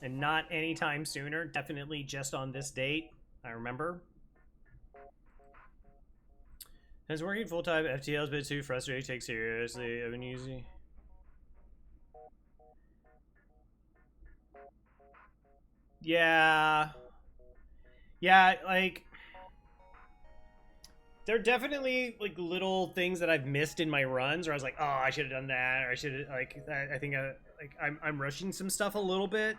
And not anytime sooner. Definitely just on this date. I remember. Has working full-time FTL been too frustrating to take seriously? I've been using... Yeah. Yeah, like... There are definitely, like, little things that I've missed in my runs where I was like, oh, I should have done that, or I should have, like, I think, I'm rushing some stuff a little bit.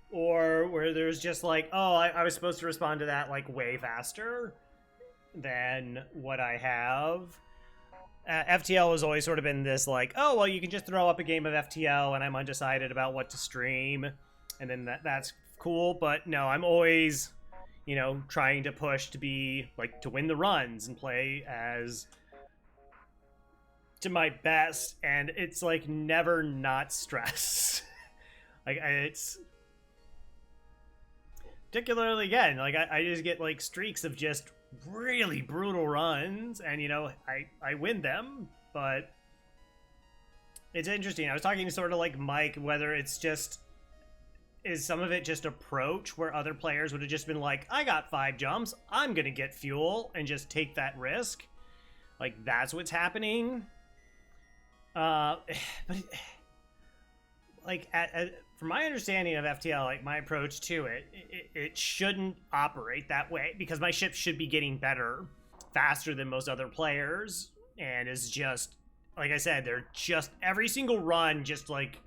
Or where there's just like, oh, I was supposed to respond to that, like, way faster than what I have. FTL has always sort of been this, like, oh, well, you can just throw up a game of FTL and I'm undecided about what to stream. And then that's cool, but no, I'm always... you know, trying to push to be, like, to win the runs and play as to my best, and it's, like, never not stress. Like, it's... particularly, again, like, I just get, like, streaks of just really brutal runs, and, you know, I win them, but it's interesting. I was talking to sort of, like, Mike, whether it's just... is some of it just approach where other players would have just been like, I got 5 jumps, I'm gonna get fuel and just take that risk. Like, that's what's happening. But like, from my understanding of FTL, like, my approach to it shouldn't operate that way, because my ship should be getting better faster than most other players, and is just, like I said, they're just, every single run just, like,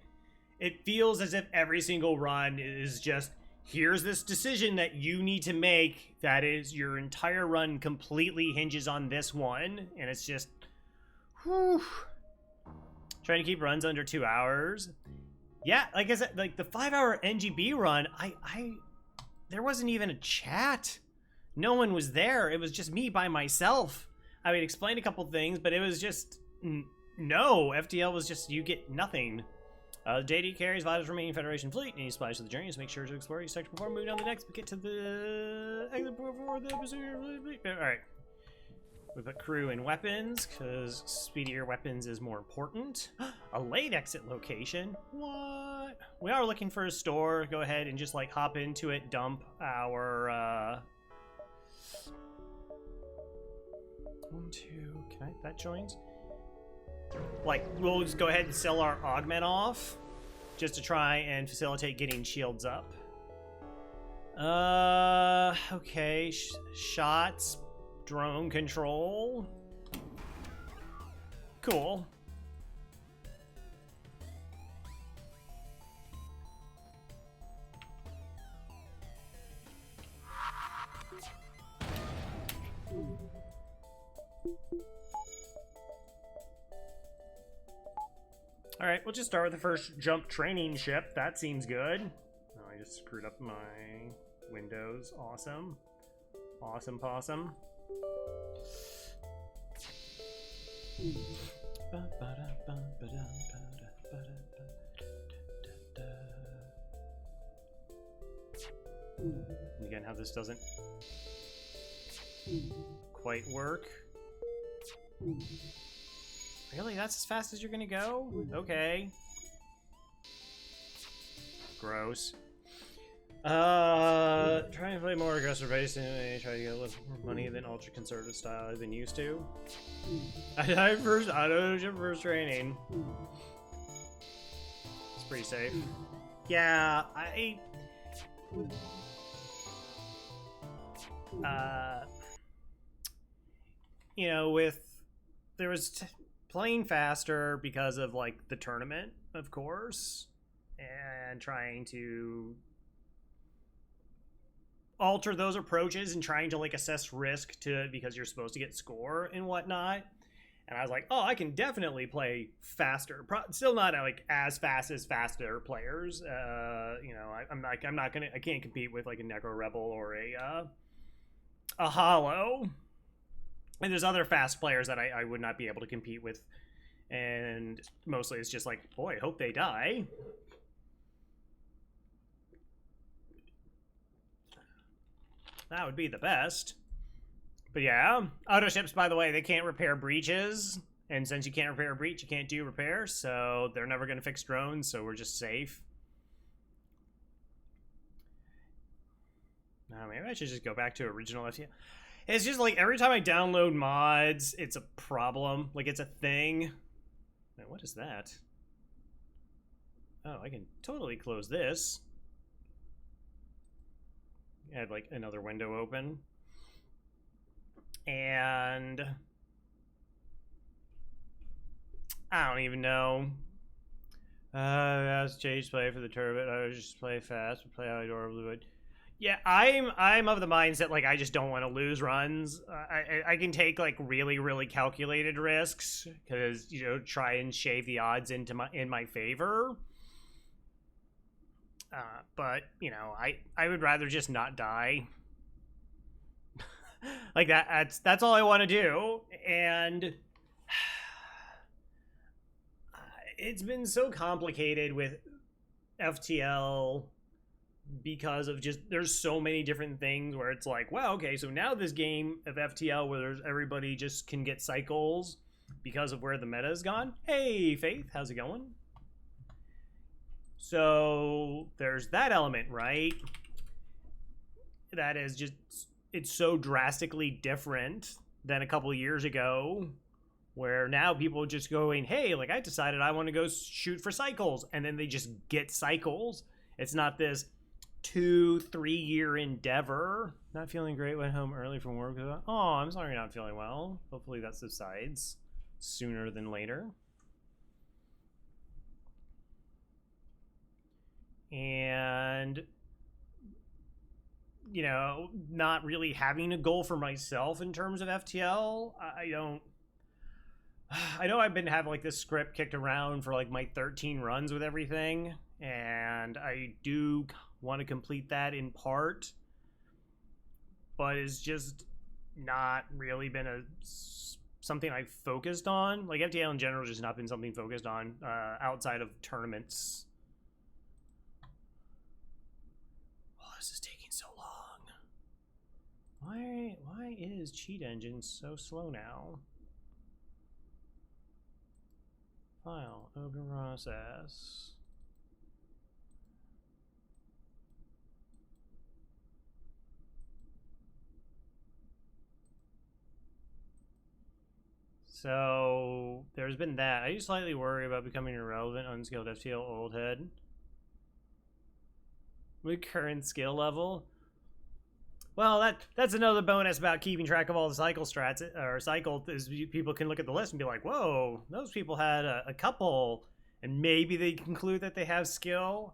it feels as if every single run is just, here's this decision that you need to make that is, your entire run completely hinges on this one, and it's just, whew. Trying to keep runs under 2 hours. Yeah, like I said, like, the 5-hour NGB run, there wasn't even a chat. No one was there. It was just me by myself. I mean, explain a couple things, but it was just, no, FTL was just, you get nothing. JD carries Vada's remaining Federation fleet, and he supplies to the journey, so make sure to explore your sector before moving on to the next, but get to the exit before the pursuer fleet. Alright. We put crew and weapons, because speedier weapons is more important. A late exit location? What? We are looking for a store. Go ahead and just, like, hop into it, dump our, 1, 2, can I, that joins? Like, we'll just go ahead and sell our augment off just to try and facilitate getting shields up. Okay, shots, drone control. Cool. Alright, we'll just start with the first jump training ship. That seems good. Oh, I just screwed up my windows. Awesome. Awesome possum. Again, how this doesn't quite work. Really? That's as fast as you're gonna go? Okay. Gross. Trying to play more aggressive race and try to get a little more money than ultra conservative style I've been used to. I died first auto jump first training. It's pretty safe. Yeah, you know, there was playing faster because of, like, the tournament, of course, and trying to alter those approaches and trying to, like, assess risk to, because you're supposed to get score and whatnot. And I was like, oh, I can definitely play faster. Still not, like, as fast as faster players. You know, I can't compete with, like, a Necro Rebel or a Hollow. And there's other fast players that I would not be able to compete with. And mostly it's just like, boy, hope they die. That would be the best. But yeah, auto ships, by the way, they can't repair breaches. And since you can't repair a breach, you can't do repair. So they're never going to fix drones, so we're just safe. maybe I should just go back to original FTL. It's just like every time I download mods, it's a problem. Like it's a thing. Man, what is that? Oh, I can totally close this. Add like another window open. And I don't even know. That's change play for the tournament. I would just play fast, but play how I adorably would. Yeah, I'm of the mindset like I just don't want to lose runs. I can take like really calculated risks because try and shave the odds in my favor. But I would rather just not die. Like that's all I want to do, and it's been so complicated with FTL because of just there's so many different things where it's like, wow, okay, so now this game of FTL where there's everybody just can get cycles because of where the meta has gone. Hey Faith, how's it going? So there's that element, right? That is just, it's so drastically different than a couple years ago where now people are just going, hey, like I decided I want to go shoot for cycles, and then they just get cycles. It's not this 2-3 year endeavor. Not feeling great, went home early from work. Oh, I'm sorry you're not feeling well. Hopefully that subsides sooner than later. And not really having a goal for myself in terms of FTL. I know I've been having like this script kicked around for like my 13 runs with everything, and I do want to complete that in part, but it's just not really been something I've focused on. Like FTL in general has just not been something focused on outside of tournaments. Oh, this is taking so long. Why is Cheat Engine so slow now? File, open process. So there's been that. I do slightly worry about becoming irrelevant, unskilled FTL old head. With current skill level. Well, that's another bonus about keeping track of all the cycle strats or cycle is people can look at the list and be like, whoa, those people had a couple, and maybe they conclude that they have skill.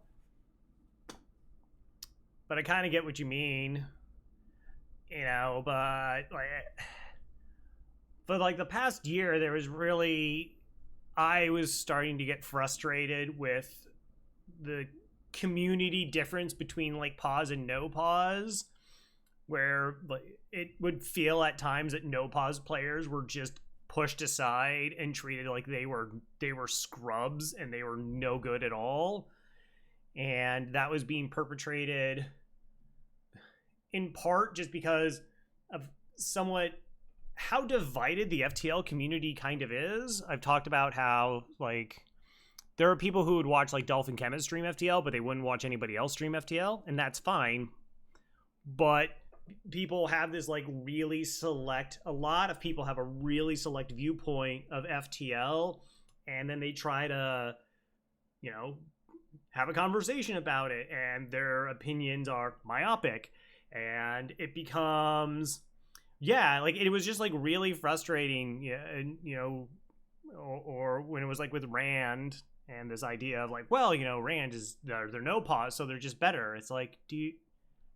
But I kind of get what you mean, but like the past year, there was really, I was starting to get frustrated with the community difference between like pause and no pause, where it would feel at times that no pause players were just pushed aside and treated like they were scrubs and they were no good at all. And that was being perpetrated in part just because of somewhat how divided the FTL community kind of is. I've talked about how like there are people who would watch like Dolphin Chemist stream FTL, but they wouldn't watch anybody else stream FTL, and that's fine. But people have this like really select, a lot of people have a really select viewpoint of FTL, and then they try to have a conversation about it, and their opinions are myopic, and it becomes like it was just like really frustrating. And or when it was like with Rand and this idea of like, well, Rand is they're no pause, so they're just better. It's like,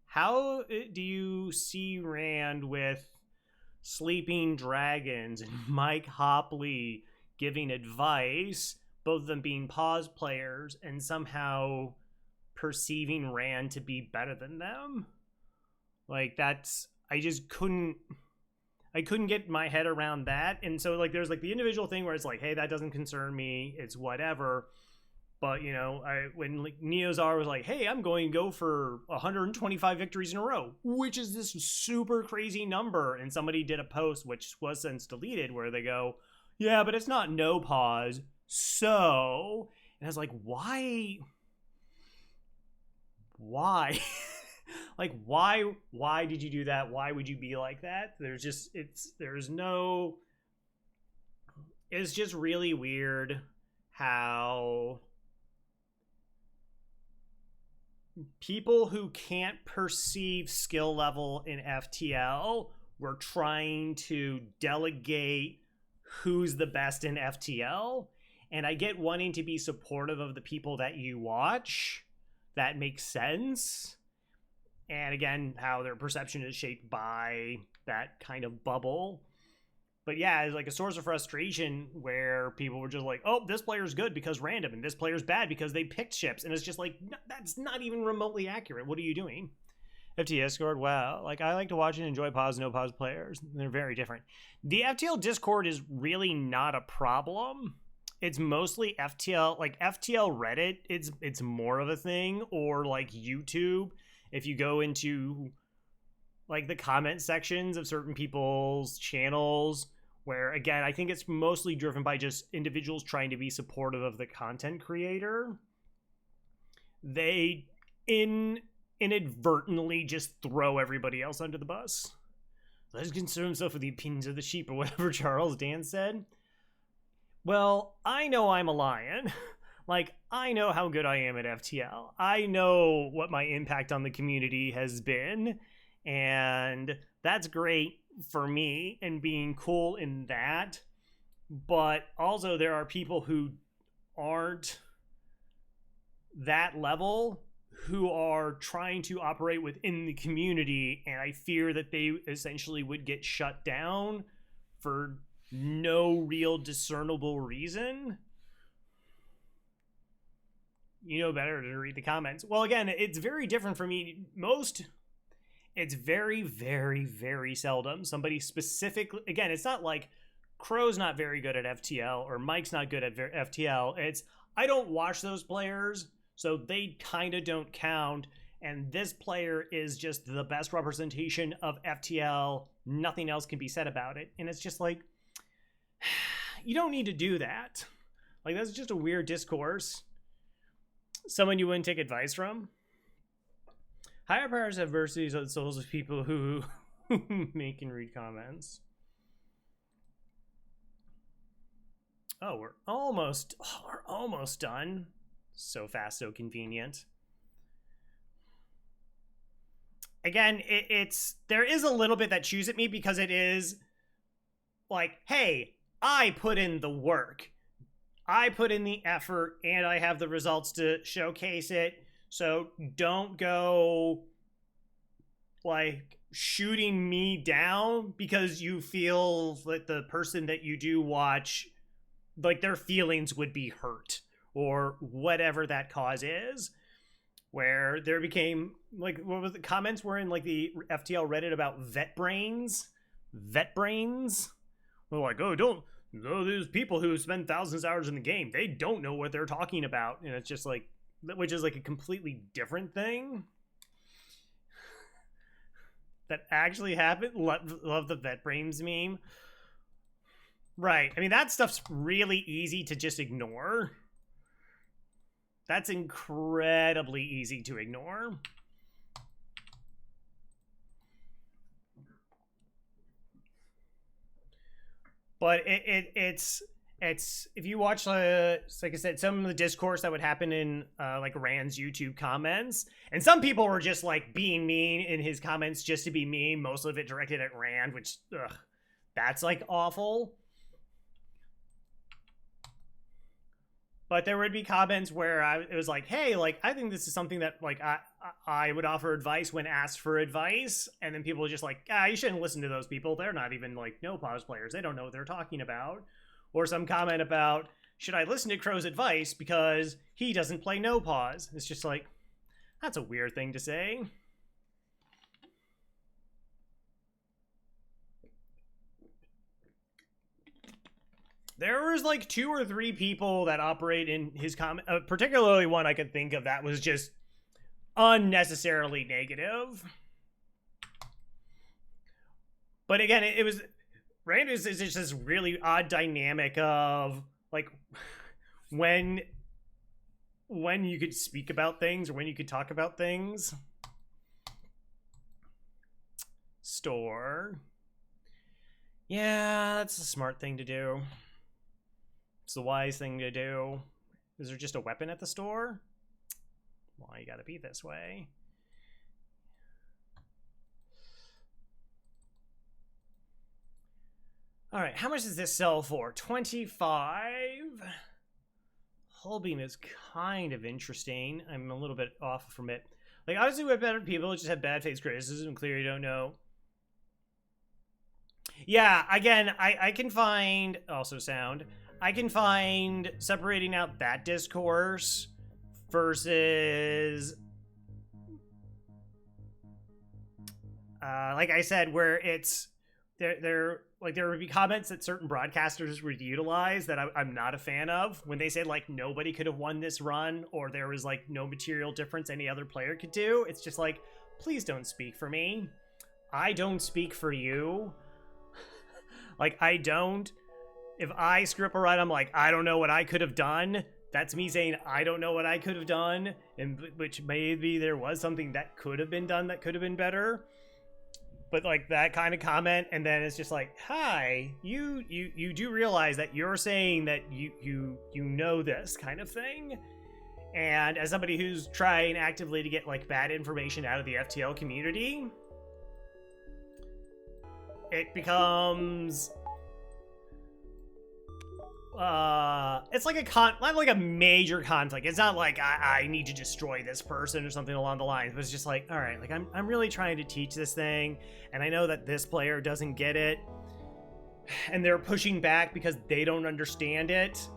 how do you see Rand with Sleeping Dragons and Mike Hopley giving advice, both of them being pause players, and somehow perceiving Rand to be better than them? Like I couldn't get my head around that. And so like there's like the individual thing where it's like, hey, that doesn't concern me, it's whatever. But when like Neozar was like, hey, I'm going to go for 125 victories in a row, which is this super crazy number, and somebody did a post which was since deleted where they go, yeah, but it's not no pause, so. And I was like, why like why did you do that? Why would you be like that? It's just really weird how people who can't perceive skill level in FTL were trying to delegate who's the best in FTL. And I get wanting to be supportive of the people that you watch. That makes sense. And again, how their perception is shaped by that kind of bubble. But yeah, it's like a source of frustration where people were just like, oh, this player's good because random, and this player's bad because they picked ships. And it's just like, that's not even remotely accurate. What are you doing? FTL Discord, wow. Like, I like to watch and enjoy pause, no pause players. They're very different. The FTL Discord is really not a problem. It's mostly FTL, like FTL Reddit, it's more of a thing, or like YouTube. If you go into like the comment sections of certain people's channels, where again, I think it's mostly driven by just individuals trying to be supportive of the content creator. They inadvertently just throw everybody else under the bus. Let us concern himself with the opinions of the sheep, or whatever Charles Dance said. Well, I know I'm a lion. Like, I know how good I am at FTL. I know what my impact on the community has been, and that's great for me and being cool in that. But also there are people who aren't that level who are trying to operate within the community, and I fear that they essentially would get shut down for no real discernible reason. You know better to read the comments. Well, again, it's very different for me. It's very, very, very seldom somebody specifically, again, it's not like Crow's not very good at FTL or Mike's not good at FTL. It's, I don't watch those players, so they kind of don't count, and this player is just the best representation of FTL. Nothing else can be said about it. And it's just like, you don't need to do that. Like, that's just a weird discourse. Someone you wouldn't take advice from. Higher powers have mercies on the souls of people who make and read comments. Oh, we're almost done. So fast, so convenient. Again, there is a little bit that chews at me because it is like, hey, I put in the work. I put in the effort and I have the results to showcase it. So don't go like shooting me down because you feel that the person that you do watch, like their feelings would be hurt or whatever that cause is. Where there became like, what was the comments were in like the FTL Reddit about vet brains? Vet brains? We're like, oh, those people who spend thousands of hours in the game, they don't know what they're talking about. And it's just like, which is like a completely different thing that actually happened. Love the vet brains meme. Right. I mean, that stuff's really easy to just ignore. That's incredibly easy to ignore. But it's if you watch like I said, some of the discourse that would happen in like Rand's YouTube comments, and some people were just like being mean in his comments just to be mean, most of it directed at Rand, which that's like awful. But there would be comments where it was like, hey, like, I think this is something that, like, I would offer advice when asked for advice. And then people are just like, you shouldn't listen to those people. They're not even, like, no pause players. They don't know what they're talking about. Or some comment about, should I listen to Crow's advice because he doesn't play no pause? It's just like, that's a weird thing to say. There was like 2 or 3 people that operate in his comment, particularly one I could think of that was just unnecessarily negative. But again, it was, Rand is just this really odd dynamic of like when you could speak about things or when you could talk about things. store. Yeah, that's a smart thing to do. It's the wise thing to do. Is there just a weapon at the store? Well, you gotta be this way. All right, how much does this sell for? 25. Hull beam is kind of interesting. I'm a little bit off from it. Like, obviously, we're better people just have bad face criticism. Clearly, don't know. Yeah, again, I can find also sound. I can find separating out that discourse versus, like I said, where it's there would be comments that certain broadcasters would utilize that I'm not a fan of when they say like nobody could have won this run or there was like no material difference any other player could do. It's just like, please don't speak for me. I don't speak for you. Like, I don't. If I screw up a run, I'm like, I don't know what I could have done. That's me saying I don't know what I could have done, and which maybe there was something that could have been done that could have been better. But like that kind of comment, and then it's just like, hi, you do realize that you're saying that you know this kind of thing. And as somebody who's trying actively to get like bad information out of the FTL community, it becomes it's like not like a major conflict. It's not like I need to destroy this person or something along the lines, but it's just like, all right, like I'm really trying to teach this thing, and I know that this player doesn't get it, and they're pushing back because they don't understand it,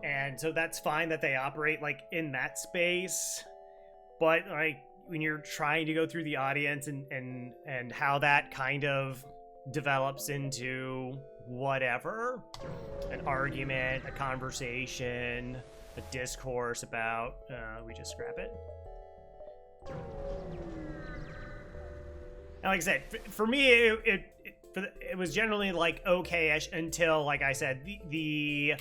and so that's fine that they operate like in that space. But like when you're trying to go through the audience and how that kind of develops into whatever, an argument, a conversation, a discourse about we just scrap it. And like I said, for me it was generally like okay-ish until, like I said, the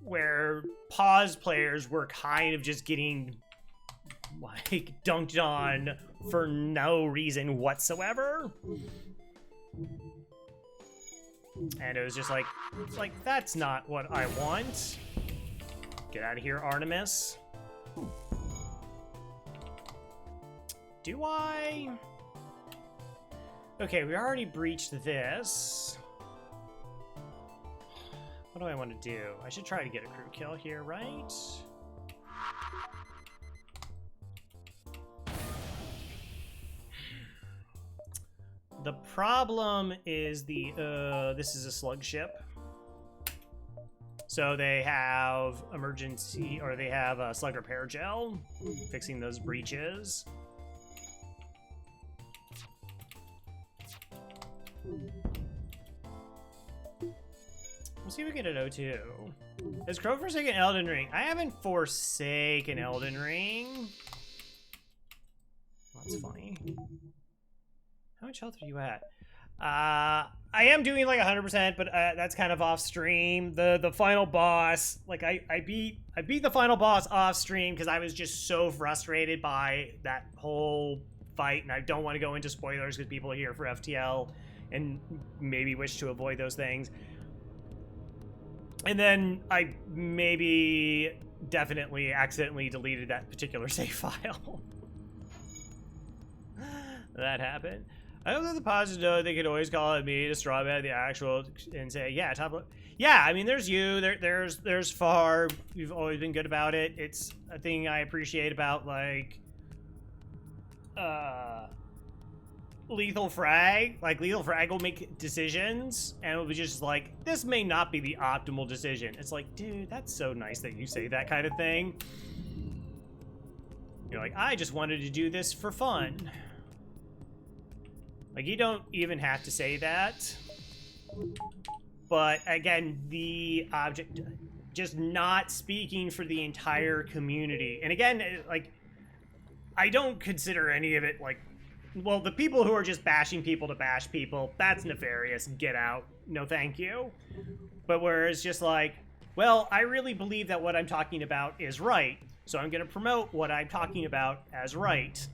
where pause players were kind of just getting like dunked on for no reason whatsoever. And it was just like that's not what I want. Get out of here, Artemis. Do I? Okay, we already breached this. What do I want to do? I should try to get a crew kill here, right? The problem is this is a slug ship. So they have emergency, or they have a slug repair gel, fixing those breaches. We'll see if we get an O2. Has Crow forsaken Elden Ring? I haven't forsaken Elden Ring. That's funny. How much health are you at? I am doing like 100%, but that's kind of off stream. The final boss, like I beat the final boss off stream because I was just so frustrated by that whole fight, and I don't want to go into spoilers because people are here for FTL and maybe wish to avoid those things. And then I definitely accidentally deleted that particular save file. That happened. I hope that the positive know they could always call it me to straw man the actual and say, yeah, top. Yeah, I mean, there's you, there's Far. You've always been good about it. It's a thing I appreciate about like Lethal Frag. Like Lethal Frag will make decisions and it'll be just like, this may not be the optimal decision. It's like, dude, that's so nice that you say that kind of thing. You're like, I just wanted to do this for fun. Like, you don't even have to say that. But, again, the object just not speaking for the entire community. And again, like, I don't consider any of it, like, well, the people who are just bashing people to bash people, that's nefarious. Get out. No, thank you. But where it's just like, well, I really believe that what I'm talking about is right. So I'm going to promote what I'm talking about as right.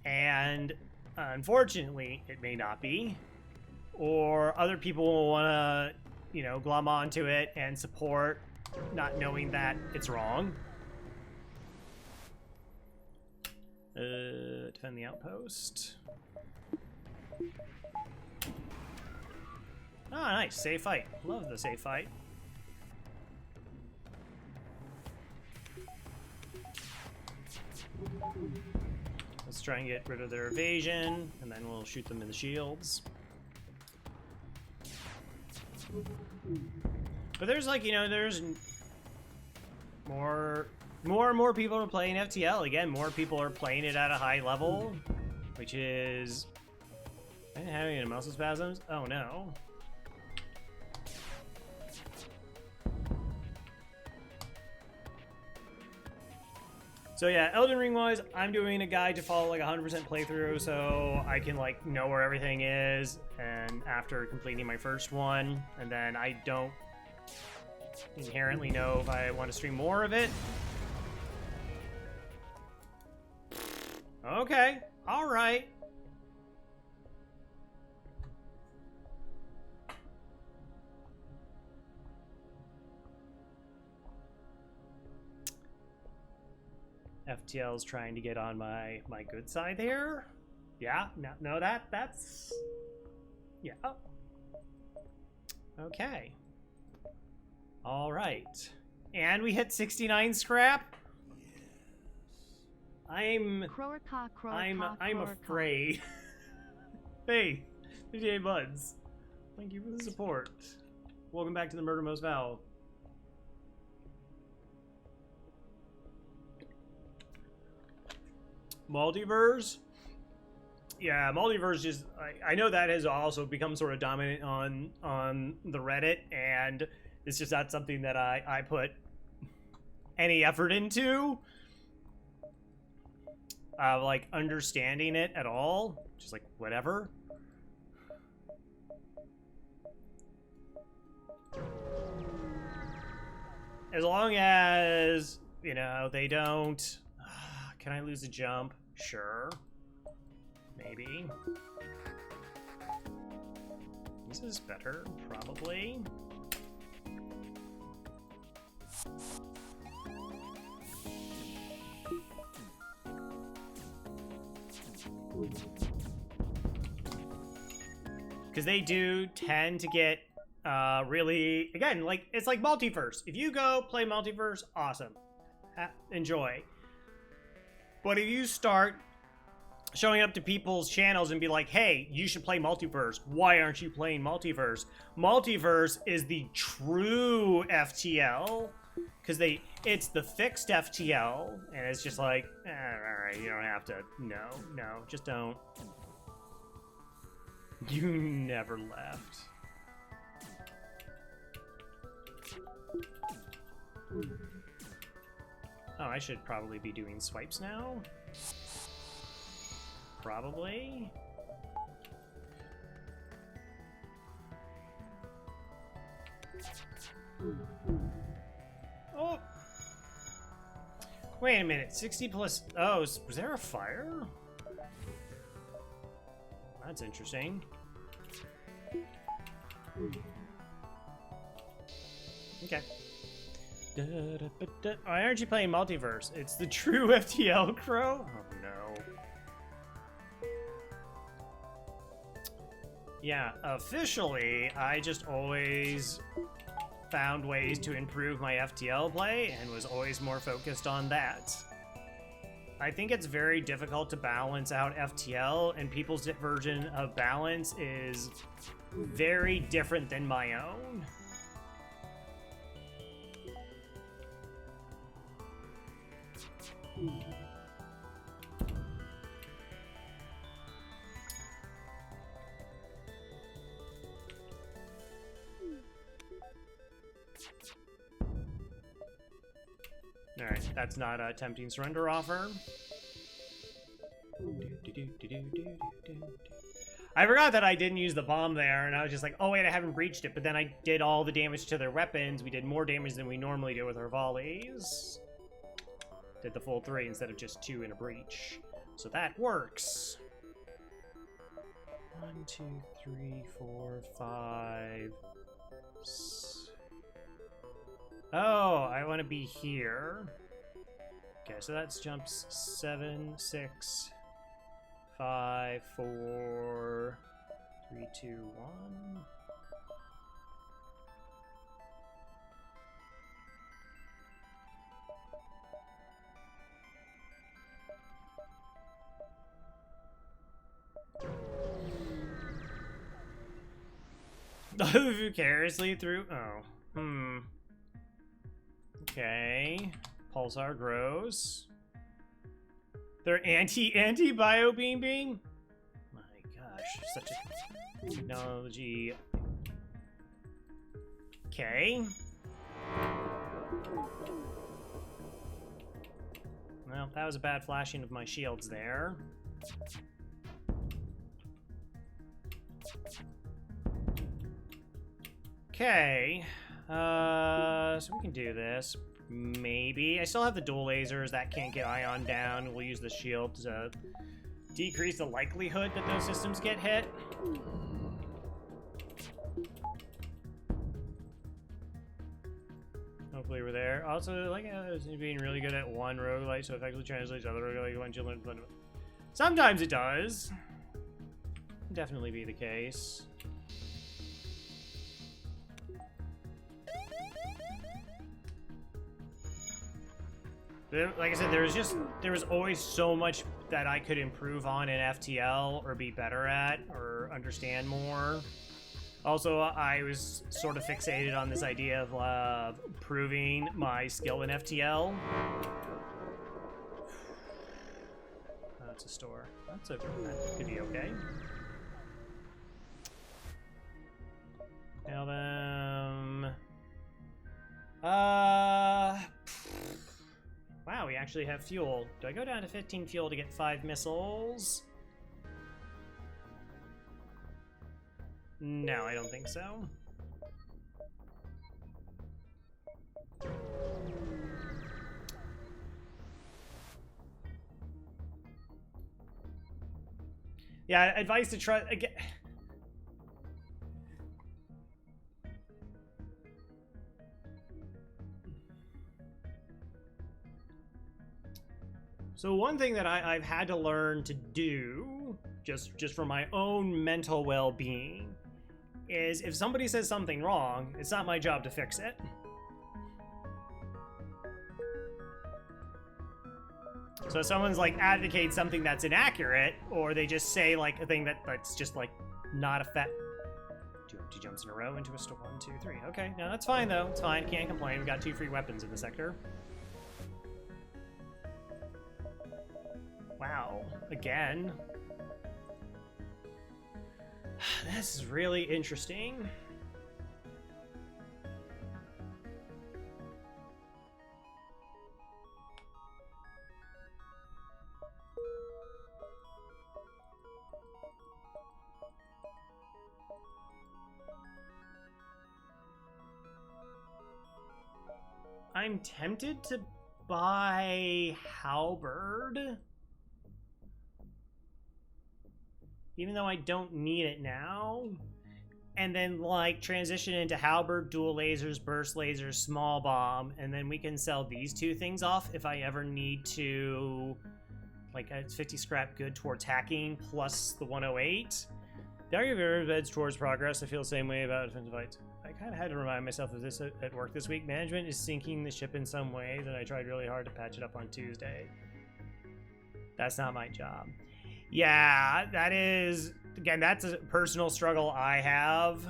And Unfortunately, it may not be. Or other people will want to, you know, glom onto it and support, not knowing that it's wrong. Defend the outpost. Ah, nice. Safe fight. Love the safe fight. Let's try and get rid of their evasion, and then we'll shoot them in the shields. But there's like, you know, there's more and more people are playing FTL. Again, more people are playing it at a high level, which is... Am I having any muscle spasms? Oh no. So yeah, Elden Ring wise, I'm doing a guide to follow like 100% playthrough so I can like know where everything is, and after completing my first one, and then I don't inherently know if I want to stream more of it. Okay, all right. FTL's trying to get on my good side there. Yeah, no, that's yeah. Okay. All right. And we hit 69 scrap. I'm afraid. Hey, 58 buds. Thank you for the support. Welcome back to the Murder Most Foul. Multiverse? Yeah, multiverse just... I know that has also become sort of dominant on the Reddit, and it's just not something that I put any effort into. Like, understanding it at all. Just like, whatever. As long as, you know, they don't... Can I lose a jump? Sure. Maybe. This is better, probably. Because they do tend to get really, again, like, it's like multiverse. If you go play multiverse, awesome. Enjoy. But if you start showing up to people's channels and be like, hey, you should play multiverse. Why aren't you playing multiverse? Multiverse is the true FTL. Because it's the fixed FTL. And it's just like, alright, you don't have to. No, just don't. You never left. Oh, I should probably be doing swipes now. Probably. Oh! Wait a minute, 60 plus... Oh, was there a fire? That's interesting. Okay. Why aren't you playing multiverse? It's the true FTL, Crow? Oh no. Yeah, officially, I just always found ways to improve my FTL play and was always more focused on that. I think it's very difficult to balance out FTL, and people's version of balance is very different than my own. Alright, that's not a tempting surrender offer. I forgot that I didn't use the bomb there, and I was just like, oh wait, I haven't breached it, but then I did all the damage to their weapons. We did more damage than we normally do with our volleys. Did the full 3 instead of just 2 in a breach. So that works. 1, 2, 3, 4, 5. Oh, I want to be here. Okay, so that's jumps 7, 6, 5, 4, 3, 2, 1. Vicariously through. Oh. Okay. Pulsar grows. They're anti bio beam. My gosh, such a technology. Okay. Well, that was a bad flashing of my shields there. Okay, so we can do this. Maybe. I still have the dual lasers that can't get ion down. We'll use the shield to decrease the likelihood that those systems get hit. Hopefully we're there. Also, like, being really good at one roguelite, so effectively translates other roguelite one children. Sometimes it does. Definitely be the case. Like I said, there was always so much that I could improve on in FTL or be better at or understand more. Also, I was sort of fixated on this idea of proving my skill in FTL. Oh, it's a store. That's okay. That could be okay. Now then, wow, we actually have fuel. Do I go down to 15 fuel to get 5 missiles? No, I don't think so. Yeah, advice to try again. So one thing that I've had to learn to do, just for my own mental well-being, is if somebody says something wrong, it's not my job to fix it. So if someone's like advocates something that's inaccurate, or they just say like a thing that's just like not a fact. 2 empty jumps in a row into a store. 1, 2, 3. Okay, no, that's fine though. It's fine. Can't complain. We got 2 free weapons in the sector. Wow, again. This is really interesting. I'm tempted to buy Halberd. Even though I don't need it now. And then, like, transition into Halberd, dual lasers, burst lasers, small bomb, and then we can sell these 2 things off if I ever need to, like, it's 50 scrap good towards hacking, plus the 108. The argument beds towards progress. I feel the same way about defensive fights. I kind of had to remind myself of this at work this week. Management is sinking the ship in some way that I tried really hard to patch it up on Tuesday. That's not my job. Yeah, that is, again, that's a personal struggle I have.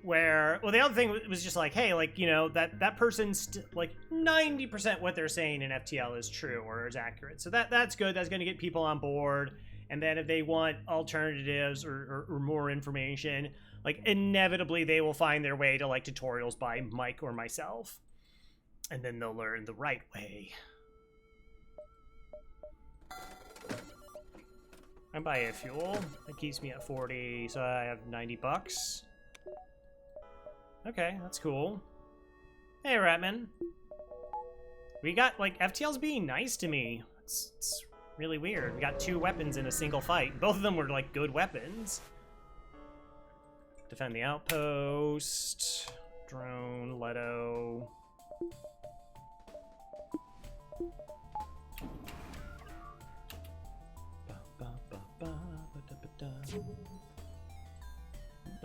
Where, well, the other thing was just like, hey, like, you know, that person's, like, 90% what they're saying in FTL is true or is accurate. So that's good. That's going to get people on board. And then if they want alternatives or more information, like, inevitably they will find their way to, like, tutorials by Mike or myself. And then they'll learn the right way. I buy a fuel. That keeps me at 40, so I have 90 bucks. Okay, that's cool. Hey, Ratman. We got, like, FTL's being nice to me. It's Really weird. We got 2 weapons in a single fight. Both of them were, like, good weapons. Defend the outpost. Drone, Leto.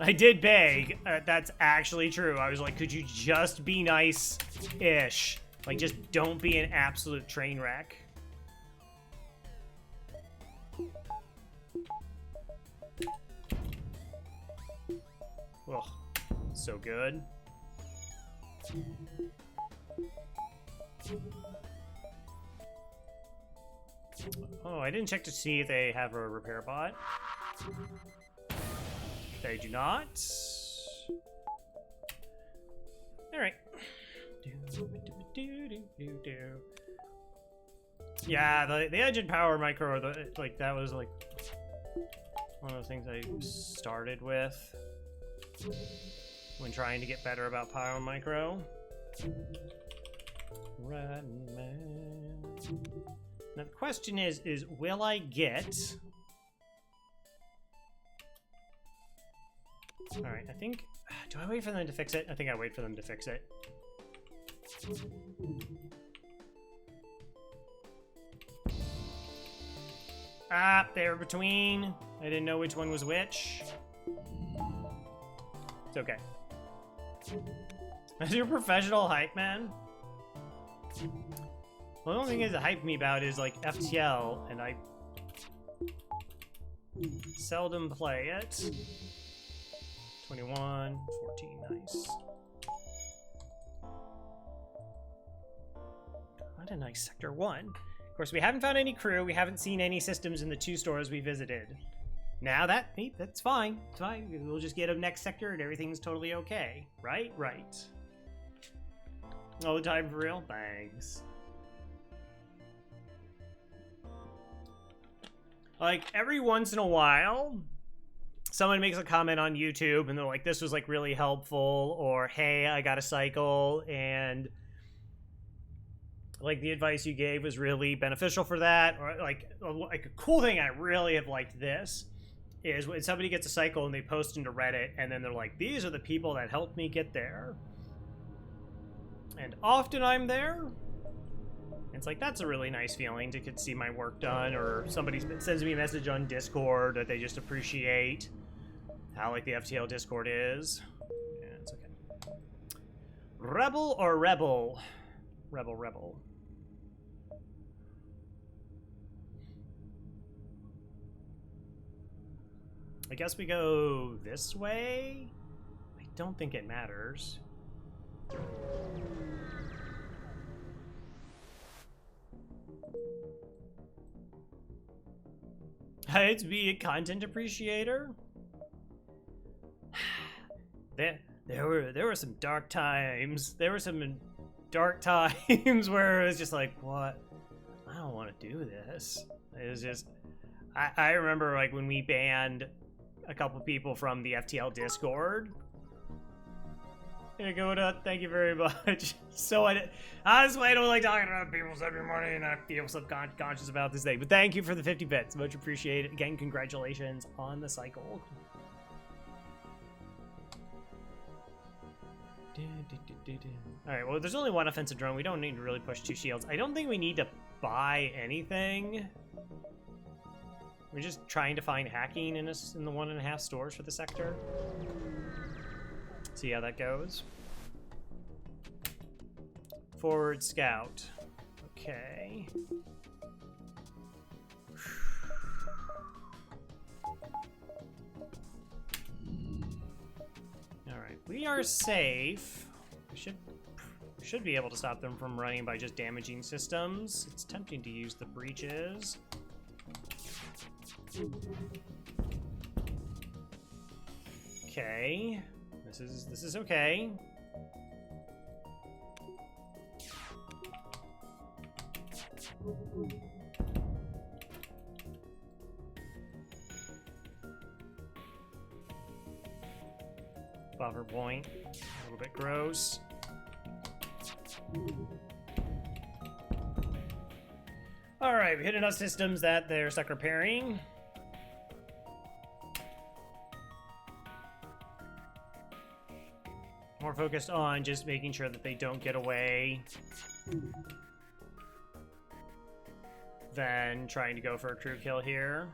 I did beg. That's actually true. I was like, could you just be nice-ish? Like, just don't be an absolute train wreck. Ugh, so good. Oh, I didn't check to see if they have a repair bot. They do not. Alright. Yeah, the engine power micro, like, that was, like, one of those things I started with when trying to get better about power micro. Riding man. Now the question is will I get... Alright, I think... Do I wait for them to fix it? I think I wait for them to fix it. Ah, they were between. I didn't know which one was which. It's okay. As your professional hype man? Well, the only thing that hype me about is, like, FTL, and I seldom play it. 21, 14, nice. What a nice Sector 1. Of course, we haven't found any crew. We haven't seen any systems in the 2 stores we visited. Now that's fine. It's fine. We'll just get a next sector and everything's totally okay. Right? Right. All the time for real? Thanks. Like, every once in a while, someone makes a comment on YouTube and they're like, this was, like, really helpful, or, hey, I got a cycle, and, like, the advice you gave was really beneficial for that, or, like a cool thing I really have liked this is when somebody gets a cycle and they post into Reddit, and then they're like, these are the people that helped me get there. And often I'm there. It's like, that's a really nice feeling to see my work done, or somebody sends me a message on Discord that they just appreciate how, like, the FTL Discord is. Yeah, it's okay. Rebel or Rebel? Rebel, Rebel. I guess we go this way? I don't think it matters. I'd be a content appreciator. There were some dark times. There were some dark times where it was just like, what? I don't want to do this. It was just, I remember, like, when we banned a couple people from the FTL Discord. Thank you very much. So honestly, I don't like talking about people's every morning, and I feel subconscious about this thing. But thank you for the 50 bits. Much appreciated. Again, congratulations on the cycle. Alright, well, there's only one offensive drone. We don't need to really push 2 shields. I don't think we need to buy anything. We're just trying to find hacking in the 1.5 stores for the sector. See how that goes. Forward scout. Okay. Alright, we are safe. We should be able to stop them from running by just damaging systems. It's tempting to use the breaches. Okay. This is okay. Buffer point, a little bit gross. All right, we hit enough systems that they're stuck repairing. More focused on just making sure that they don't get away than trying to go for a crew kill here.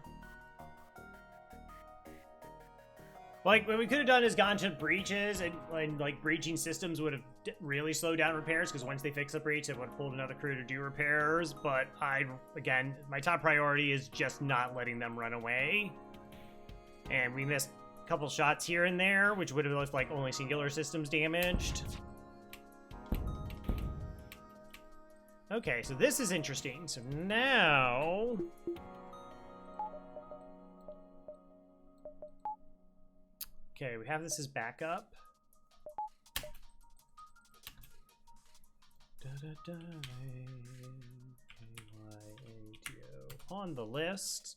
Like, what we could have done is gone to breaches, and like, breaching systems would have really slowed down repairs, because once they fix a breach, it would have pulled another crew to do repairs. But again, my top priority is just not letting them run away. And we missed a couple shots here and there, which would have left, like, only singular systems damaged. Okay, so this is interesting. So now... Okay, we have this as backup. On the list.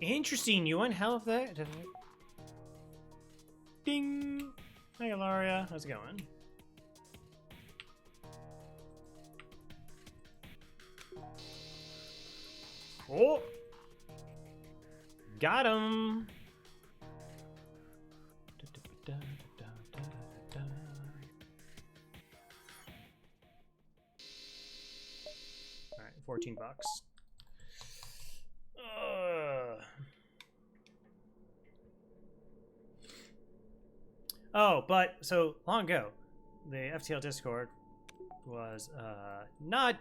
Interesting, you want help there? Ding! Hi, Ilaria. How's it going? Oh! Got him! Alright, 14 bucks. Oh, but so long ago, the FTL Discord was not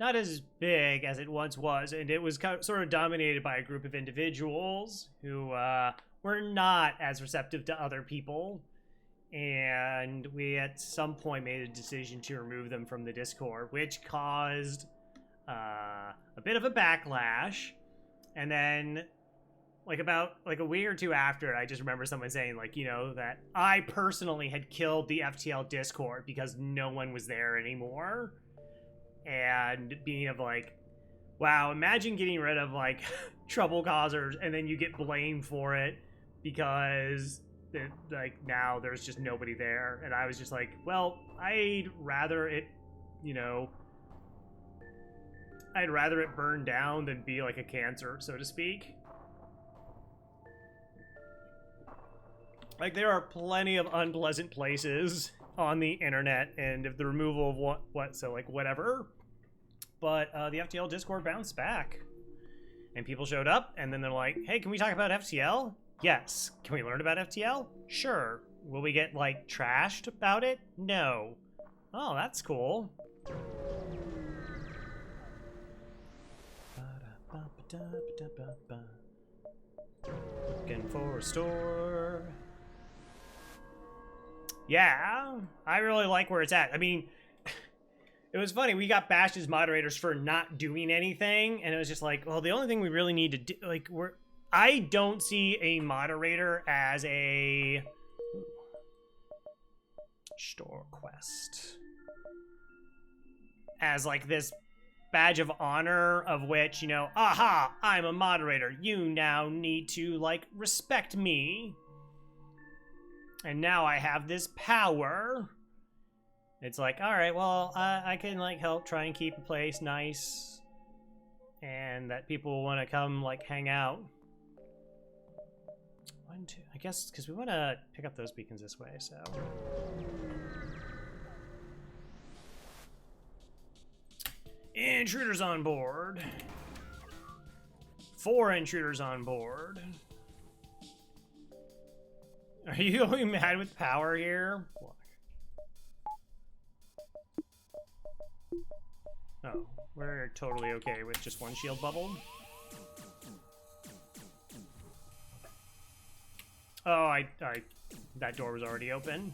as big as it once was, and it was sort of dominated by a group of individuals who were not as receptive to other people, and we at some point made a decision to remove them from the Discord, which caused a bit of a backlash. And then like a week or two after, I just remember someone saying, like, you know, that I personally had killed the FTL Discord because no one was there anymore. And being of like, wow, imagine getting rid of like trouble causers and then you get blamed for it because like now there's just nobody there. And I was just like, well, I'd rather it, you know, I'd rather it burn down than be like a cancer, so to speak. Like, there are plenty of unpleasant places on the internet, and if the removal of what so, like, whatever. But the FTL Discord bounced back. And people showed up, and then they're like, hey, can we talk about FTL? Yes. Can we learn about FTL? Sure. Will we get, like, trashed about it? No. Oh, that's cool. Looking for a store. Yeah, I really like where it's at. I mean, it was funny. We got bashed as moderators for not doing anything, and it was just like, well, the only thing we really need to do, like, I don't see a moderator as a store quest as like this badge of honor of which, you know, aha, I'm a moderator. You now need to like respect me. And now I have this power. It's like, all right, well, I can like help try and keep a place nice and that people want to come like hang out. 1, 2, I guess, because we want to pick up those beacons this way, so. Intruders on board. 4 intruders on board. Are you going mad with power here? Oh, we're totally okay with just 1 shield bubble. Oh, that door was already open.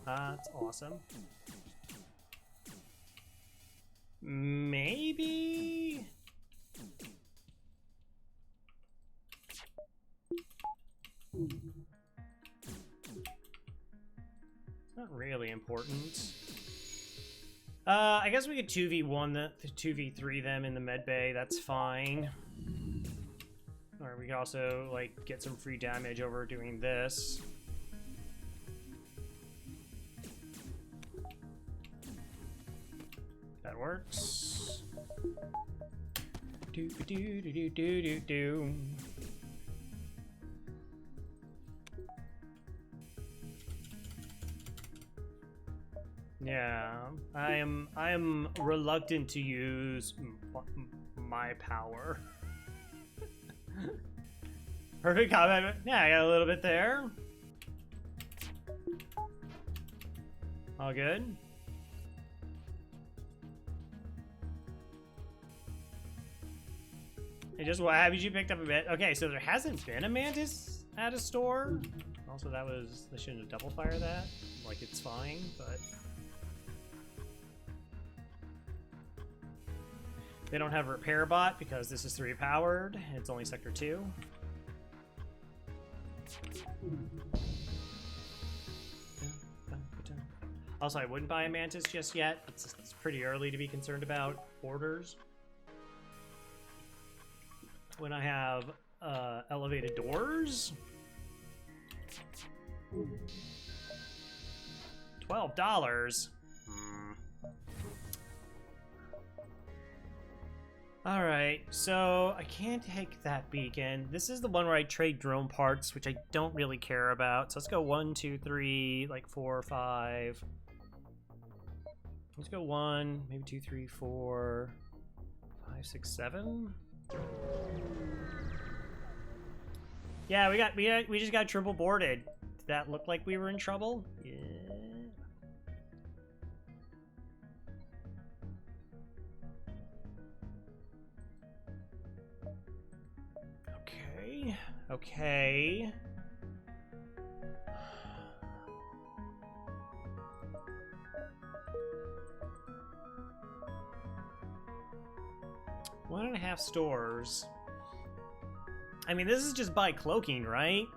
That's awesome. Maybe? really important. I guess we could 2v1 the 2v3 them in the med bay. That's fine. Or we could also like get some free damage over doing this. That works. Do do do do do do do. Yeah, I am reluctant to use my power. Perfect combat. Yeah, I got a little bit there. All good. It just, what haven't you picked up a bit? Okay, so there hasn't been a mantis at a store. Also, that was, they shouldn't have double fire that. Like, it's fine, but they don't have a repair bot because this is 3 powered. And it's only sector 2. Also, I wouldn't buy a mantis just yet. It's pretty early to be concerned about orders. When I have elevated doors. $12. All right, so I can't take that beacon. This is the one where I trade drone parts, which I don't really care about. So let's go 1, 2, 3, like 4, 5. Let's go 1, maybe 2, 3, 4, 5, 6, 7. Yeah, we just got triple boarded. Did that look like we were in trouble? Yeah. Okay. Okay. One and a half stores. I mean, this is just by cloaking, right?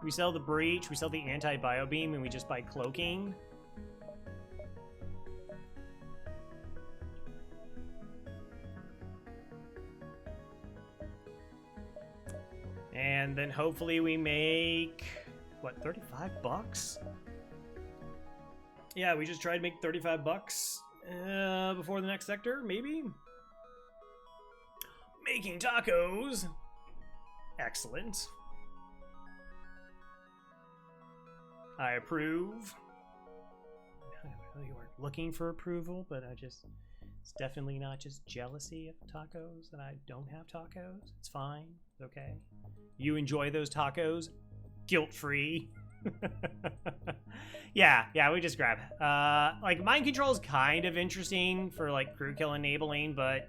We sell the breach, we sell the anti-bio beam, and we just buy cloaking. And then hopefully we make, what, 35 bucks? Yeah, we just tried to make 35 bucks before the next sector, maybe? Making tacos. Excellent. I approve. I really weren't looking for approval, but it's definitely not just jealousy of tacos that I don't have tacos. It's fine. It's okay. You enjoy those tacos, guilt-free. Yeah, we just grab. Like, mind control is kind of interesting for like crew kill enabling, but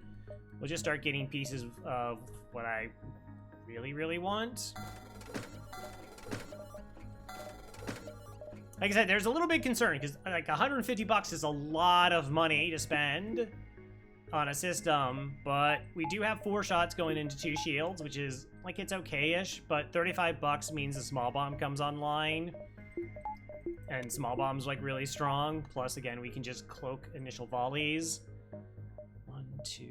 we'll just start getting pieces of what I really want. Like I said, there's a little bit concerned because like 150 bucks is a lot of money to spend on a system, but we do have 4 shots going into 2 shields, which is like, it's okay-ish, but 35 bucks means the small bomb comes online, and small bomb's like really strong. Plus, again, we can just cloak initial volleys. 1, 2.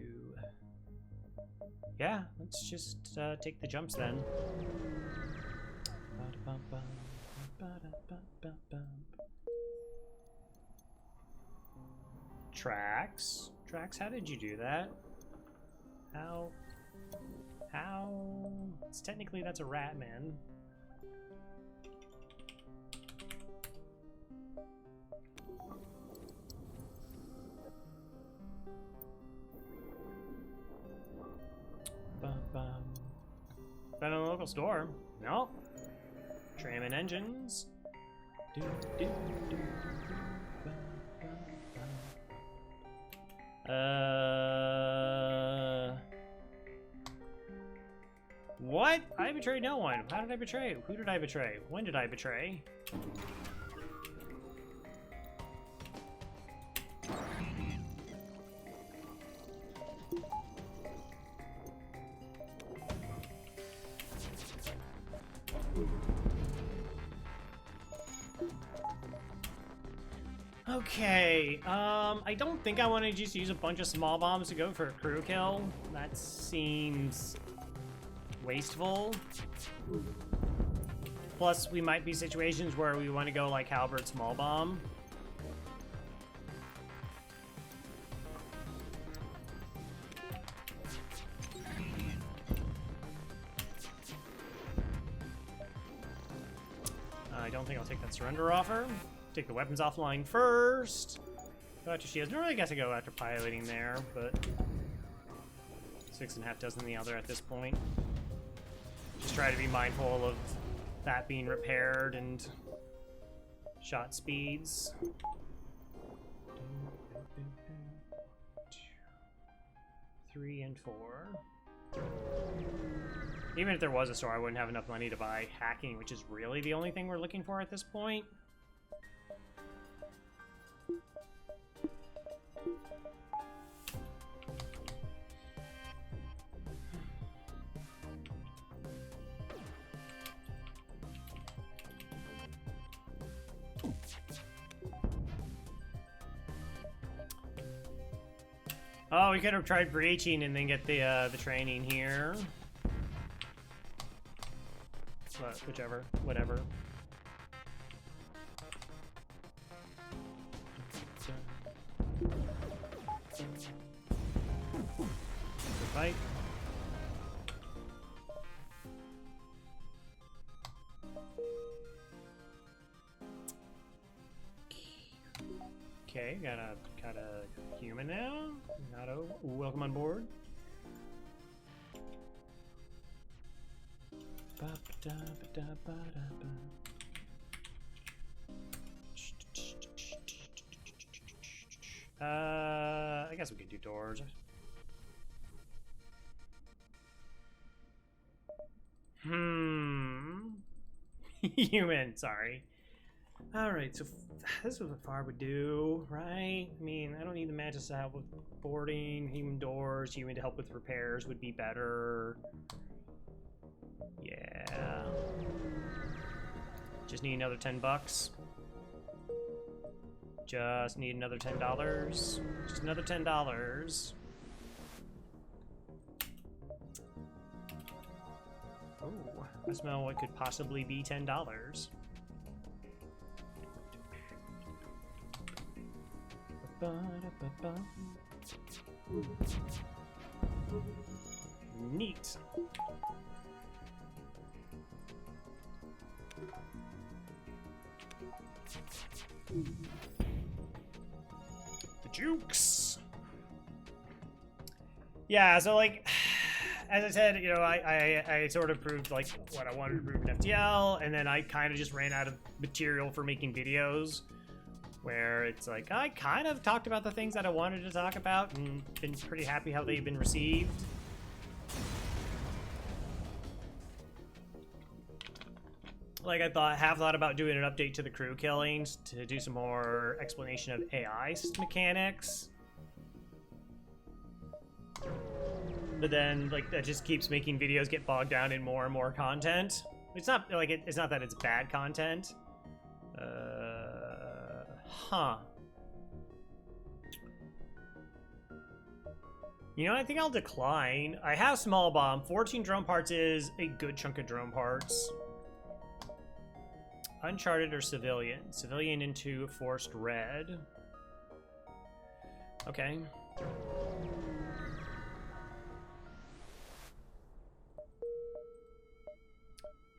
Yeah, let's just take the jumps then. Tracks? Tracks, how did you do that? How? It's technically, that's a rat, man. Found in the local store. No. Tram and engines. What? I betrayed no one. How did I betray? Who did I betray? When did I betray? Okay, I don't think I want to just use a bunch of small bombs to go for a crew kill. That seems wasteful. Plus, we might be situations where we want to go like halberd small bomb. I don't think I'll take that surrender offer. Take the weapons offline first. Go after she has no really guess to go after piloting there, but 6.5 dozen the other at this point. Just try to be mindful of that being repaired and shot speeds. 3 and 4. Even if there was a store, I wouldn't have enough money to buy hacking, which is really the only thing we're looking for at this point. Oh, we could have tried breaching and then get the training here. But whichever, whatever. Good fight. Okay, got a human now. Nato, welcome on board. I guess we could do doors. Human, sorry. Alright, so this is what FAR would do, right? I mean, I don't need the matches to help with boarding. Human doors, human to help with repairs would be better. Yeah. Just need another 10 bucks. Just need another $10. Just another $10. Oh, I smell what could possibly be $10. Neat. The jukes. Yeah, so like, as I said, you know, I sort of proved like what I wanted to prove in FTL, and then I kind of just ran out of material for making videos. Where it's like, I kind of talked about the things that I wanted to talk about and been pretty happy how they've been received. Like, I thought about doing an update to the crew killings to do some more explanation of AI mechanics. But then, like, that just keeps making videos get bogged down in more and more content. It's not, like, it's not that it's bad content. You know, I think I'll decline. I have small bomb. 14 drone parts is a good chunk of drone parts. Uncharted or civilian? Civilian into forced red. Okay.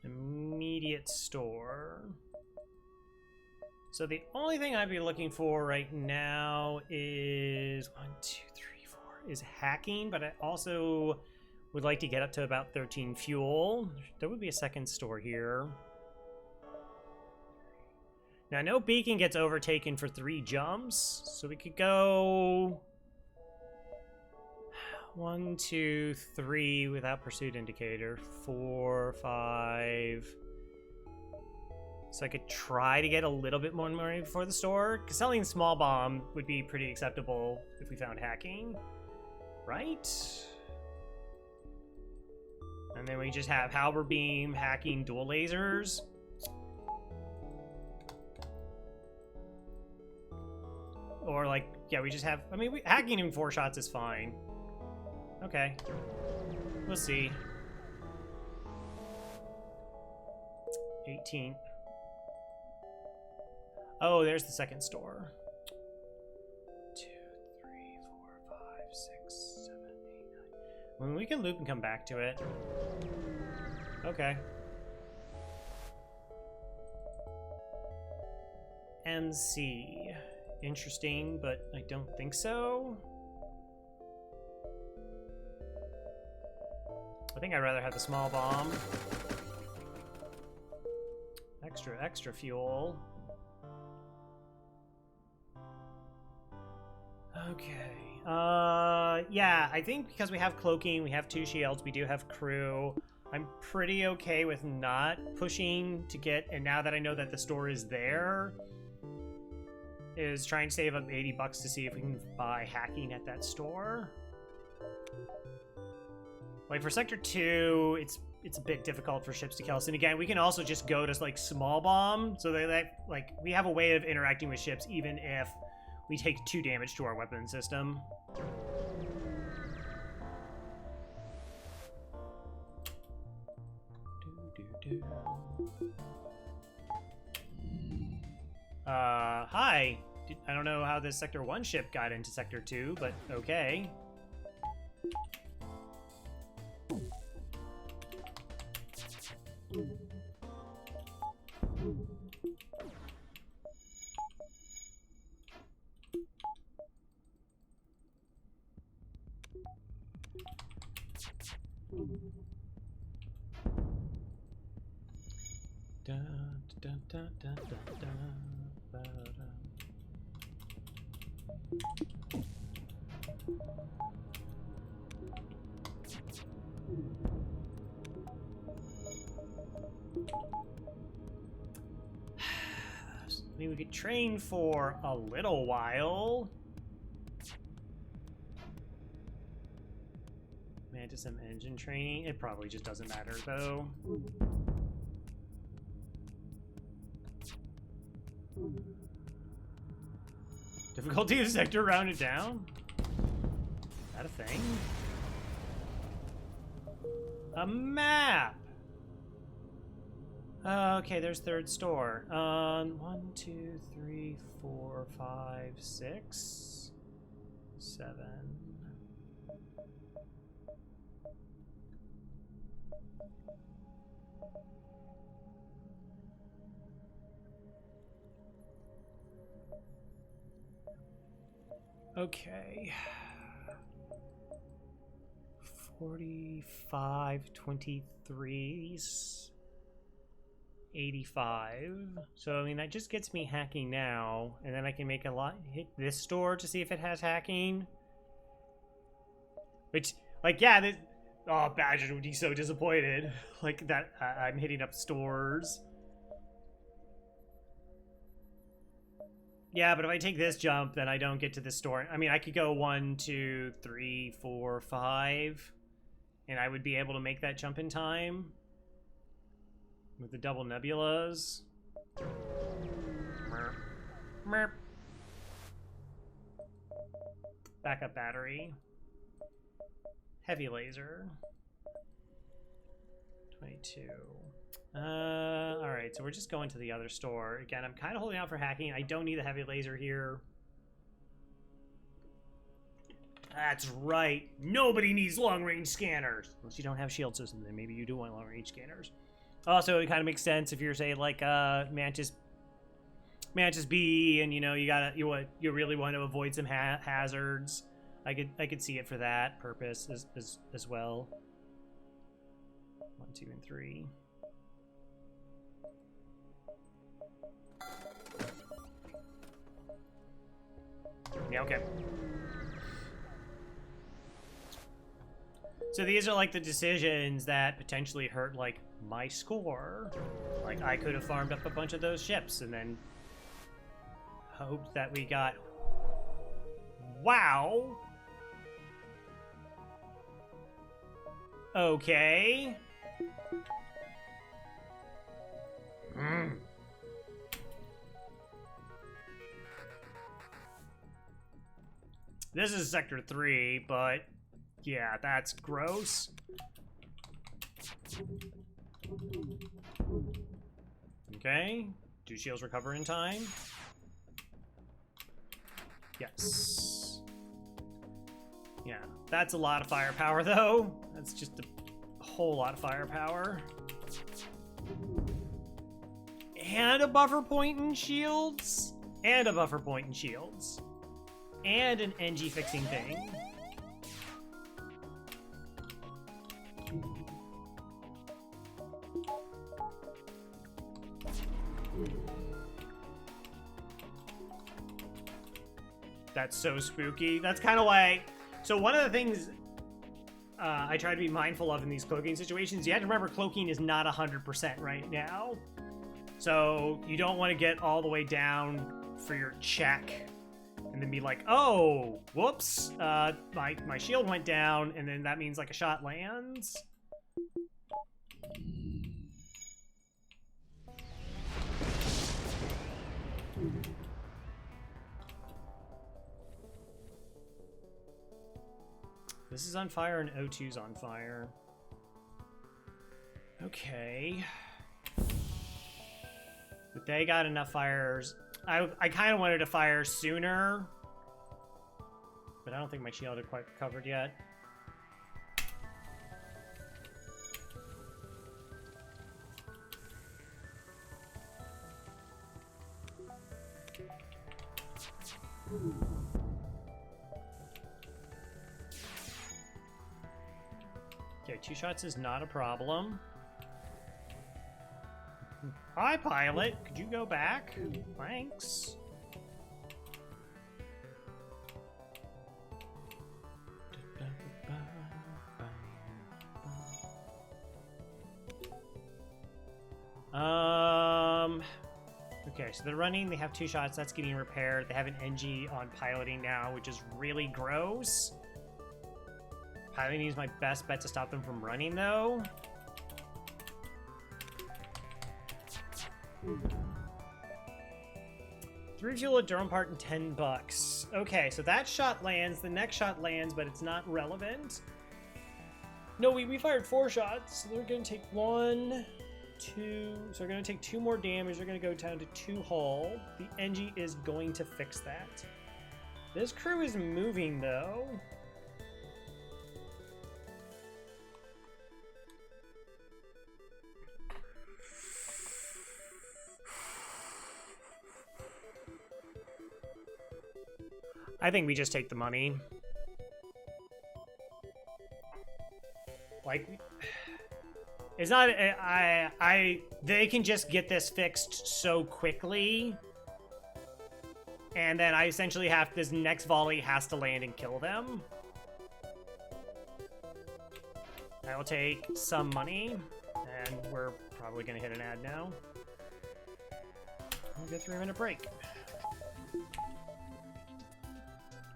Immediate store. So the only thing I'd be looking for right now is 1, 2, 3, 4 is hacking, but I also would like to get up to about 13 fuel. There would be a second store here. Now I know Beacon gets overtaken for 3 jumps, so we could go 1, 2, 3 without pursuit indicator. 4, 5. So I could try to get a little bit more money before the store. Because selling small bomb would be pretty acceptable if we found hacking. Right? And then we just have halberd beam, hacking, dual lasers. Or like, yeah, we just have, I mean, hacking in 4 shots is fine. Okay. We'll see. 18. Oh, there's the second store. 2, 3, 4, 5, 6, 7, 8, 9. I mean, we can loop and come back to it. Okay. MC. Interesting, but I don't think so. I think I'd rather have the small bomb. Extra fuel. Okay. Yeah, I think because we have cloaking, we have 2 shields, we do have crew. I'm pretty okay with not pushing to get, and now that I know that the store is there, is trying to save up $80 to see if we can buy hacking at that store. Like for Sector 2, it's a bit difficult for ships to kill us. And again, we can also just go to like small bomb, so that like we have a way of interacting with ships even if we take 2 damage to our weapon system. Hi. I don't know how this Sector 1 ship got into Sector 2, but okay. I mean, we could train for a little while. Man, to some engine training. It probably just doesn't matter, though. Difficulty of sector rounded down? Is that a thing? A map! Okay, there's third store. 1, 2, 3, 4, 5, 6, 7. Okay. 45, 23s. 85. So, I mean, that just gets me hacking now, and then I can make a lot, hit this store to see if it has hacking. Which, like, yeah, this, oh, Badger would be so disappointed. Like, that, I'm hitting up stores. Yeah, but if I take this jump, then I don't get to the store. I mean, I could go 1, 2, 3, 4, 5, and I would be able to make that jump in time. With the double nebulas. Merp. Merp. Backup battery. Heavy laser. 22. Alright, so we're just going to the other store. Again, I'm kind of holding out for hacking. I don't need the heavy laser here. That's right. Nobody needs long-range scanners. Unless you don't have shield system, then maybe you do want long-range scanners. Also, it kind of makes sense if you're, say, like Mantis B, and you know you really want to avoid some hazards. I could see it for that purpose as well. 1, 2, and 3. Yeah, okay. So these are like the decisions that potentially hurt like my score. Like I could have farmed up a bunch of those ships and then hoped that we got wow. Okay. This is Sector 3, but yeah, that's gross. Okay. Do shields recover in time? Yes. Yeah, that's a lot of firepower, though. That's just a whole lot of firepower. And a buffer point in shields. And a buffer point in shields. And an NG fixing thing. That's so spooky. That's kind of why... So one of the things I try to be mindful of in these cloaking situations, you have to remember cloaking is not 100% right now. So you don't want to get all the way down for your check and then be like, oh, whoops, my shield went down, and then that means like a shot lands. This is on fire and O2's on fire. Okay. But they got enough fires. I kind of wanted to fire sooner. But I don't think my shield had quite recovered yet. Okay, 2 shots is not a problem. Hi, pilot. Could you go back? Thanks. Okay, so they're running. They have 2 shots. That's getting repaired. They have an NG on piloting now, which is really gross. Piloting is my best bet to stop them from running, though. Three fuel a drone part and $10. Okay, so that shot lands. The next shot lands, but it's not relevant. No, we fired 4 shots. So they're going to take 1, 2. So they're going to take 2 more damage. They're going to go down to 2 hull. The NG is going to fix that. This crew is moving, though. I think we just take the money. Like, it's not, they can just get this fixed so quickly. And then I essentially have, this next volley has to land and kill them. I will take some money, and we're probably gonna hit an ad now. We'll get a 3-minute break.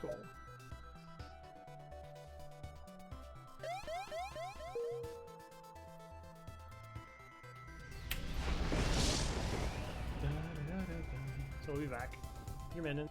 Cool. So we'll be back. Your minute.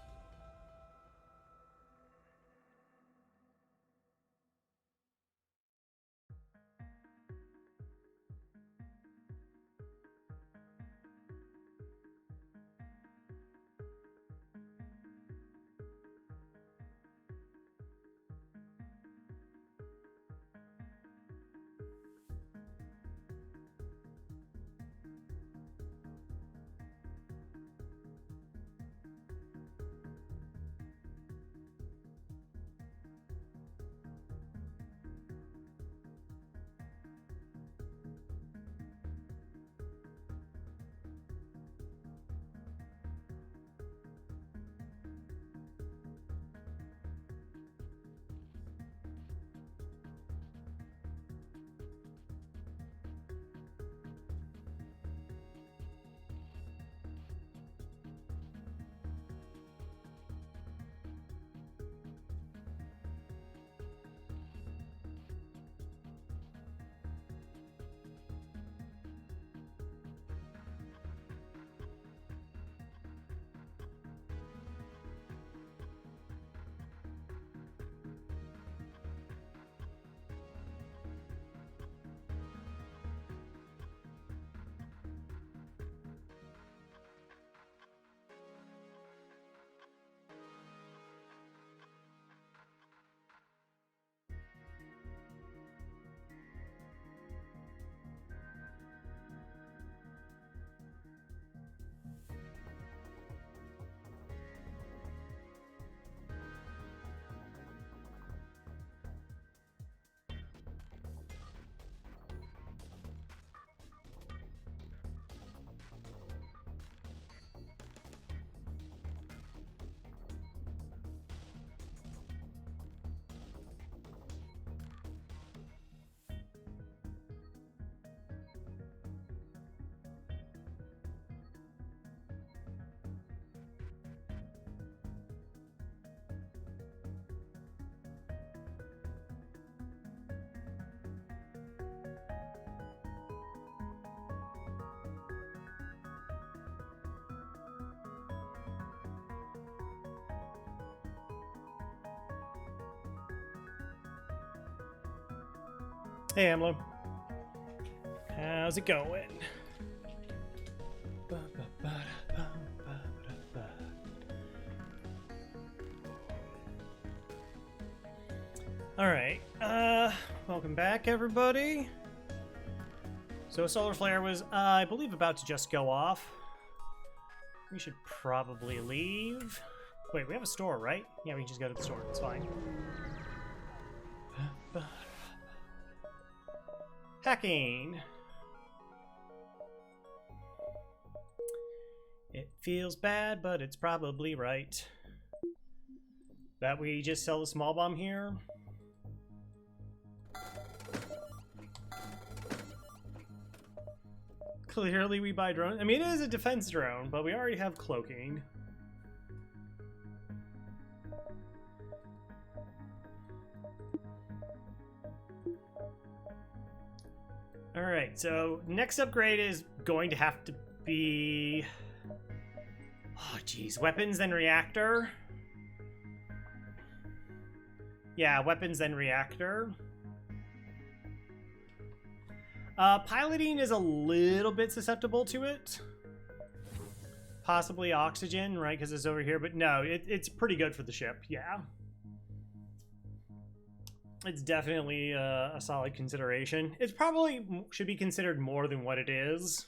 Hey, Amlo. How's it going? Alright, welcome back, everybody. So Solar Flare was, I believe, about to just go off. We should probably leave. Wait, we have a store, right? Yeah, we can just go to the store, it's fine. Hacking! It feels bad, but it's probably right. That we just sell the small bomb here? Clearly we buy drones. I mean, it is a defense drone, but we already have cloaking. Alright, so next upgrade is going to have to be... Oh, geez. Weapons, then reactor? Yeah, weapons, then reactor. Piloting is a little bit susceptible to it. Possibly oxygen, right? Because it's over here. But no, it's pretty good for the ship. Yeah. It's definitely a solid consideration. It probably should be considered more than what it is.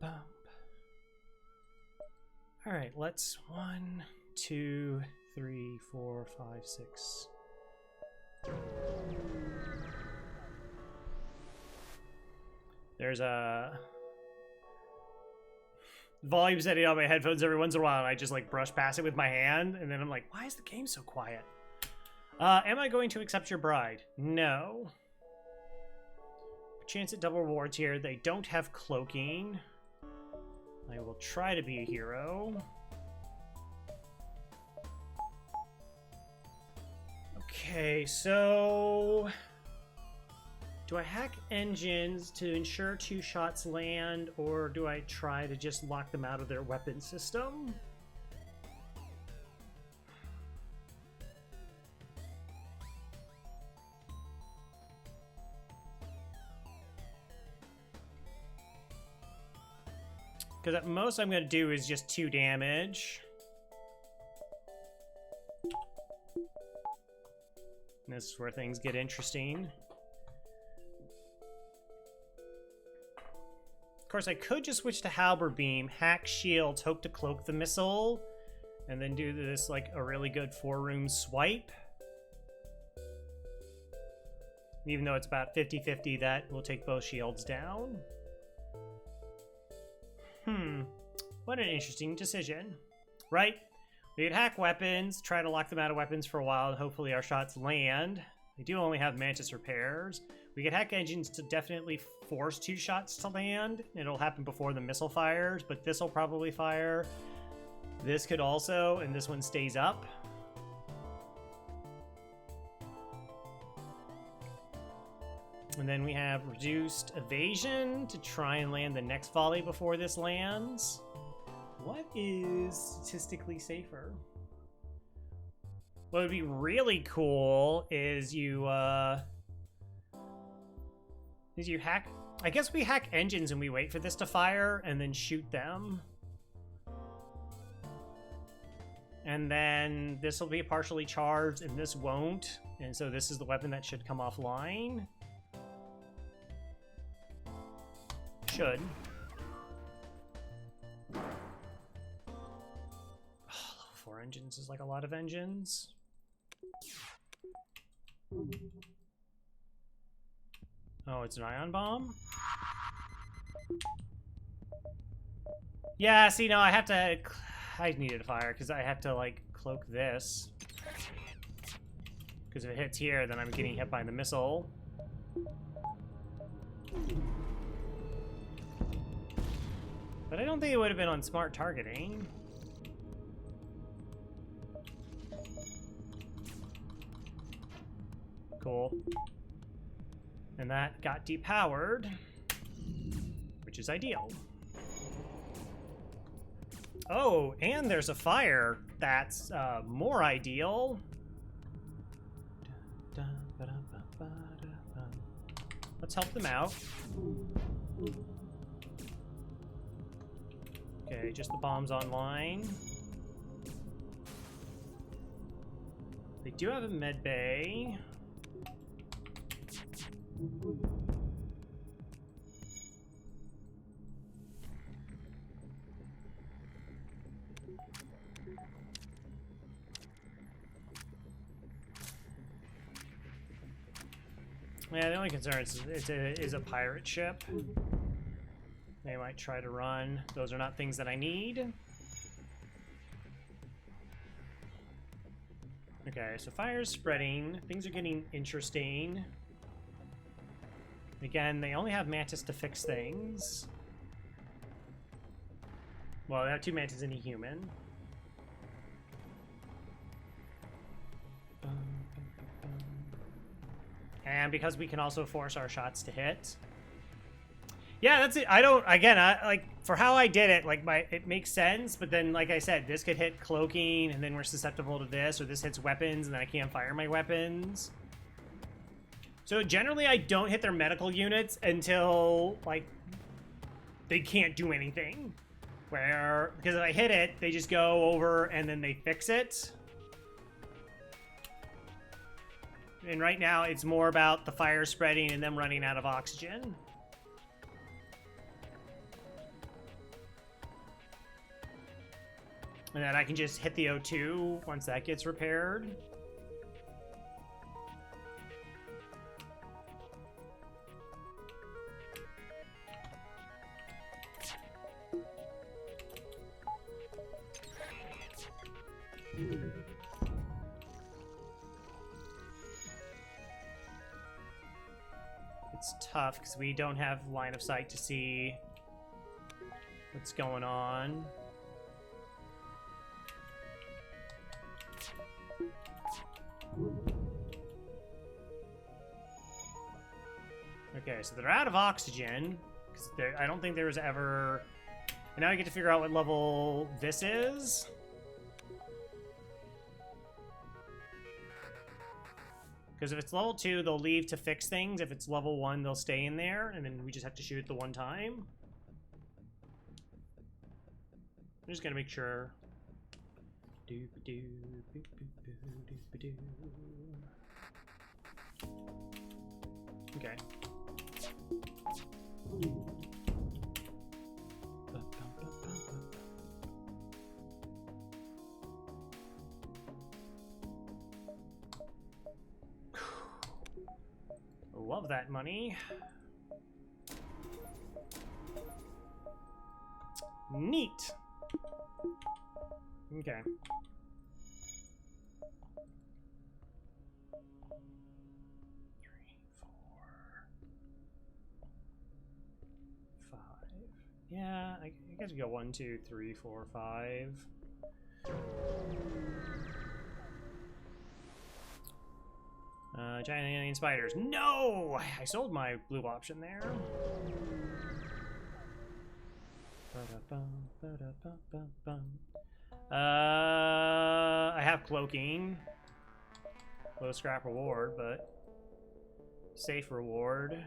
All right, let's 1, 2, 3, 4, 5, 6. There's a volume setting on my headphones every once in a while, and I just like brush past it with my hand, and then I'm like, why is the game so quiet? Am I going to accept your bride? No. Chance at double rewards here. They don't have cloaking. I will try to be a hero. Okay, so... Do I hack engines to ensure 2 shots land, or do I try to just lock them out of their weapon system? Because at most I'm going to do is just 2 damage. And this is where things get interesting. Of course, I could just switch to Halberd Beam, hack shields, hope to cloak the missile, and then do this like a really good 4-room swipe. Even though it's about 50-50, that will take both shields down. What an interesting decision. Right? We could hack weapons, try to lock them out of weapons for a while, and hopefully our shots land. We do only have Mantis repairs. We could hack engines to definitely force 2 shots to land. It'll happen before the missile fires, but this will probably fire. This could also, and this one stays up. And then we have reduced evasion to try and land the next volley before this lands. What is statistically safer? What would be really cool is you hack... I guess we hack engines and we wait for this to fire and then shoot them. And then this will be partially charged and this won't. And so this is the weapon that should come offline. Should. Oh, level 4 engines is like a lot of engines. Oh, it's an ion bomb? Yeah, see, no, I have to... I needed a fire, because I have to, like, cloak this. Because if it hits here, then I'm getting hit by the missile. But I don't think it would have been on smart targeting. Cool. And that got depowered, which is ideal. Oh, and there's a fire. That's more ideal. Let's help them out. Okay, just the bombs online. They do have a med bay. Yeah, the only concern is a pirate ship. They might try to run. Those are not things that I need. Okay, so fire's spreading. Things are getting interesting. Again, they only have Mantis to fix things. Well, they have 2 Mantis and a human. And because we can also force our shots to hit. Yeah, that's it. I don't, again, like, for how I did it, like, it makes sense, but then, like I said, this could hit cloaking, and then we're susceptible to this, or this hits weapons, and then I can't fire my weapons. So generally, I don't hit their medical units until, like, they can't do anything. Because if I hit it, they just go over, and then they fix it. And right now, it's more about the fire spreading and them running out of oxygen. And then I can just hit the O2 once that gets repaired. It's tough because we don't have line of sight to see what's going on. Okay, so they're out of oxygen. Because I don't think there was ever... And now I get to figure out what level this is. Because if it's level 2, they'll leave to fix things. If it's level 1, they'll stay in there. And then we just have to shoot the one time. I'm just gonna make sure. Okay. Love that money. Neat. Okay. Yeah, I guess we go 1, 2, 3, 4, 5. Giant alien spiders. No! I sold my blue option there. I have cloaking. Low scrap reward, but safe reward.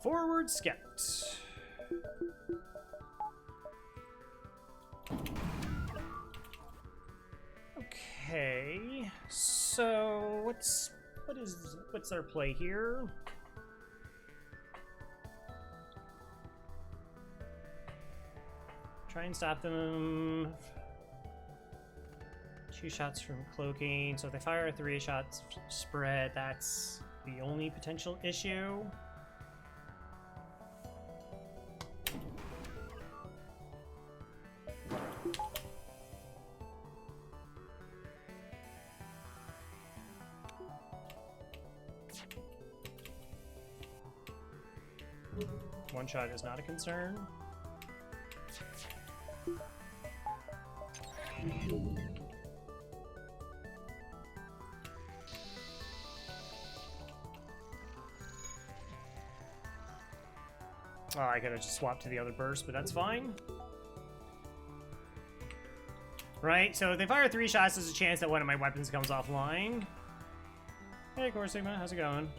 Forward Scout. Okay, so what's our play here? Try and stop them. 2 shots from cloaking. So if they fire a 3 shots spread, that's the only potential issue. One shot is not a concern. Oh, I gotta just swap to the other burst, but that's fine. Right? So if they fire 3 shots, there's a chance that one of my weapons comes offline. Hey, Core Sigma, how's it going?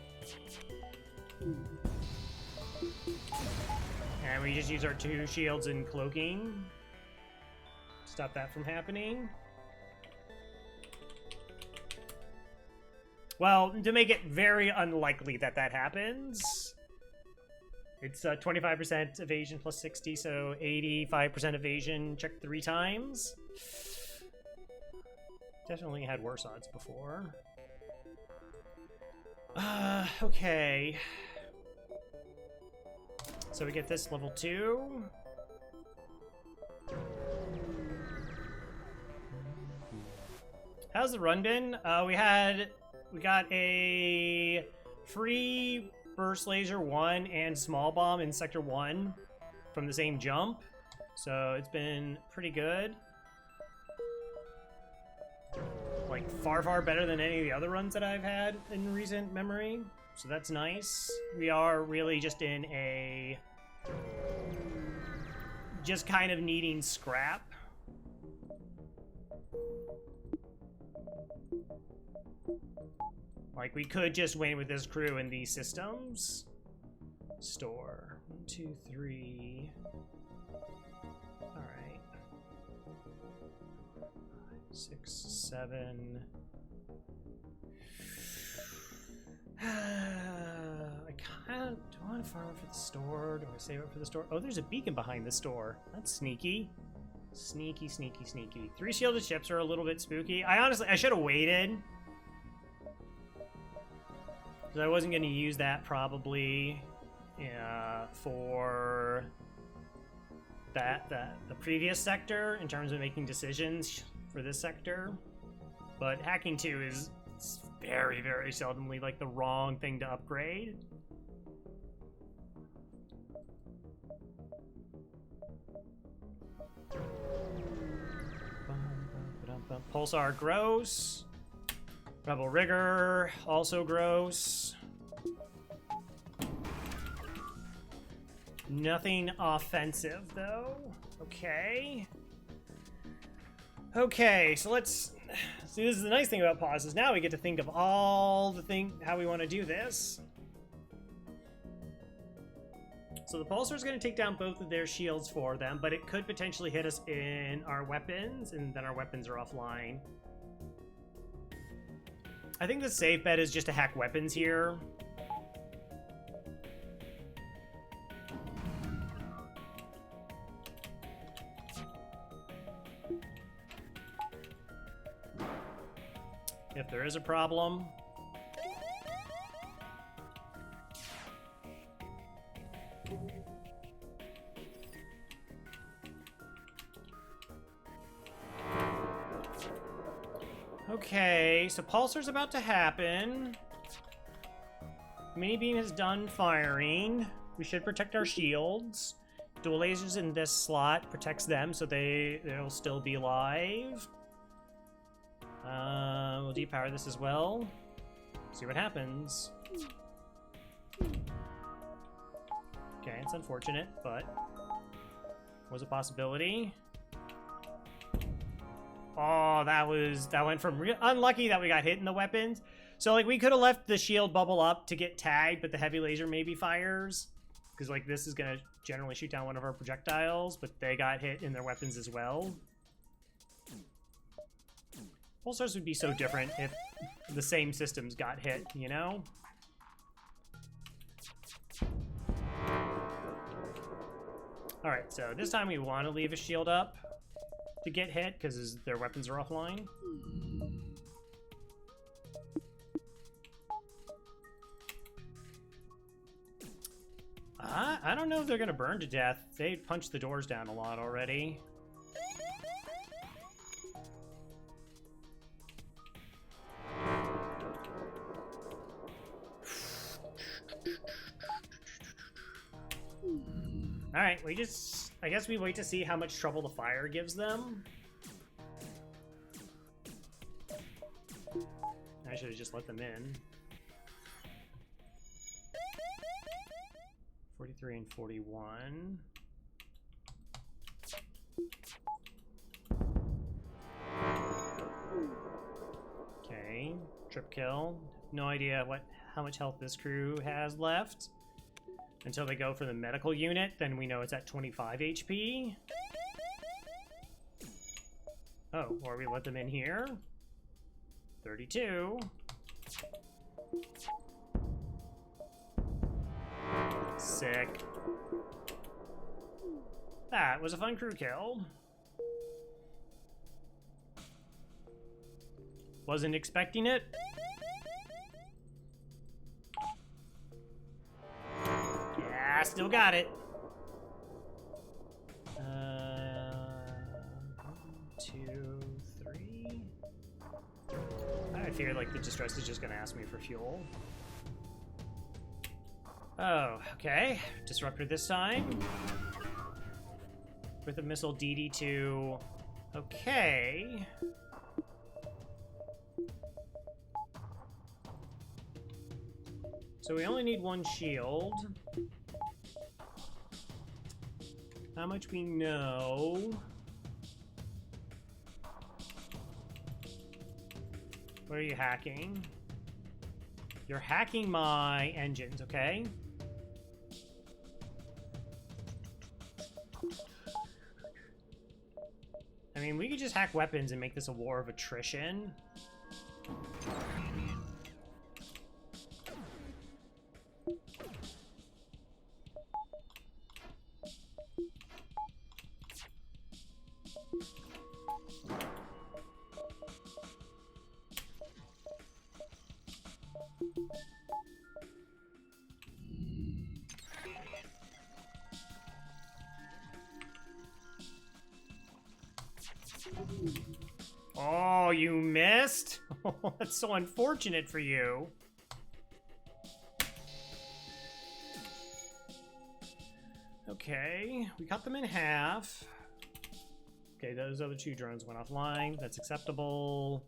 And we just use our 2 shields and cloaking. Stop that from happening. Well, to make it very unlikely that that happens, it's 25% evasion plus 60, so 85% evasion. Check 3 times. Definitely had worse odds before. Okay. So we get this level 2. How's the run been? We got a free burst laser 1 and small bomb in sector 1 from the same jump. So it's been pretty good. Like far, far better than any of the other runs that I've had in recent memory. So that's nice. We are really just in a... just kind of needing scrap. Like, we could just win with this crew in these systems. Store. 1, 2, 3. Alright. 5, 6, 7. I kind of... do I want to farm it for the store? Do I save it for the store? Oh, there's a beacon behind the store. That's sneaky. Sneaky, sneaky, sneaky. 3 shielded ships are a little bit spooky. I should have waited. Because I wasn't going to use that probably for the previous sector in terms of making decisions for this sector. But hacking 2 is very, very seldomly like the wrong thing to upgrade. Pulsar gross. Rebel Rigger, also gross. Nothing offensive, though. Okay. Okay, so let's... see, this is the nice thing about pauses. Now we get to think of all the how we want to do this. So the Pulsar's going to take down both of their shields for them, but it could potentially hit us in our weapons, and then our weapons are offline. I think the safe bet is just to hack weapons here. If there is a problem. Okay, so Pulsar's about to happen. Mini beam has done firing. We should protect our shields. Dual lasers in this slot protects them, so they'll still be alive. We'll depower this as well. See what happens. Okay, it's unfortunate, but was a possibility. Oh, that went from unlucky that we got hit in the weapons. So, like, we could have left the shield bubble up to get tagged, but the heavy laser maybe fires. Because, like, this is going to generally shoot down one of our projectiles, but they got hit in their weapons as well. Pulsars would be so different if the same systems got hit, you know? Alright, so this time we want to leave a shield up to get hit, because their weapons are offline. I don't know if they're going to burn to death. They punched the doors down a lot already. Alright, I guess we wait to see how much trouble the fire gives them. I should have just let them in. 43 and 41. Okay, trip kill. No idea how much health this crew has left. Until they go for the medical unit, then we know it's at 25 HP. Oh, or we let them in here. 32. Sick. That was a fun crew kill. Wasn't expecting it. Yeah, still got it. 1, 2, 3. I fear like the distress is just gonna ask me for fuel. Oh, okay. Disruptor this time. With a missile DD2. Okay. So we only need one shield. How much we know? What are you hacking? You're hacking my engines, okay? I mean, we could just hack weapons and make this a war of attrition. Oh, you missed? Oh, that's so unfortunate for you. Okay, we cut them in half. Okay, those other two drones went offline. That's acceptable.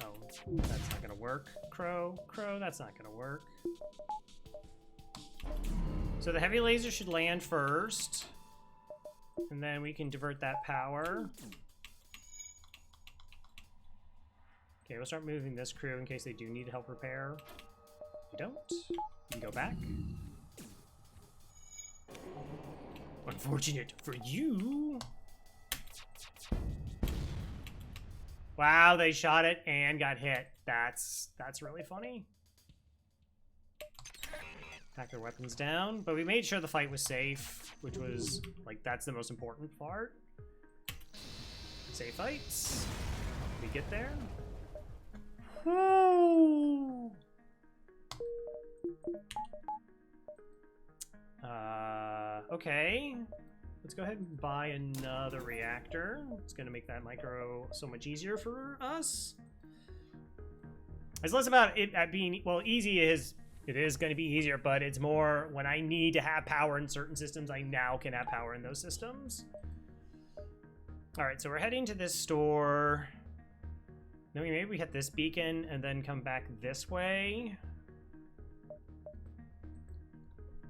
Oh, that's not gonna work. Crow, that's not gonna work. So the heavy laser should land first. And then we can divert that power. Okay, we'll start moving this crew in case they do need help repair. If you don't, you can go back. Unfortunate for you. Wow, they shot it and got hit. That's really funny. Pack their weapons down, but we made sure the fight was safe, which was, like, that's the most important part. Safe fights. We get there. Woo! Okay. Let's go ahead and buy another reactor. It's gonna make that micro so much easier for us. It's less about it being, well, easy is, it is going to be easier, but it's more when I need to have power in certain systems, I now can have power in those systems. All right, so we're heading to this store. Then maybe we hit this beacon and then come back this way.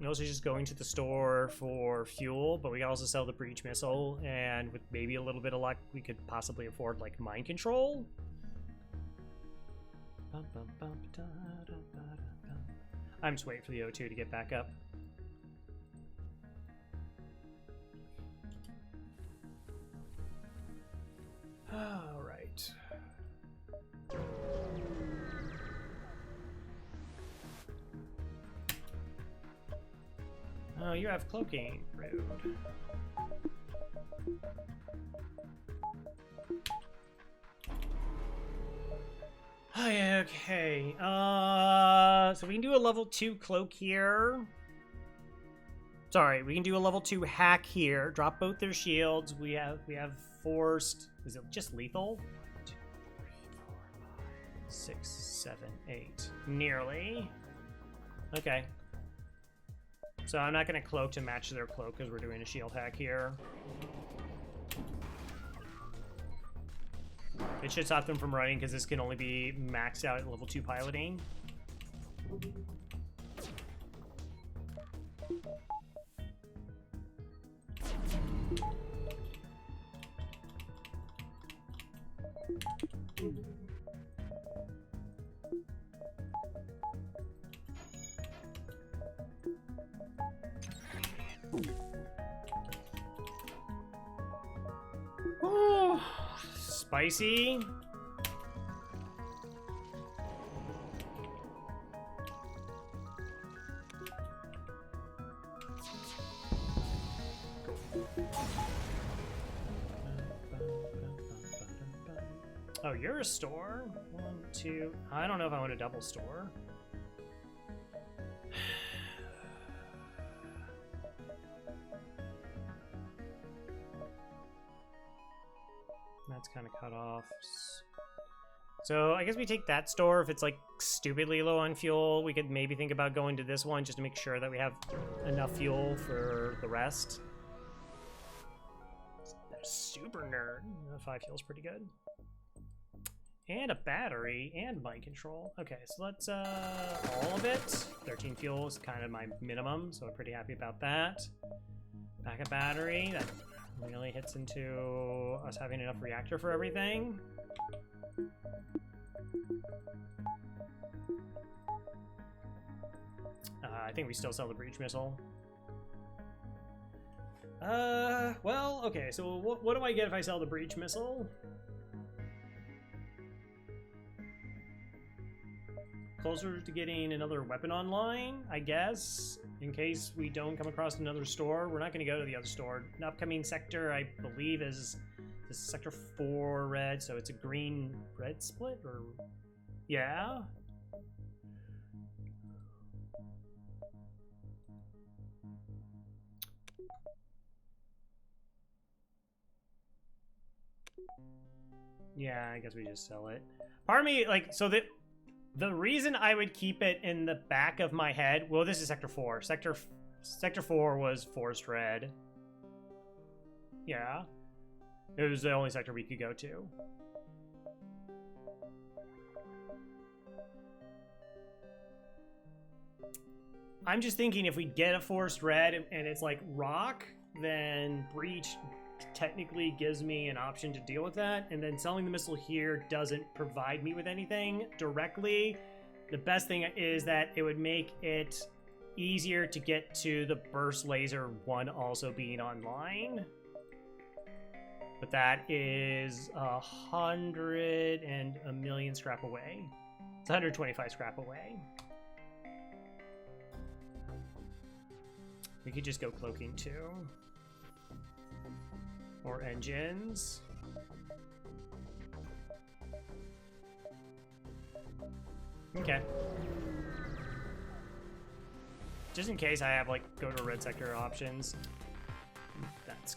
We're also just going to the store for fuel, but we can also sell the breach missile, and with maybe a little bit of luck, we could possibly afford, like, mind control. I'm just waiting for the O2 to get back up. All right. Oh, you have cloaking. Rude. Okay. So we can do a level 2 cloak here. Sorry, we can do a level 2 hack here. Drop both their shields. We have forced. Is it just lethal? 1, 2, 3, 4, 5, 6, 7, 8. Nearly. Okay. So I'm not going to cloak to match their cloak because we're doing a shield hack here. It should stop them from running because this can only be maxed out at level 2 piloting. Oh, spicy. Oh, you're a store? 1, 2. I don't know if I want a double store. That's kind of cut off. So I guess we take that store. If it's like stupidly low on fuel, we could maybe think about going to this one just to make sure that we have enough fuel for the rest. Super nerd. 5 fuel's pretty good. And a battery and mind control. Okay, so let's all of it. 13 fuel is kind of my minimum, so I'm pretty happy about that. Backup battery, that really hits into us having enough reactor for everything. I think we still sell the breach missile. Well, okay, so what do I get if I sell the breach missile? Closer to getting another weapon online, I guess, in case we don't come across another store. We're not going to go to the other store. An upcoming sector, I believe, is this sector 4 red, so it's a green-red split, or... Yeah? Yeah, I guess we just sell it. Part of me, like, so the reason I would keep it in the back of my head, well, this is Sector 4. Sector 4 was Forest Red. Yeah. It was the only sector we could go to. I'm just thinking if we get a Forest Red and it's like rock, then Breach technically gives me an option to deal with that, and then selling the missile here doesn't provide me with anything directly. The best thing is that it would make it easier to get to the burst laser one also being online. But that is 100 and a million scrap away. It's 125 scrap away. We could just go cloaking too. Or engines. Okay. Just in case I have, like, go to red sector options. That's...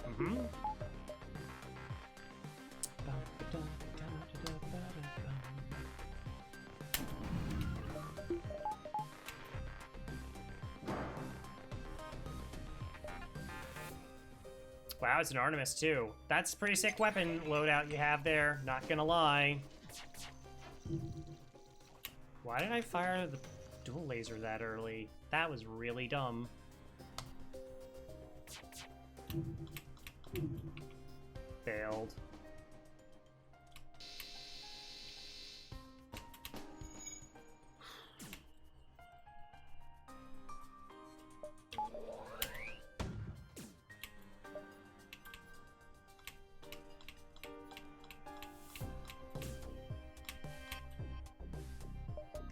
Mm-hmm. Wow, it's an Artemis too. That's a pretty sick weapon loadout you have there, not gonna lie. Why did I fire the dual laser that early? That was really dumb. Failed.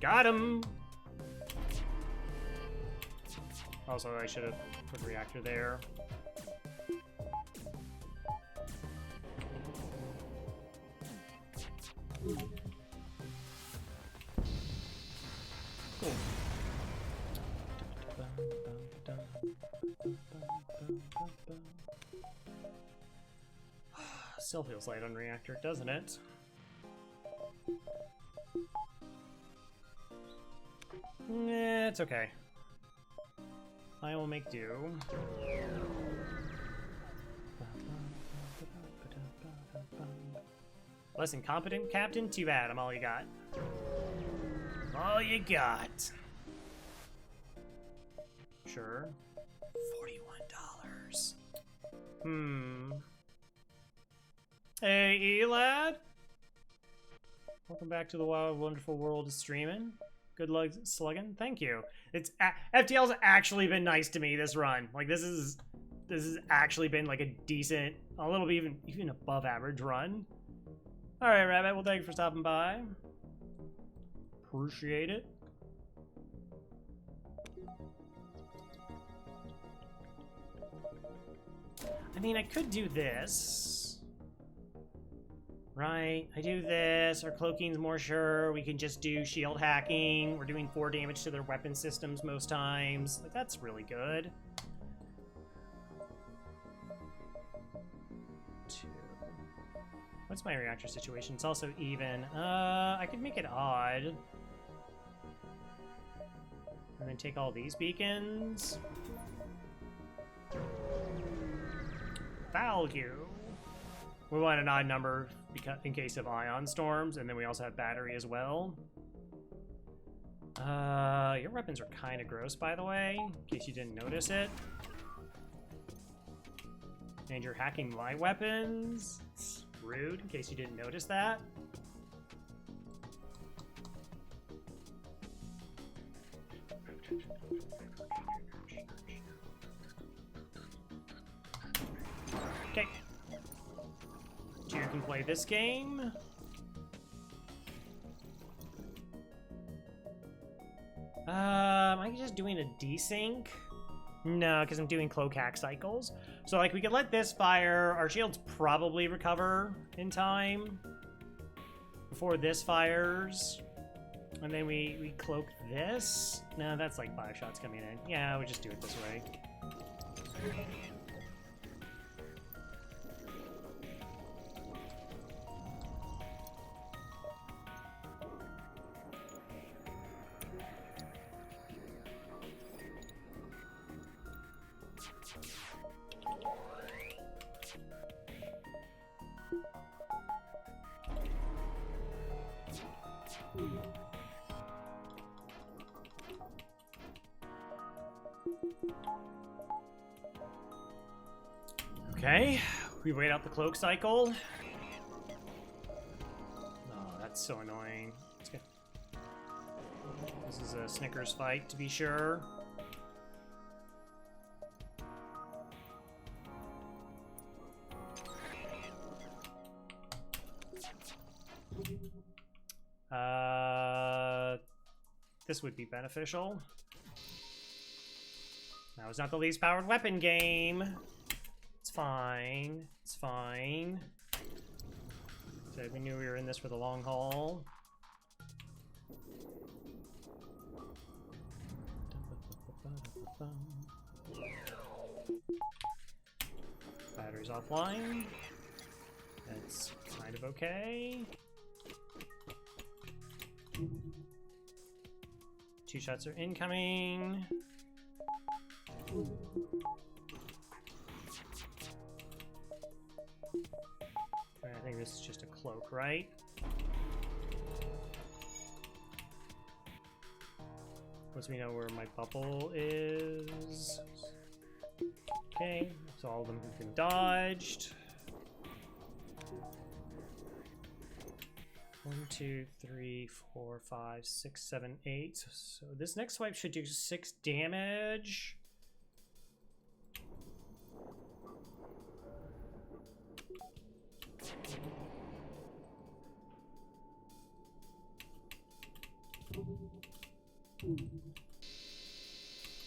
Got him! Also, I should have put a reactor there. Cool. Still feels light on reactor, doesn't it? Nah, it's okay. I will make do. Less incompetent, Captain? Too bad, I'm all you got. All you got. Sure. $41. Hey, Elad. Welcome back to the wild, wonderful world of streaming. Good luck slugging. Thank you. It's FTL's actually been nice to me this run. Like this has actually been like a decent, a little bit even above average run. All right, Rabbit. Well, thank you for stopping by. Appreciate it. I mean, I could do this. Right, I do this. Our cloaking's more sure. We can just do shield hacking. We're doing 4 damage to their weapon systems most times. Like, that's really good. 2. What's my reactor situation? It's also even. I could make it odd. And then take all these beacons. Value. We want an odd number in case of ion storms, and then we also have battery as well. Your weapons are kind of gross, by the way, in case you didn't notice it. And you're hacking my weapons. It's rude, in case you didn't notice that. Okay. You can play this game. Am I just doing a desync? No, because I'm doing cloak hack cycles. So like we could let this fire. Our shields probably recover in time before this fires. And then we cloak this. No, that's like 5 shots coming in. Yeah, we'll just do it this way. Okay, we wait out the cloak cycle. Oh, that's so annoying. Let's get... This is a Snickers fight, to be sure. This would be beneficial. Now it's not the least powered weapon game. It's fine. It's fine. So we knew we were in this for the long haul. Battery's offline. That's kind of okay. 2 shots are incoming. I think this is just a cloak, right? Once we know where my bubble is. Okay, so all of them have been dodged. 1, 2, 3, 4, 5, 6, 7, 8. So this next swipe should do 6 damage.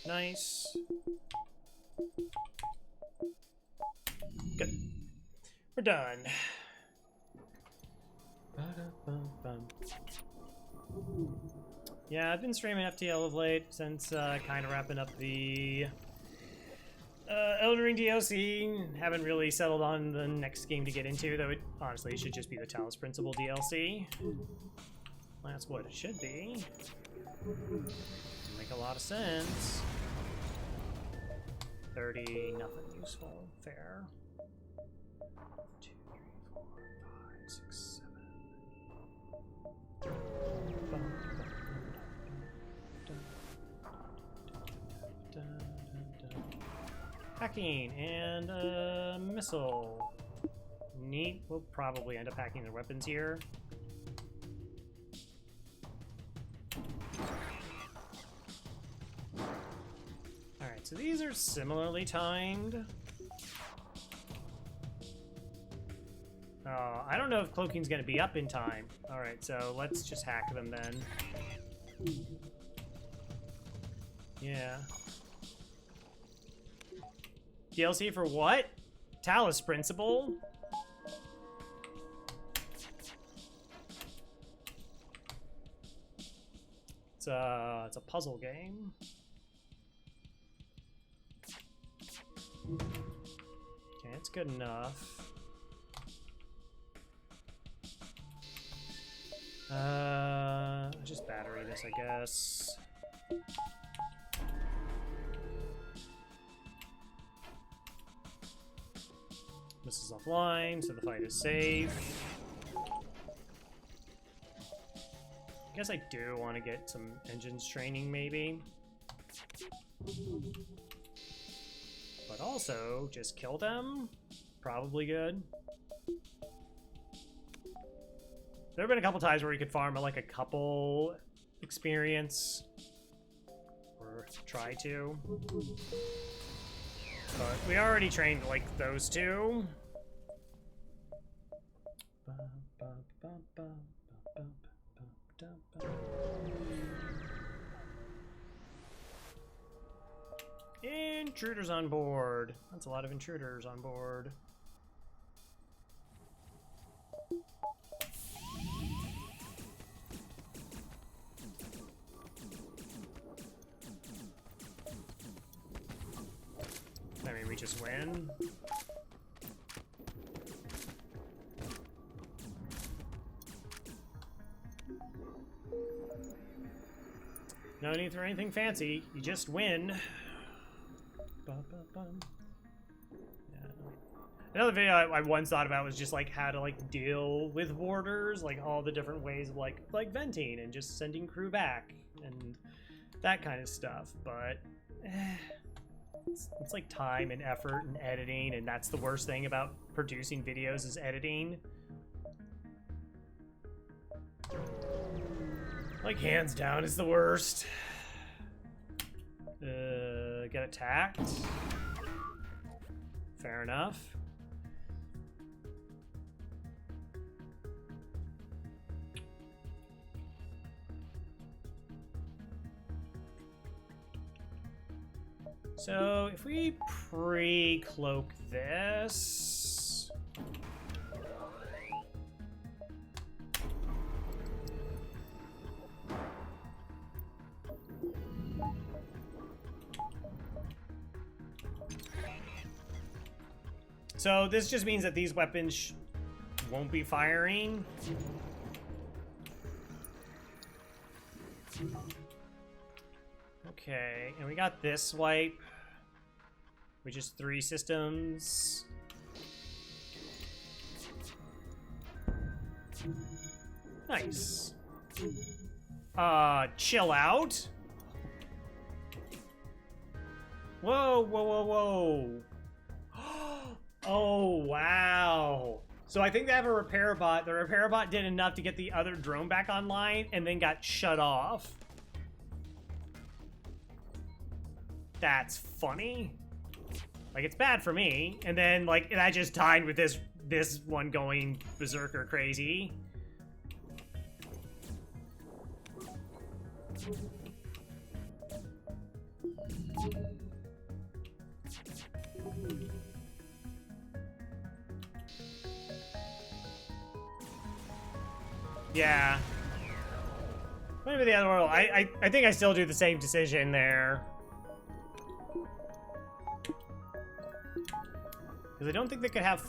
Nice. Good. We're done. Yeah, I've been streaming FTL of late since kind of wrapping up the Elden Ring DLC. Haven't really settled on the next game to get into, though it honestly should just be the Talos Principle DLC. That's what it should be. Make a lot of sense. 30, nothing useful. Fair. 2, 3, 4, 5, 6, 7. Hacking and a missile. neat. We'll probably end up hacking their weapons here. Alright, so these are similarly timed. Oh, I don't know if cloaking's gonna be up in time. Alright, so let's just hack them then. Yeah. DLC for what? Talus Principle? It's a puzzle game. Okay, it's good enough. Just battery this, I guess. Missiles offline, so the fight is safe. I guess I do want to get some engines training, maybe. But also, just kill them. Probably good. There have been a couple times where you could farm like a couple experience. Or try to. But we already trained like those two. Intruders on board. That's a lot of intruders on board. I mean, we just win. No need for anything fancy. You just win. Yeah. Another video I once thought about was just like how to like deal with warders, like all the different ways of like venting and just sending crew back and that kind of stuff. But it's like time and effort and editing, and that's the worst thing about producing videos is editing. Like hands down is the worst. Get attacked. Fair enough. So if we pre-cloak this, so this just means that these weapons won't be firing. Okay, and we got this wipe, which is 3 systems. Nice. Chill out. Whoa, whoa, whoa, whoa. Oh, wow. So I think they have a repair bot. The repair bot did enough to get the other drone back online and then got shut off. That's funny. Like, it's bad for me. And then, like, that just tied with this one going berserker crazy. Yeah. Maybe the other world. I think I still do the same decision there. Because I don't think they could have...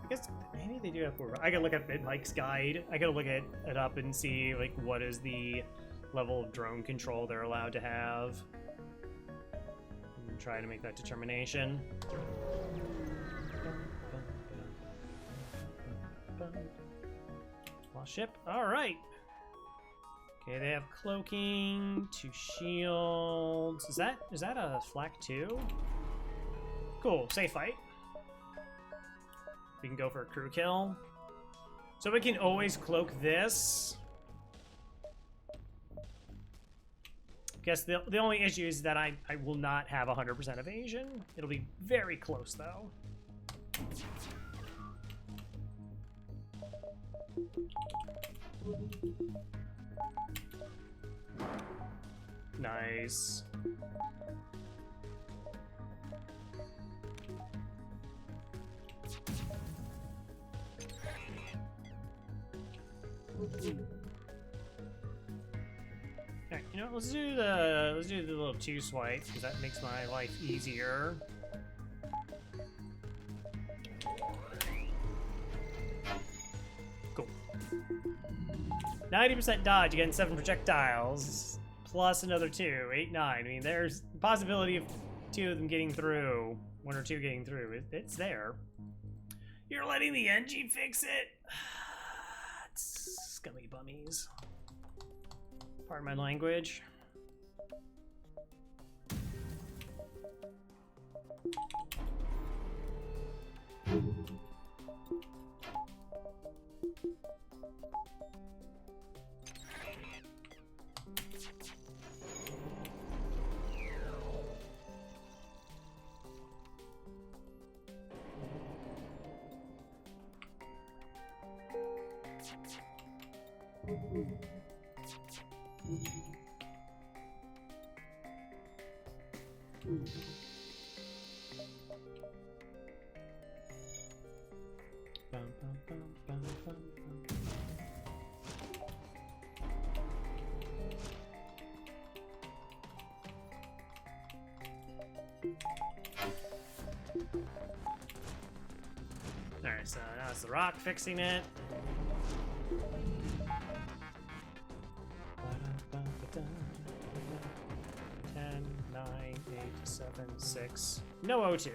I guess maybe they do have 4. I gotta look at Mike's guide. I gotta look it up and see, like, what is the level of drone control they're allowed to have. And try to make that determination. Lost ship. Alright. Okay, they have cloaking, 2 shields. Is that a flak 2? Cool, safe fight. we can go for a crew kill. So we can always cloak this. Guess the only issue is that I will not have 100% evasion. It'll be very close, though. Nice. Alright, you know, let's do the little 2 swipes because that makes my life easier. Cool. 90% dodge against 7 projectiles, plus another 2, 8, 9. I mean, there's the possibility of 2 of them getting through, 1 or 2 getting through. It's there. You're letting the NG fix it? It's scummy bummies. Pardon my language. Alright, so now it's the rock fixing it. Ten, 9, 8, 7, 6. No O2.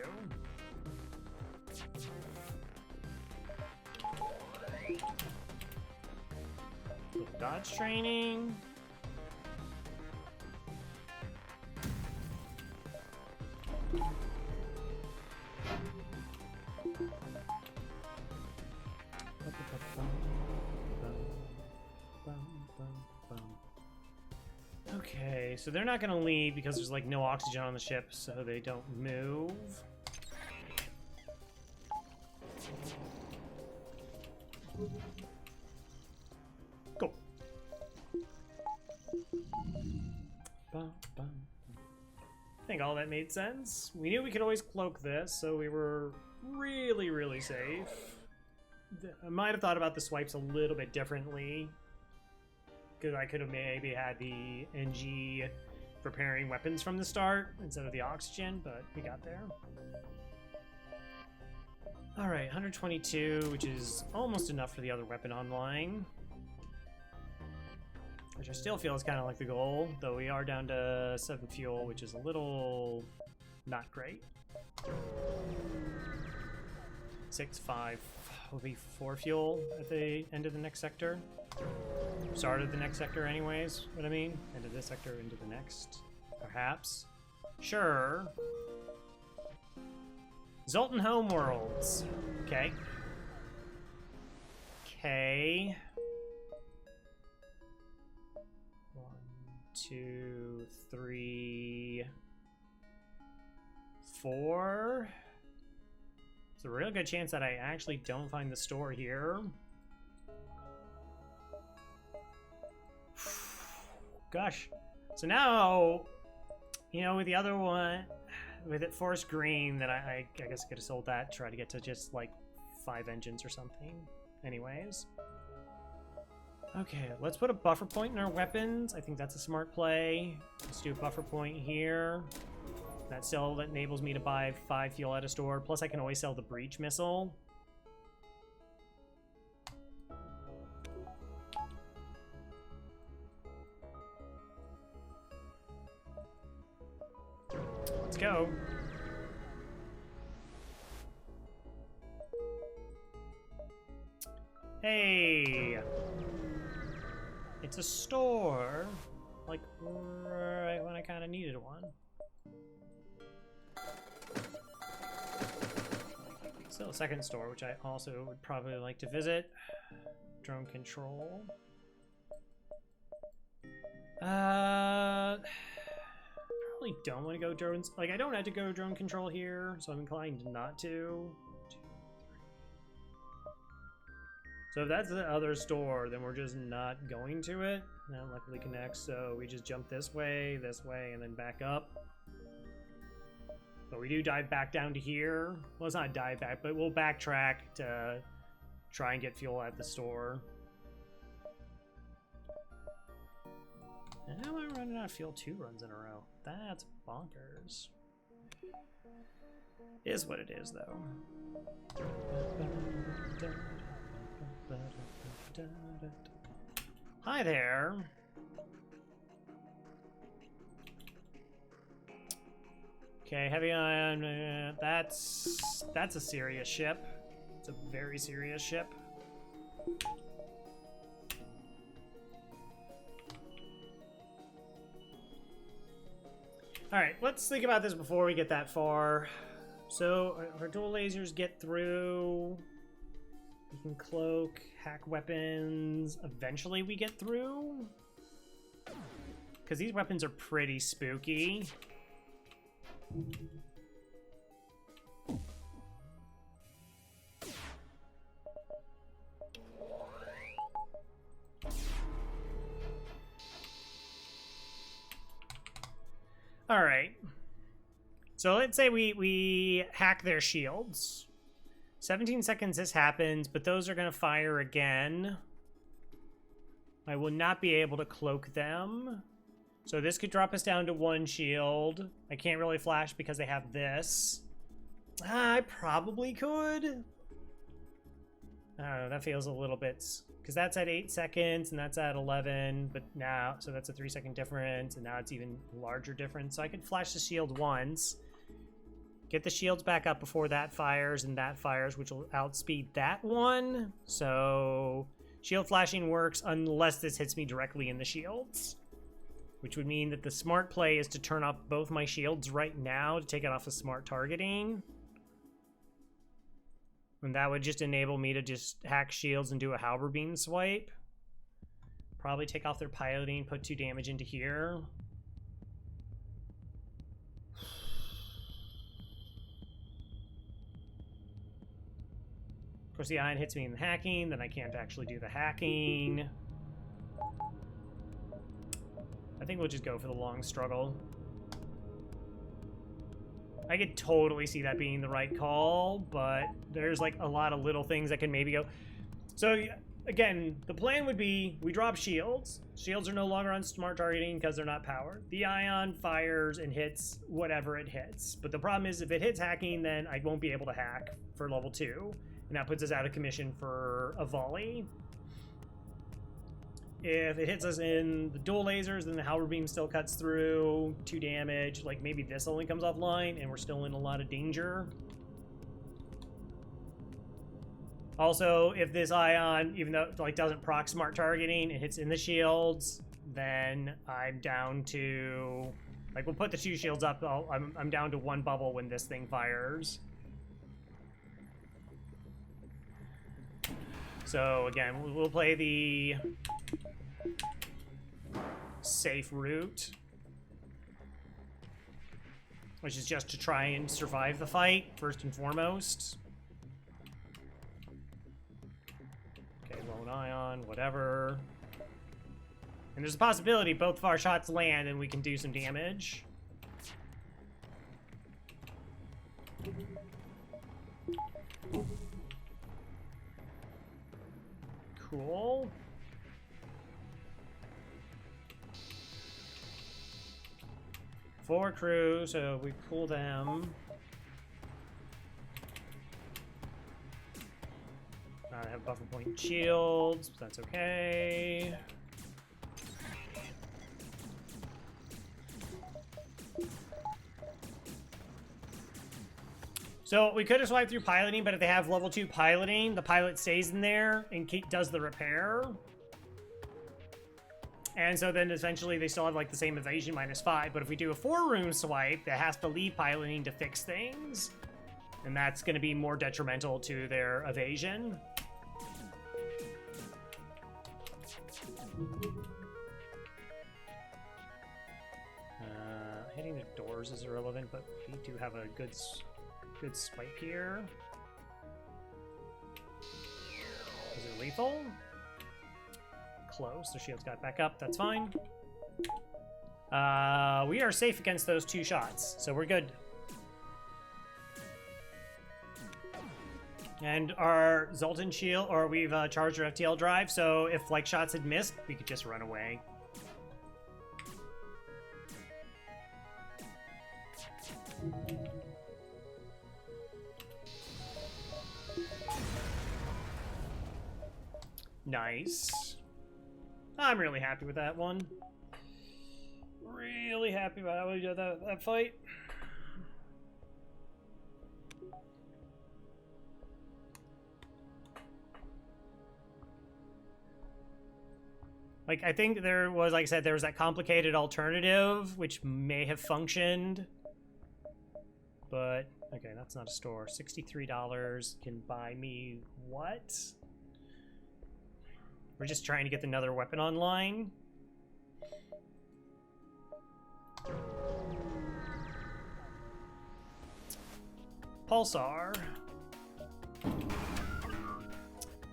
Dodge training. Okay, so they're not gonna leave because there's like no oxygen on the ship, so they don't move. Cool. I think all that made sense. We knew we could always cloak this, so we were really, really safe. I might have thought about the swipes a little bit differently, because I could have maybe had the NG preparing weapons from the start instead of the oxygen, but we got there. Alright, 122, which is almost enough for the other weapon online. Which I still feel is kind of like the goal, though we are down to 7 fuel, which is a little not great. 6, 5 will be 4 fuel at the end of the next sector. Start of the next sector anyways, what I mean? End of this sector, into the next, perhaps. Sure. Zoltan Homeworlds. Okay. Okay. 1, 2, 3, 4. It's a real good chance that I actually don't find the store here. Gosh. So now, you know, with the other one, with it forest green, that I guess I could have sold that, try to get to just like 5 engines or something. Anyways. Okay, let's put a buffer point in our weapons. I think that's a smart play. Let's do a buffer point here. That still enables me to buy 5 fuel at a store. Plus I can always sell the breach missile. Let's go. Hey! It's a store. Like, right when I kind of needed one. Still a second store, which I also would probably like to visit. Drone control. Probably don't want to go drones. Like, I don't have to go drone control here, so I'm inclined not to. So if that's the other store, then we're just not going to it. That luckily connects, so we just jump this way, and then back up. But we do dive back down to here. Well, it's not dive back, but we'll backtrack to try and get fuel at the store. And how am I running out of fuel 2 runs in a row? That's bonkers. Is what it is, though. Hi there. Okay, heavy ion. That's a serious ship. It's a very serious ship. All right, let's think about this before we get that far. So our dual lasers get through. We can cloak, hack weapons. Eventually we get through. Because these weapons are pretty spooky. All right. So let's say we hack their shields. 17 seconds this happens, but those are going to fire again. I will not be able to cloak them. So this could drop us down to 1 shield. I can't really flash because they have this. I probably could. I don't know, that feels a little bit... Because that's at 8 seconds, and that's at 11, but now... So that's a 3-second difference, and now it's even larger difference. So I could flash the shield once. Get the shields back up before that fires, and that fires, which will outspeed that one. So shield flashing works unless this hits me directly in the shields. Which would mean that the smart play is to turn off both my shields right now to take it off of smart targeting. And that would just enable me to just hack shields and do a halberd beam swipe. Probably take off their piloting, put 2 damage into here. Of course, the ion hits me in the hacking, then I can't actually do the hacking. I think we'll just go for the long struggle. I could totally see that being the right call, but there's like a lot of little things that can maybe go. So again, the plan would be we drop shields. Shields are no longer on smart targeting because they're not powered. The ion fires and hits whatever it hits. But the problem is if it hits hacking, then I won't be able to hack for level 2. And that puts us out of commission for a volley. If it hits us in the dual lasers, then the halberd beam still cuts through, 2 damage. Like maybe this only comes offline and we're still in a lot of danger. Also, if this ion, even though it like doesn't proc smart targeting, it hits in the shields, then I'm down to, like we'll put the 2 shields up, I'm down to 1 bubble when this thing fires. So again, we'll play the safe route, which is just to try and survive the fight, first and foremost. Okay, lone ion, whatever. And there's a possibility both of our shots land and we can do some damage. Cool. Four crew, so we pull them. I have buffer point shields, but that's okay. So we could have swiped through piloting, but if they have level 2 piloting, the pilot stays in there and does the repair. And so then essentially they still have like the same evasion -5. But if we do a 4-room swipe that has to leave piloting to fix things, And that's going to be more detrimental to their evasion. Hitting the doors is irrelevant, but we do have a good spike here. Is it lethal? Close. The shields got back up. That's fine. We are safe against those 2 shots, so we're good. And our Zoltan shield, or we've charged our FTL drive, so if like shots had missed, we could just run away. Nice. I'm really happy with that one. Really happy about how we did that fight. Like, I think there was, like I said, there was that complicated alternative, which may have functioned. But, okay, that's not a store. $63 can buy me what? We're just trying to get another weapon online. Pulsar.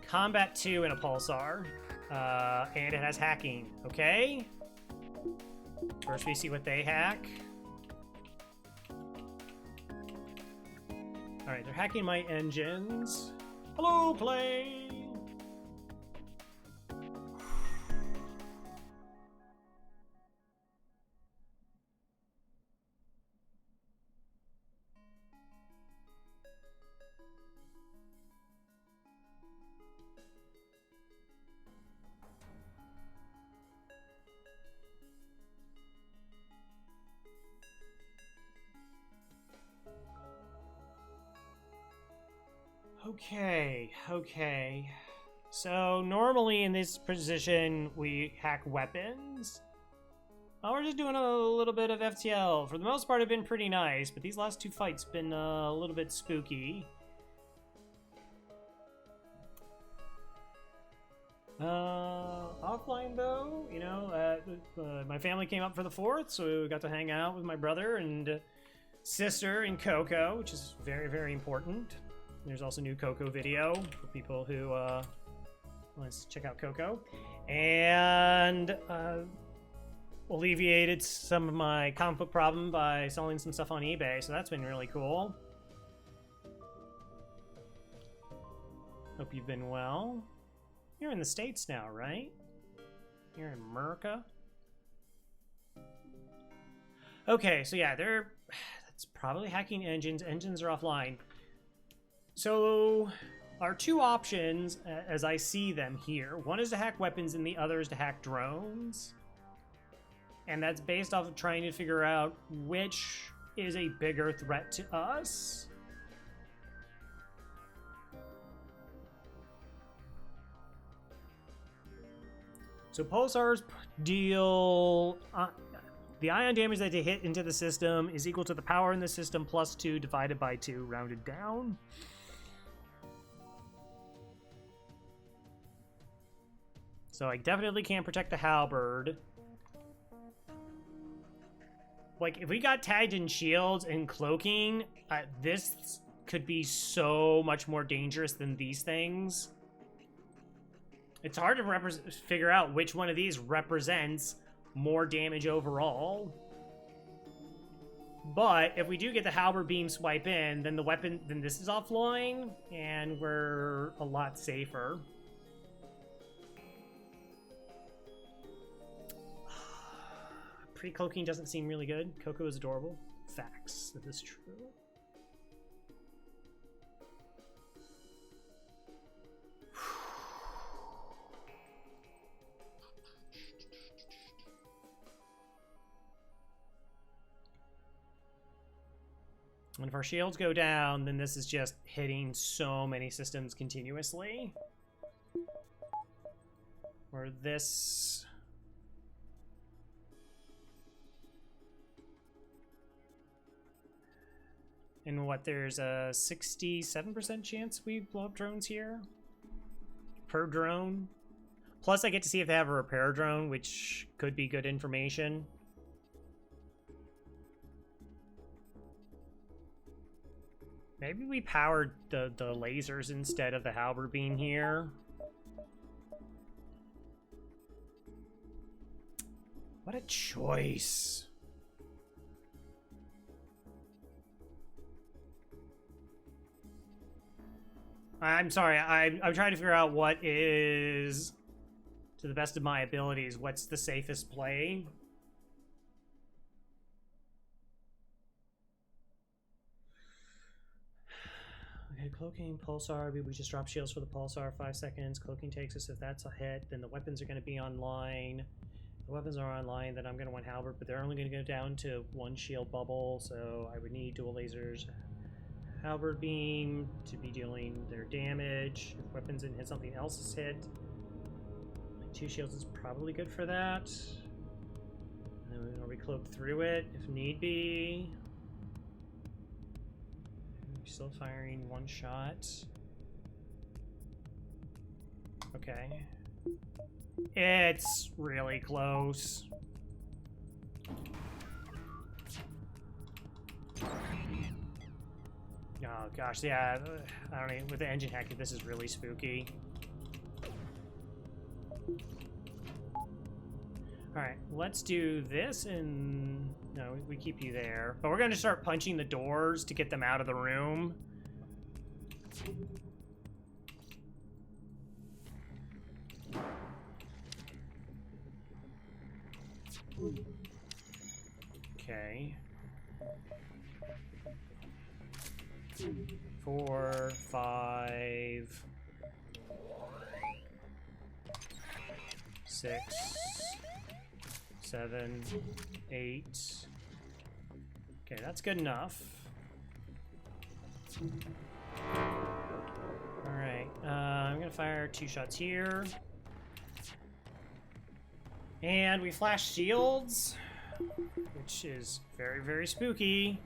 Combat 2 and a Pulsar. And it has hacking. Okay. First we see what they hack. Alright, they're hacking my engines. Hello, plane! Okay. So normally in this position we hack weapons. We're just doing a little bit of FTL. For the most part, it's been pretty nice, but these last 2 fights have been a little bit spooky. Offline though, you know, my family came up for the 4th, so we got to hang out with my brother and sister in Coco, which is very, very important. There's also a new Coco video for people who want to check out Coco. And alleviated some of my comic book problem by selling some stuff on eBay, so that's been really cool. Hope you've been well. You're in the States now, right? You're in America. Okay, so yeah, that's probably hacking engines. Engines are offline. So our 2 options, as I see them here, one is to hack weapons and the other is to hack drones. And that's based off of trying to figure out which is a bigger threat to us. So pulsars deal... the ion damage that they hit into the system is equal to the power in the system plus 2 divided by 2, rounded down. So I definitely can't protect the halberd. Like, if we got tagged in shields and cloaking, this could be so much more dangerous than these things. It's hard to figure out which one of these represents more damage overall. But if we do get the halberd beam swipe in, then then this is offline, and we're a lot safer. Pre-cloaking doesn't seem really good. Coco is adorable. Facts. That is true. And if our shields go down, then this is just hitting so many systems continuously. Or this... And what, there's a 67% chance we blow up drones here? Per drone? Plus I get to see if they have a repair drone, which could be good information. Maybe we powered the lasers instead of the halberd beam here. What a choice. I'm sorry, I'm trying to figure out what is, to the best of my abilities, what's the safest play. Okay, cloaking, pulsar, we just drop shields for the pulsar, 5 seconds. Cloaking takes us, if that's a hit, then the weapons are going to be online. The weapons are online, then I'm going to want halberd, but they're only going to go down to 1 shield bubble, so I would need dual lasers. Halberd beam to be dealing their damage. If weapons and hit something else is hit. 2 shields is probably good for that. And then we cloak through it if need be. We're still firing 1 shot. Okay. It's really close. Oh gosh, yeah, I don't know, with the engine hack, this is really spooky. Alright, let's do this, and no, we keep you there. But we're gonna start punching the doors to get them out of the room. Okay. 4, 5, 6, 7, 8. Okay, that's good enough. Alright, I'm gonna fire 2 shots here. And we flash shields, which is very, very spooky.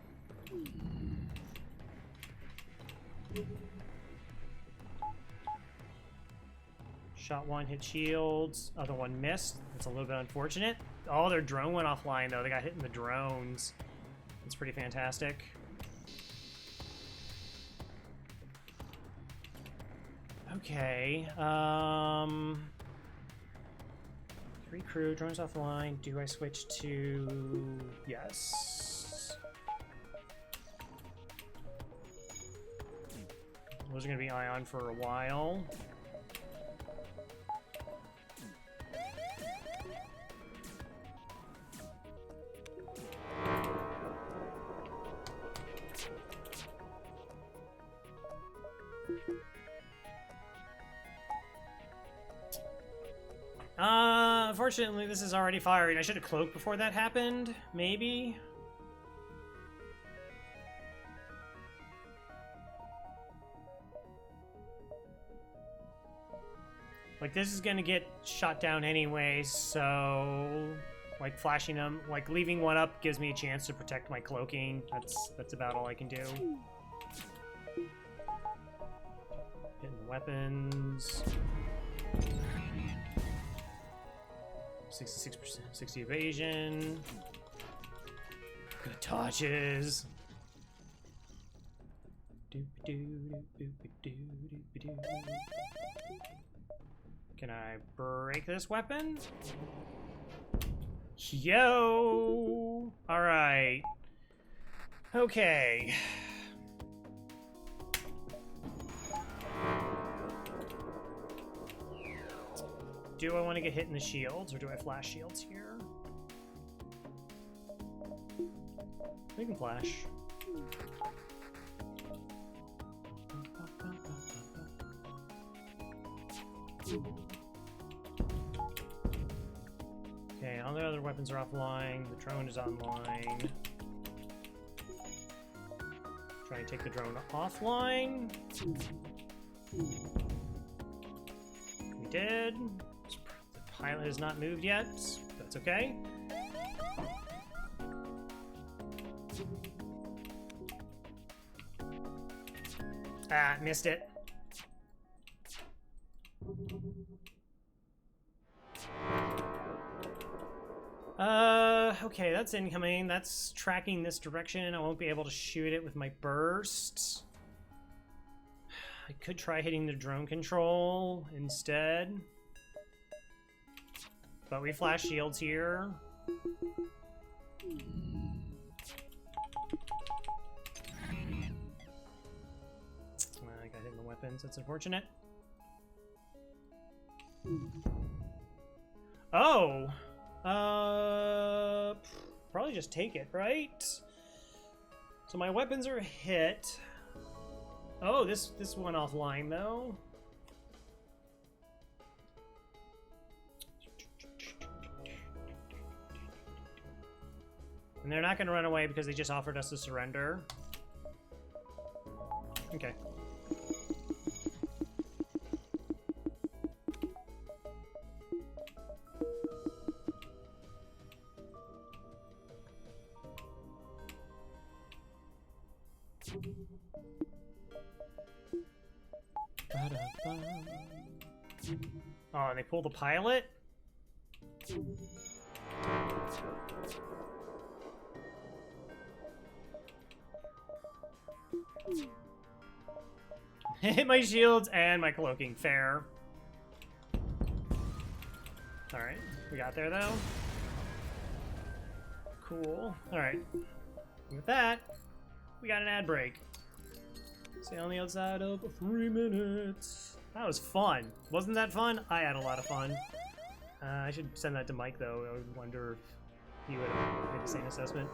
Shot 1, hit shields. Other one missed. That's a little bit unfortunate. Oh, their drone went offline, though. They got hit in the drones. That's pretty fantastic. Okay. 3 crew, drones offline. Do I switch to... Yes. Those are going to be ion for a while. Unfortunately, this is already firing. I should have cloaked before that happened, maybe. Like, this is gonna get shot down anyway, so... Like, flashing them, like, leaving one up gives me a chance to protect my cloaking. That's about all I can do. Hitting the weapons. 66%, 60 evasion. Good touches. Can I break this weapon? Yo! Alright. Okay. Do I want to get hit in the shields, or do I flash shields here? We can flash. Okay, all the other weapons are offline. The drone is online. Try and take the drone offline. We did. The pilot has not moved yet. That's okay. Ah, missed it. Okay, that's incoming. That's tracking this direction. I won't be able to shoot it with my burst. I could try hitting the drone control instead. But we flash shields here. I got hit in the weapons. That's unfortunate. Oh! Probably just take it, right? So my weapons are hit. Oh, this went offline though. And they're not going to run away because they just offered us to surrender. Okay. Oh, and they pull the pilot? Hit my shields and my cloaking. Fair. Alright, we got there though. Cool. Alright. With that, we got an ad break. Stay on the outside of 3 minutes. That was fun. Wasn't that fun? I had a lot of fun. I should send that to Mike though. I would wonder if he would have made the same assessment.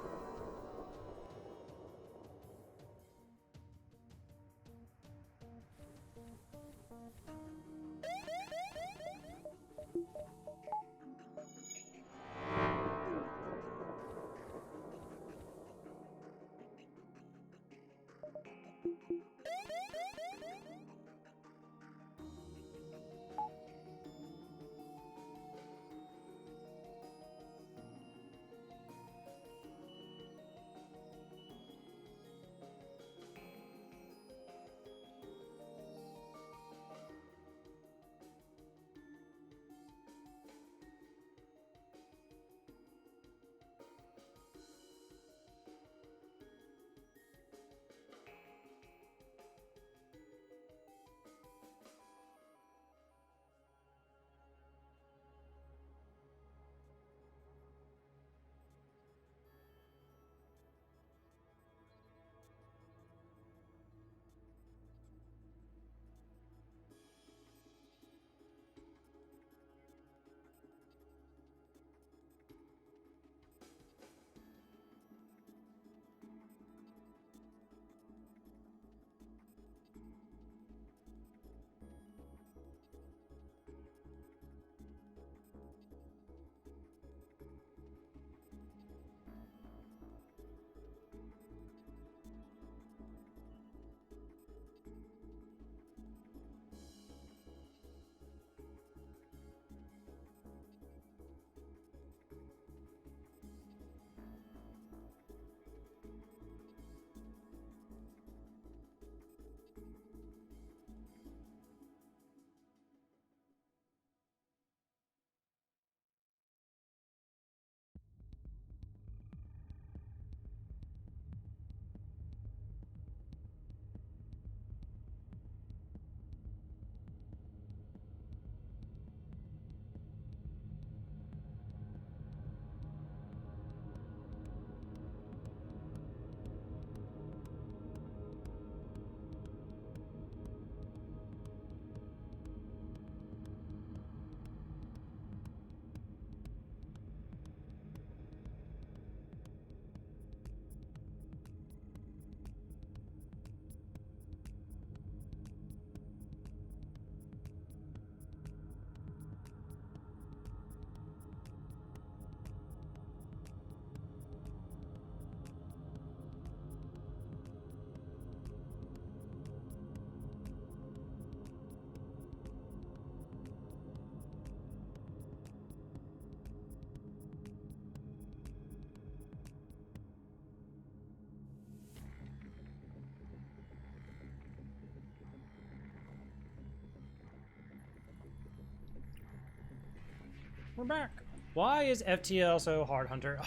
We're back. Why is FTL so hard, Hunter?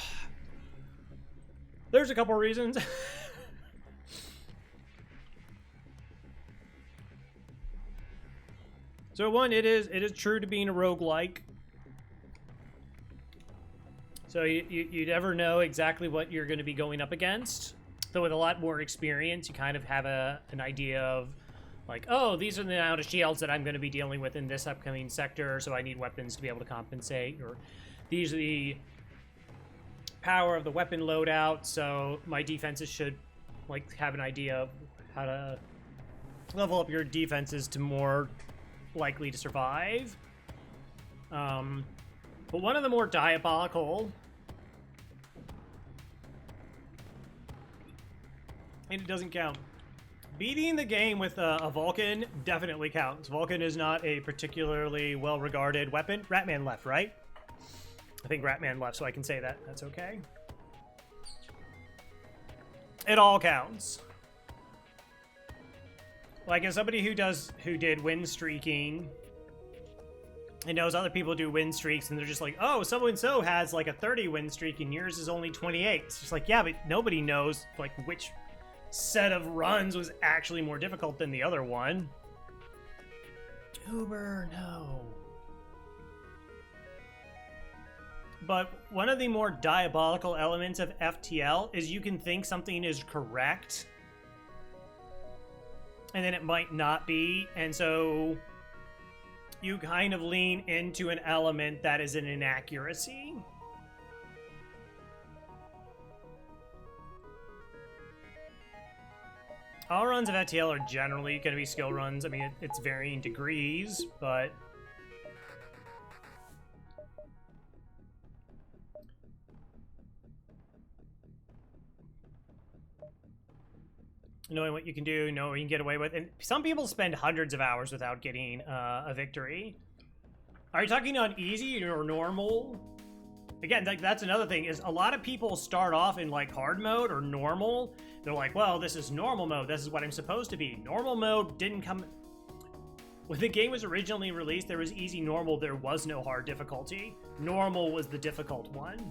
There's a couple reasons. So one, it is true to being a roguelike. So you never know exactly what you're going to be going up against. So with a lot more experience, you kind of have an idea of, like, oh, these are the amount of shields that I'm going to be dealing with in this upcoming sector, so I need weapons to be able to compensate. Or these are the power of the weapon loadout, so my defenses should, like, have an idea of how to level up your defenses to more likely to survive. But one of the more diabolical, and it doesn't count, beating the game with a Vulcan definitely counts. Vulcan is not a particularly well-regarded weapon. Ratman left, right? I think Ratman left, so I can say that. That's okay. It all counts. Like, as somebody who did win streaking and knows other people do win streaks, and they're just like, oh, so-and-so has like a 30 win streak and yours is only 28. It's just like, yeah, but nobody knows like which set of runs was actually more difficult than the other one. Uber, no. But one of the more diabolical elements of FTL is you can think something is correct, and then it might not be, and so you kind of lean into an element that is an inaccuracy. All runs of FTL are generally going to be skill runs. I mean, it's varying degrees, but knowing what you can do, knowing what you can get away with. And some people spend hundreds of hours without getting a victory. Are you talking on easy or normal? Again, like, that's another thing, is a lot of people start off in like hard mode or normal. They're like, well, this is normal mode. This is what I'm supposed to be. Normal mode didn't come... When the game was originally released, there was easy normal. There was no hard difficulty. Normal was the difficult one.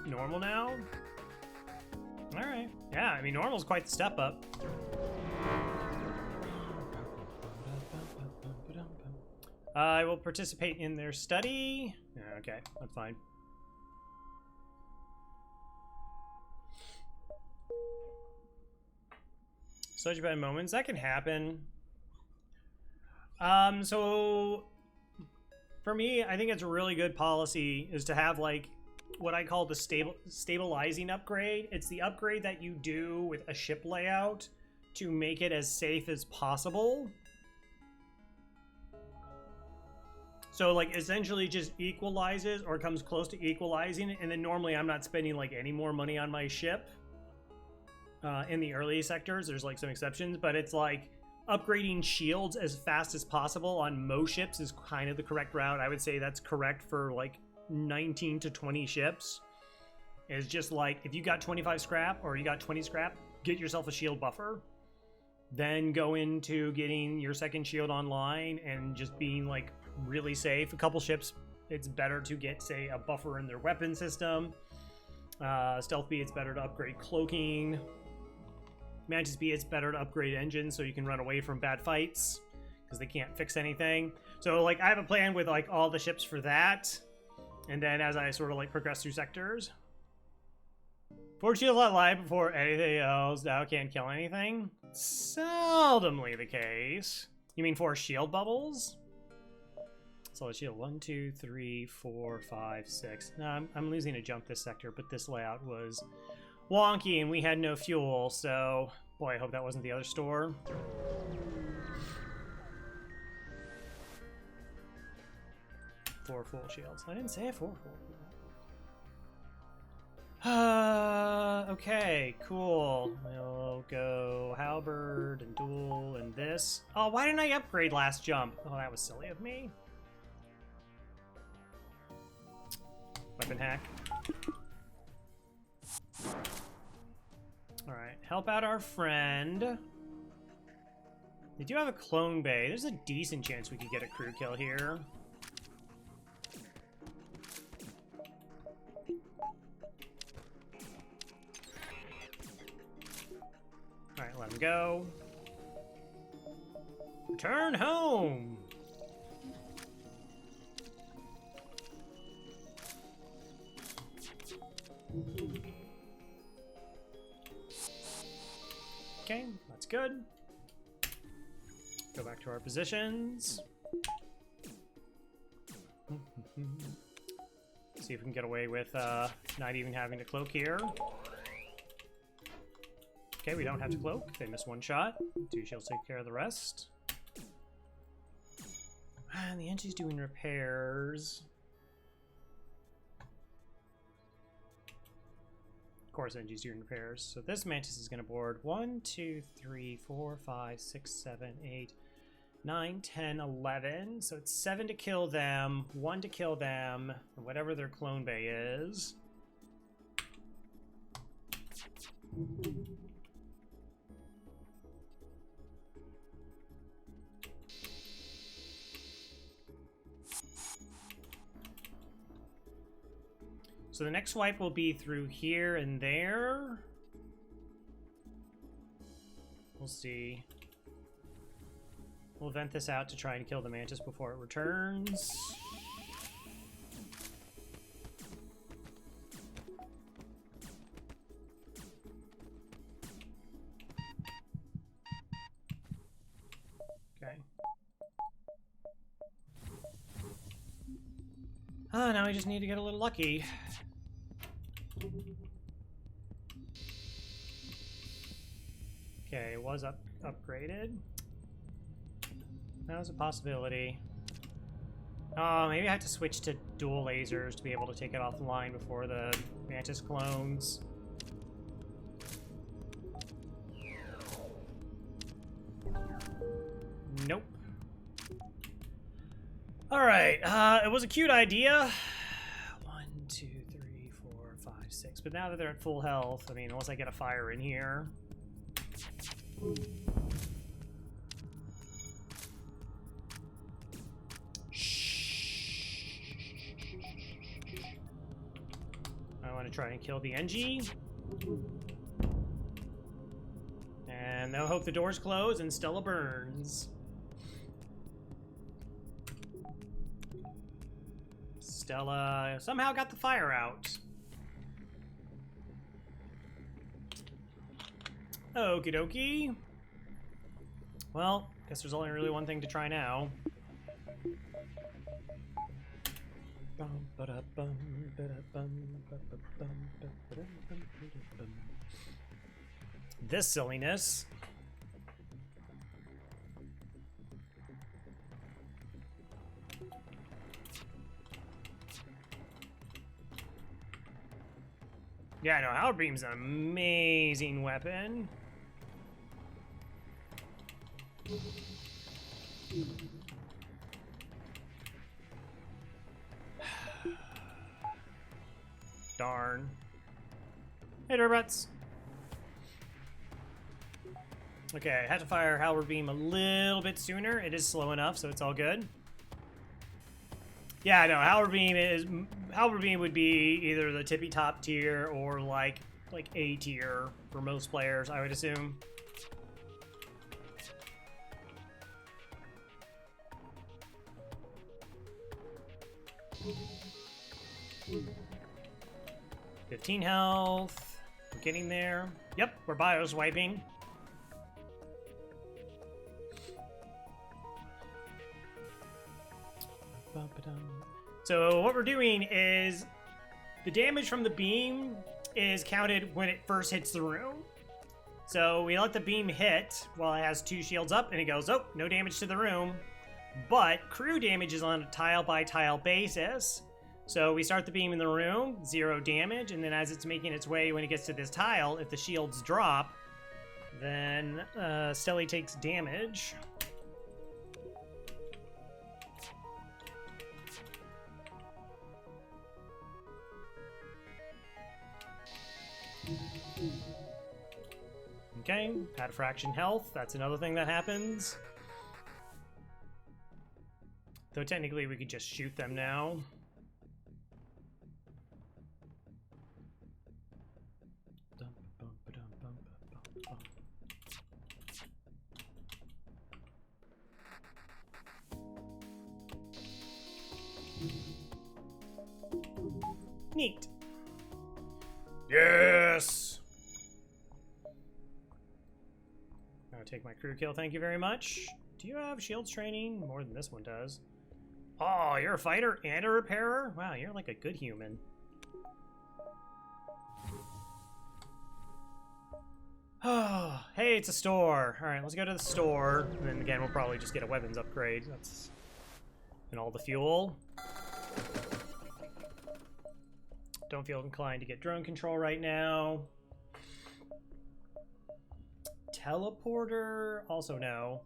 Normal now? Alright. Yeah, I mean, normal is quite the step up. I will participate in their study. Yeah, okay, that's fine. Such bad moments. That can happen. So for me, I think it's a really good policy is to have like what I call the stabilizing upgrade. It's the upgrade that you do with a ship layout to make it as safe as possible. So like essentially just equalizes or comes close to equalizing it, and then normally I'm not spending like any more money on my ship in the early sectors. There's like some exceptions, but it's like upgrading shields as fast as possible on most ships is kind of the correct route. I would say that's correct for like 19 to 20 ships. Is just like, if you got 25 scrap or you got 20 scrap, get yourself a shield buffer, then go into getting your second shield online and just being like really safe. A couple ships, it's better to get, say, a buffer in their weapon system. Stealth B, it's better to upgrade cloaking. Mantis B, it's better to upgrade engines so you can run away from bad fights because they can't fix anything. So like I have a plan with like all the ships for that, and then as I sort of like progress through sectors, 4 shields let live before anything else now can't kill anything. Seldomly the case. You mean 4 shield bubbles? So let's shield 1, 2, 3, 4, 5, 6. No, I'm losing a jump this sector, but this layout was wonky and we had no fuel, so boy, I hope that wasn't the other store. Four full shields. I didn't say 4 full. Okay, cool. We'll go halberd and duel and this. Oh, why didn't I upgrade last jump? Oh, that was silly of me. weapon hack. Alright, help out our friend. They do have a clone bay. There's a decent chance we could get a crew kill here. Alright, let him go. Return home! Okay, that's good. Go back to our positions. See if we can get away with not even having to cloak here. Okay, we don't have to cloak. They miss one shot. 2 shields take care of the rest. And the Engi's doing repairs. Of course, Engi's doing repairs. So this Mantis is going to board 1, 2, 3, 4, 5, 6, 7, 8, 9, 10, 11. So it's 7 to kill them, 1 to kill them, and whatever their clone bay is. So the next swipe will be through here and there. We'll see. We'll vent this out to try and kill the Mantis before it returns. Okay. Ah, now we just need to get a little lucky. Okay, it was upgraded. That was a possibility. Oh, maybe I have to switch to dual lasers to be able to take it offline before the Mantis clones. Nope. Alright, it was a cute idea. 1, 2, 3, 4, 5, 6. But now that they're at full health, I mean, unless I get a fire in here. I want to try and kill the NG. And they'll hope the doors close and Stella burns. Stella somehow got the fire out. Okie dokie. Well, guess there's only really one thing to try now. This silliness. Yeah, no, Howard Beam's an amazing weapon. Darn. Hey, Durbuts. Okay, I had to fire Halberd Beam a little bit sooner. It is slow enough, so it's all good. Yeah, no, Halberd Beam would be either the tippy top tier or like A tier for most players, I would assume. $15 health. We're getting there. Yep, we're bios wiping. So what we're doing is the damage from the beam is counted when it first hits the room. So we let the beam hit while it has 2 shields up and it goes, oh, no damage to the room. But crew damage is on a tile by tile basis. So we start the beam in the room, 0 damage, and then as it's making its way when it gets to this tile, if the shields drop, then Stelly takes damage. Okay, add a fraction health. That's another thing that happens. Though technically we could just shoot them now. Neat. Yes! I'll take my crew kill, thank you very much. Do you have shields training? More than this one does. Oh, you're a fighter and a repairer? Wow, you're like a good human. Oh, hey, it's a store. Alright, let's go to the store. And then again, we'll probably just get a weapons upgrade. That's... And all the fuel. Don't feel inclined to get drone control right now. Teleporter? Also no.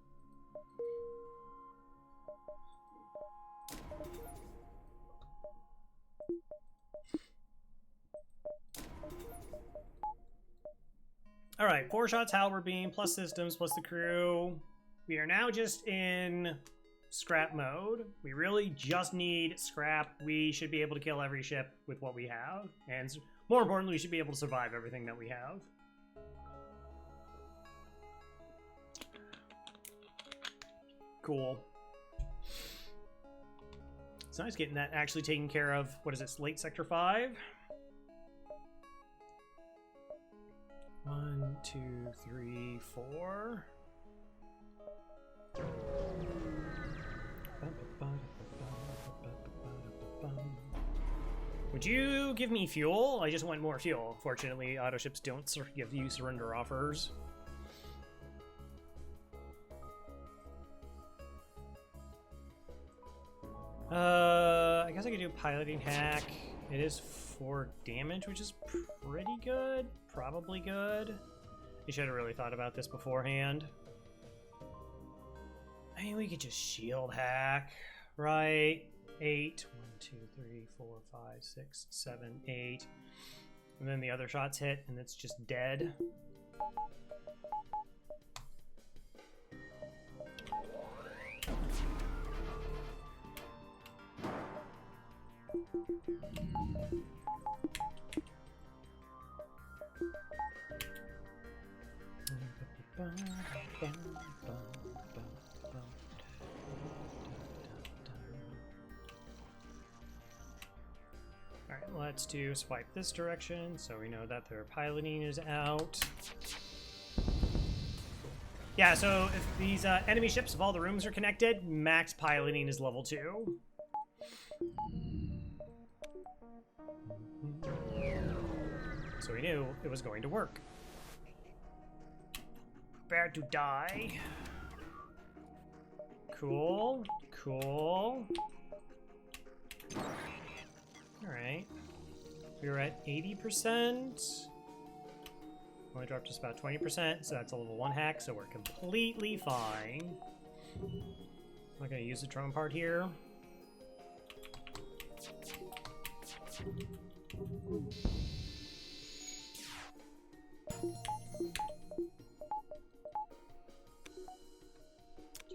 Alright, 4 shots halberd beam, plus systems, plus the crew. We are now just in scrap mode. We really just need scrap. We should be able to kill every ship with what we have. And more importantly, we should be able to survive everything that we have. Cool. It's nice getting that actually taken care of. What is this, late Sector 5? 1, 2, 3, 4. Would you give me fuel? I just want more fuel. Fortunately, auto ships don't give you surrender offers. I guess I could do piloting hack. It is 4 damage, which is pretty good. Probably good. You should have really thought about this beforehand. I mean, we could just shield hack, right? 8. 1, 2, 3, 4, 5, 6, 7, 8. And then the other shots hit, and it's just dead. Alright, let's do swipe this direction so we know that their piloting is out. Yeah, so if these enemy ships, if all the rooms are connected, max piloting is level 2. So we knew it was going to work. Prepare to die. Cool. Cool. Alright. We were at 80%. Only dropped just about 20%, so that's a level 1 hack, so we're completely fine. I'm not going to use the drone part here.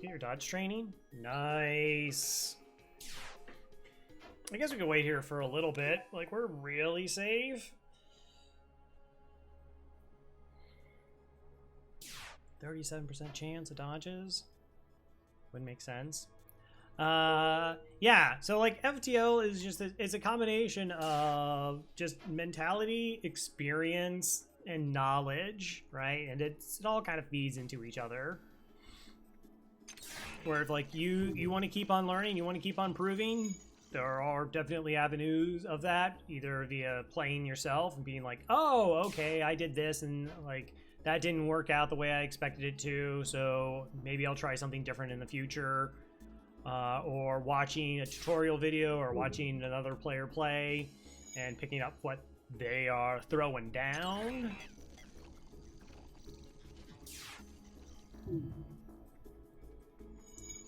Get your dodge training. Nice. I guess we could wait here for a little bit. Like, we're really safe. 37% chance of dodges. Wouldn't make sense. Yeah, so like FTL is just it's a combination of just mentality, experience, and knowledge, right? And it all kind of feeds into each other. Where if like you want to keep on learning, you want to keep on proving, there are definitely avenues of that, either via playing yourself and being like, oh, okay, I did this and like that didn't work out the way I expected it to, so maybe I'll try something different in the future. Or watching a tutorial video or watching another player play and picking up what they are throwing down.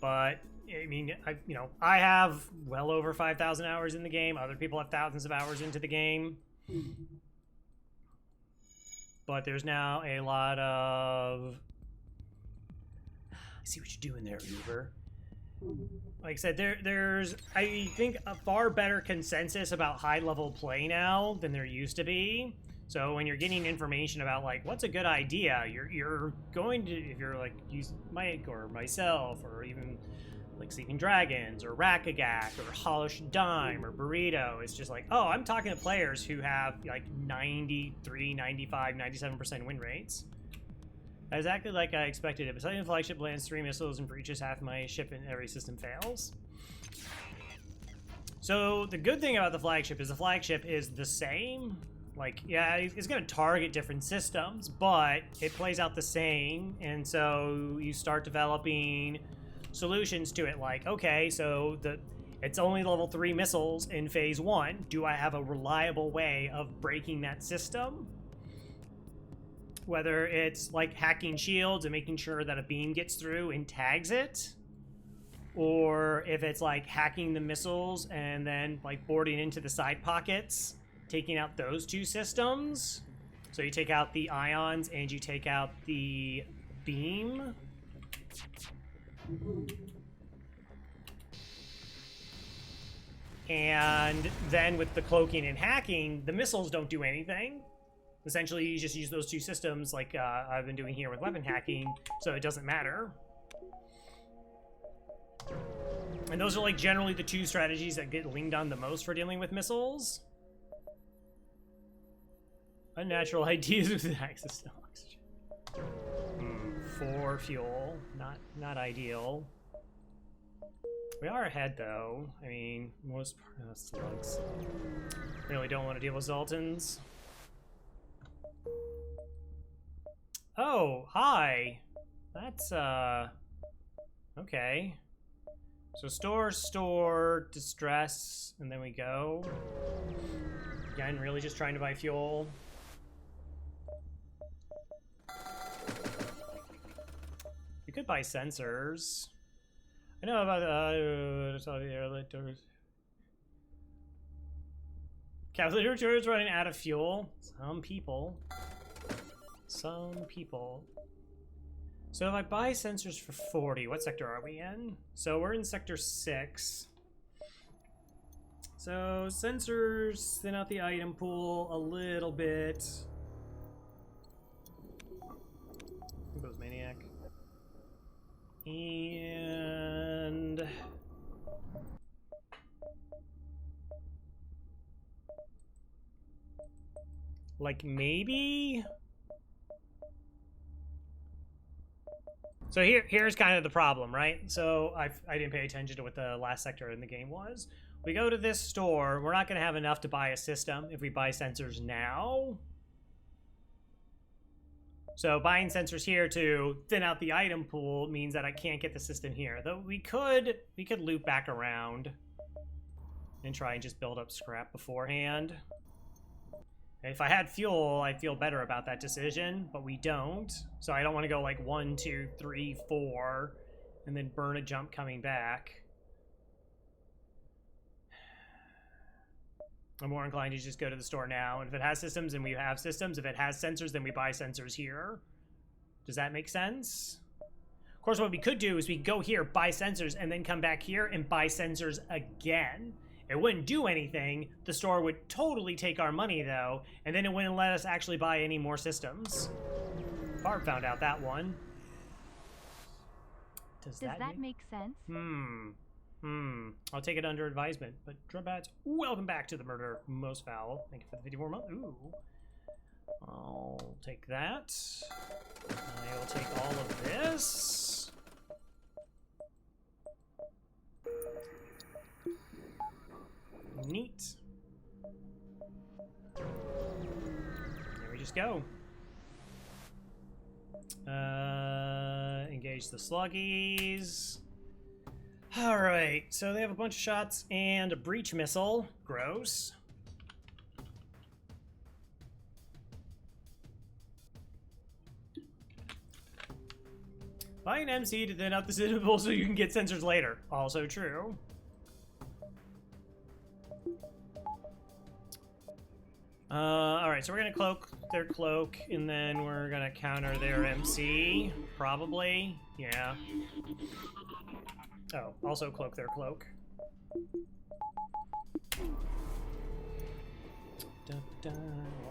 But I mean, I have well over 5,000 hours in the game. Other people have thousands of hours into the game. but there's now a lot of... I see what you're doing there, Uber. Like I said, there's, I think, a far better consensus about high-level play now than there used to be. So when you're getting information about, like, what's a good idea, you're going to, if you're, like, use Mike or myself, or even, like, Sleeping Dragons, or Rakagak, or Hollish Dime, or Burrito, it's just like, oh, I'm talking to players who have, like, 93, 95, 97% win rates. Exactly like I expected it. Besides the flagship lands 3 missiles and breaches half my ship and every system fails. So the good thing about the flagship is the same. Like, yeah, it's going to target different systems, but it plays out the same. And so you start developing solutions to it. Like, okay, so it's only level 3 missiles in phase 1. Do I have a reliable way of breaking that system? Whether it's like hacking shields and making sure that a beam gets through and tags it, or if it's like hacking the missiles and then like boarding into the side pockets, taking out those 2 systems. So you take out the ions and you take out the beam. And then with the cloaking and hacking, the missiles don't do anything. Essentially, you just use those 2 systems like I've been doing here with weapon hacking, so it doesn't matter. And those are like generally the 2 strategies that get leaned on the most for dealing with missiles. Unnatural ideas with access to oxygen. 4 fuel, not ideal. We are ahead though. I mean, most slugs. Really don't want to deal with Zoltans. Oh, hi. That's, okay. So store, distress, and then we go. Again, really just trying to buy fuel. We could buy sensors. I know about, Cavalry turrets running out of fuel. Some people. So if I buy sensors for 40, what sector are we in? So we're in sector 6. So sensors thin out the item pool a little bit. Here goes Maniac. And like maybe. So here's kind of the problem, right? So I didn't pay attention to what the last sector in the game was. We go to this store. We're not going to have enough to buy a system if we buy sensors now. So buying sensors here to thin out the item pool means that I can't get the system here. Though we could loop back around and try and just build up scrap beforehand. If I had fuel, I'd feel better about that decision, but we don't. So I don't want to go like 1, 2, 3, 4, and then burn a jump coming back. I'm more inclined to just go to the store now. And if it has systems, then we have systems. If it has sensors, then we buy sensors here. Does that make sense? Of course, what we could do is we go here, buy sensors, and then come back here and buy sensors again. It wouldn't do anything. The store would totally take our money, though, and then it wouldn't let us actually buy any more systems. Barb found out that one. Does that make sense? I'll take it under advisement. But Drumbats, welcome back to the Murder Most Foul. Thank you for the 54 month. Ooh. I'll take that. I will take all of this. Neat. There we just go. Engage the sluggies. Alright, so they have a bunch of shots and a breach missile. Gross. Buy an MC to thin out the citadel so you can get sensors later. Also true. Alright, so we're gonna cloak their cloak, and then we're gonna counter their MC, probably. Yeah. Oh, also cloak their cloak. Well,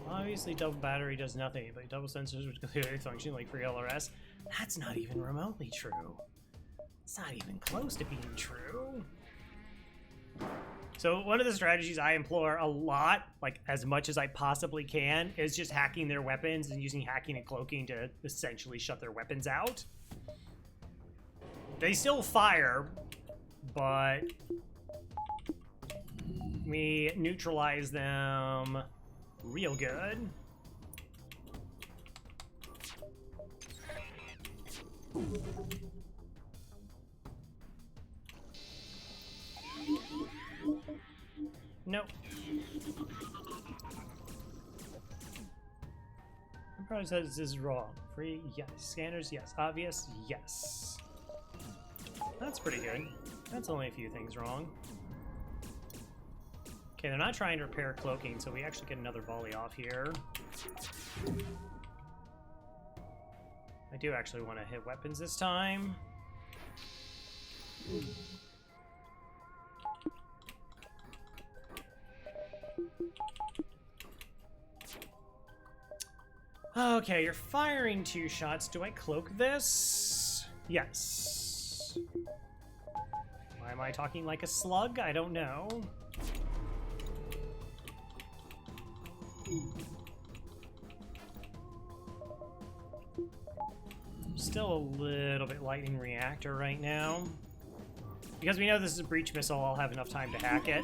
obviously double battery does nothing, but double sensors would clearly function like free LRS. That's not even remotely true. It's not even close to being true. So one of the strategies I employ a lot, like as much as I possibly can, is just hacking their weapons and using hacking and cloaking to essentially shut their weapons out. They still fire, but we neutralize them real good. Nope. It probably says this is wrong. Free, yes. Scanners, yes. Obvious, yes. That's pretty good. That's only a few things wrong. Okay, they're not trying to repair cloaking, so we actually get another volley off here. I do actually want to hit weapons this time. Okay, you're firing 2 shots. Do I cloak this? Yes. Why am I talking like a slug? I don't know. Still a little bit lightning reactor right now. Because we know this is a breach missile, I'll have enough time to hack it.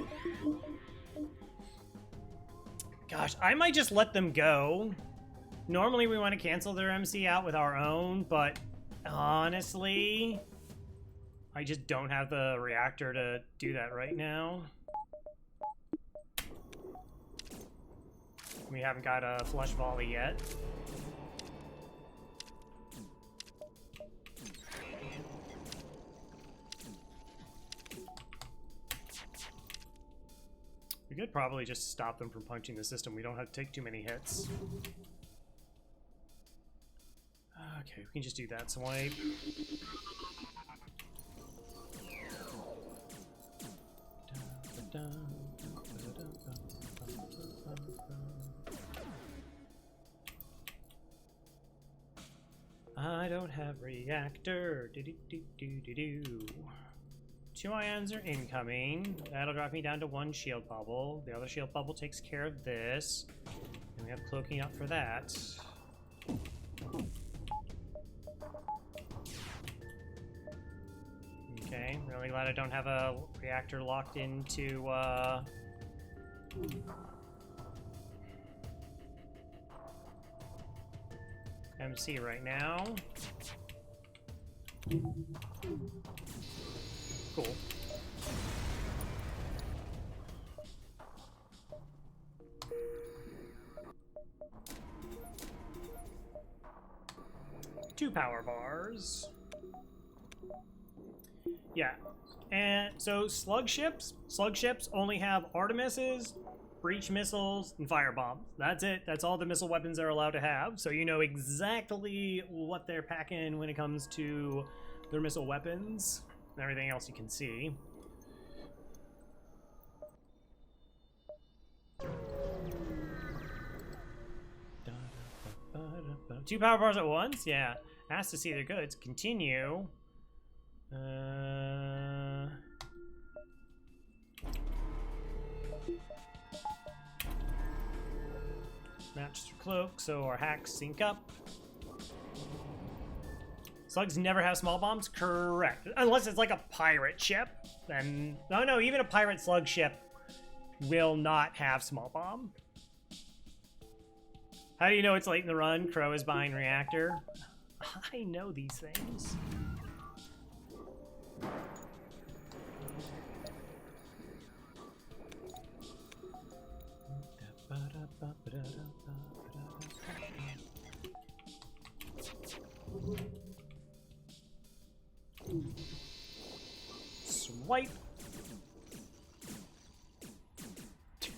Gosh, I might just let them go. Normally we want to cancel their MC out with our own, but honestly, I just don't have the reactor to do that right now. We haven't got a flush volley yet. We could probably just stop them from punching the system. We don't have to take too many hits. Okay, we can just do that swipe. I don't have reactor. Do-do-do-do-do-do. 2 ions are incoming. That'll drop me down to 1 shield bubble. The other shield bubble takes care of this. And we have cloaking up for that. Okay, really glad I don't have a reactor locked into, MC right now. Cool. Two power bars. Yeah, and so slug ships only have Artemises, breach missiles, and firebombs. That's it. That's all the missile weapons they're allowed to have. So you know exactly what they're packing when it comes to their missile weapons and everything else you can see. Two power bars at once? Yeah. Asked to see their goods. Continue. Match the cloak, so our hacks sync up. Slugs never have small bombs? Correct. Unless it's like a pirate ship. Then, no, even a pirate slug ship will not have small bomb. How do you know it's late in the run? Crow is behind reactor. I know these things. Swipe.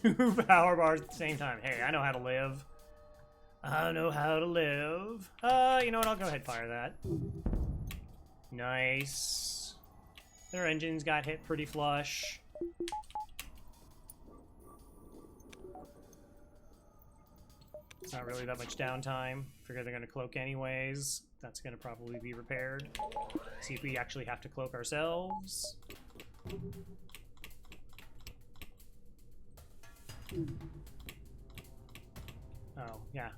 2 power bars at the same time. Hey, I know how to live. I don't know how to live. You know what? I'll go ahead and fire that. Nice. Their engines got hit pretty flush. It's not really that much downtime. Figure they're gonna cloak anyways. That's gonna probably be repaired. See if we actually have to cloak ourselves. Oh, yeah.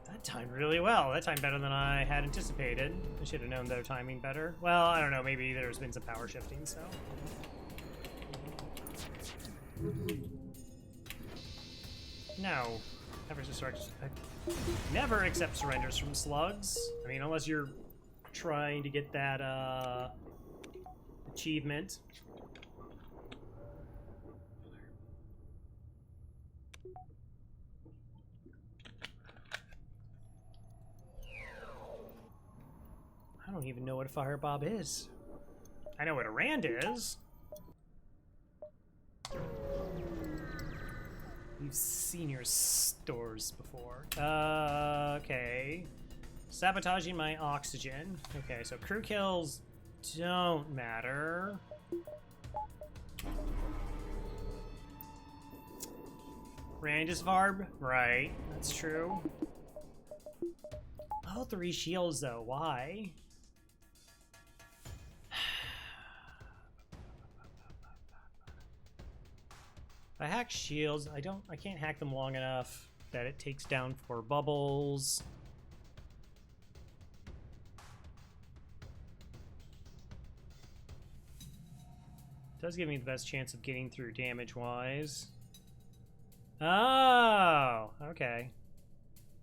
That timed really well. That timed better than I had anticipated. I should have known their timing better. Well, I don't know. Maybe there's been some power shifting, so. No. Never accept surrenders from slugs. I mean, unless you're trying to get that, achievement. I don't even know what a firebob is. I know what a rand is. We've seen your stores before. Okay. Sabotaging my oxygen. Okay, so crew kills don't matter. Rand is Varb? Right, that's true. Oh, 3 shields though, why? If I hack shields, I can't hack them long enough that it takes down 4 bubbles. Does give me the best chance of getting through damage-wise. Oh, okay.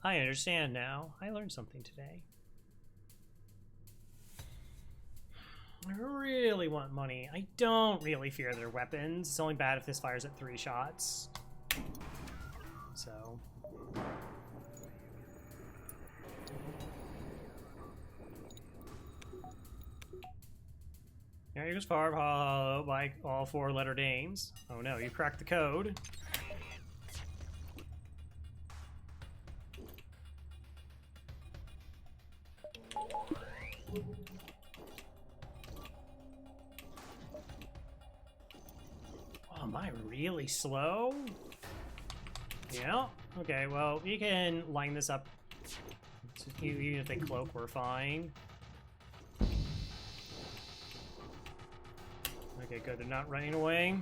I understand now. I learned something today. I really want money. I don't really fear their weapons. It's only bad if this fires at 3 shots. So. There goes Farb by all 4-letter names. Oh no, you cracked the code. Oh, am I really slow? Yeah. Okay, well, you can line this up. Even if they cloak, we're fine. Okay, good. They're not running away.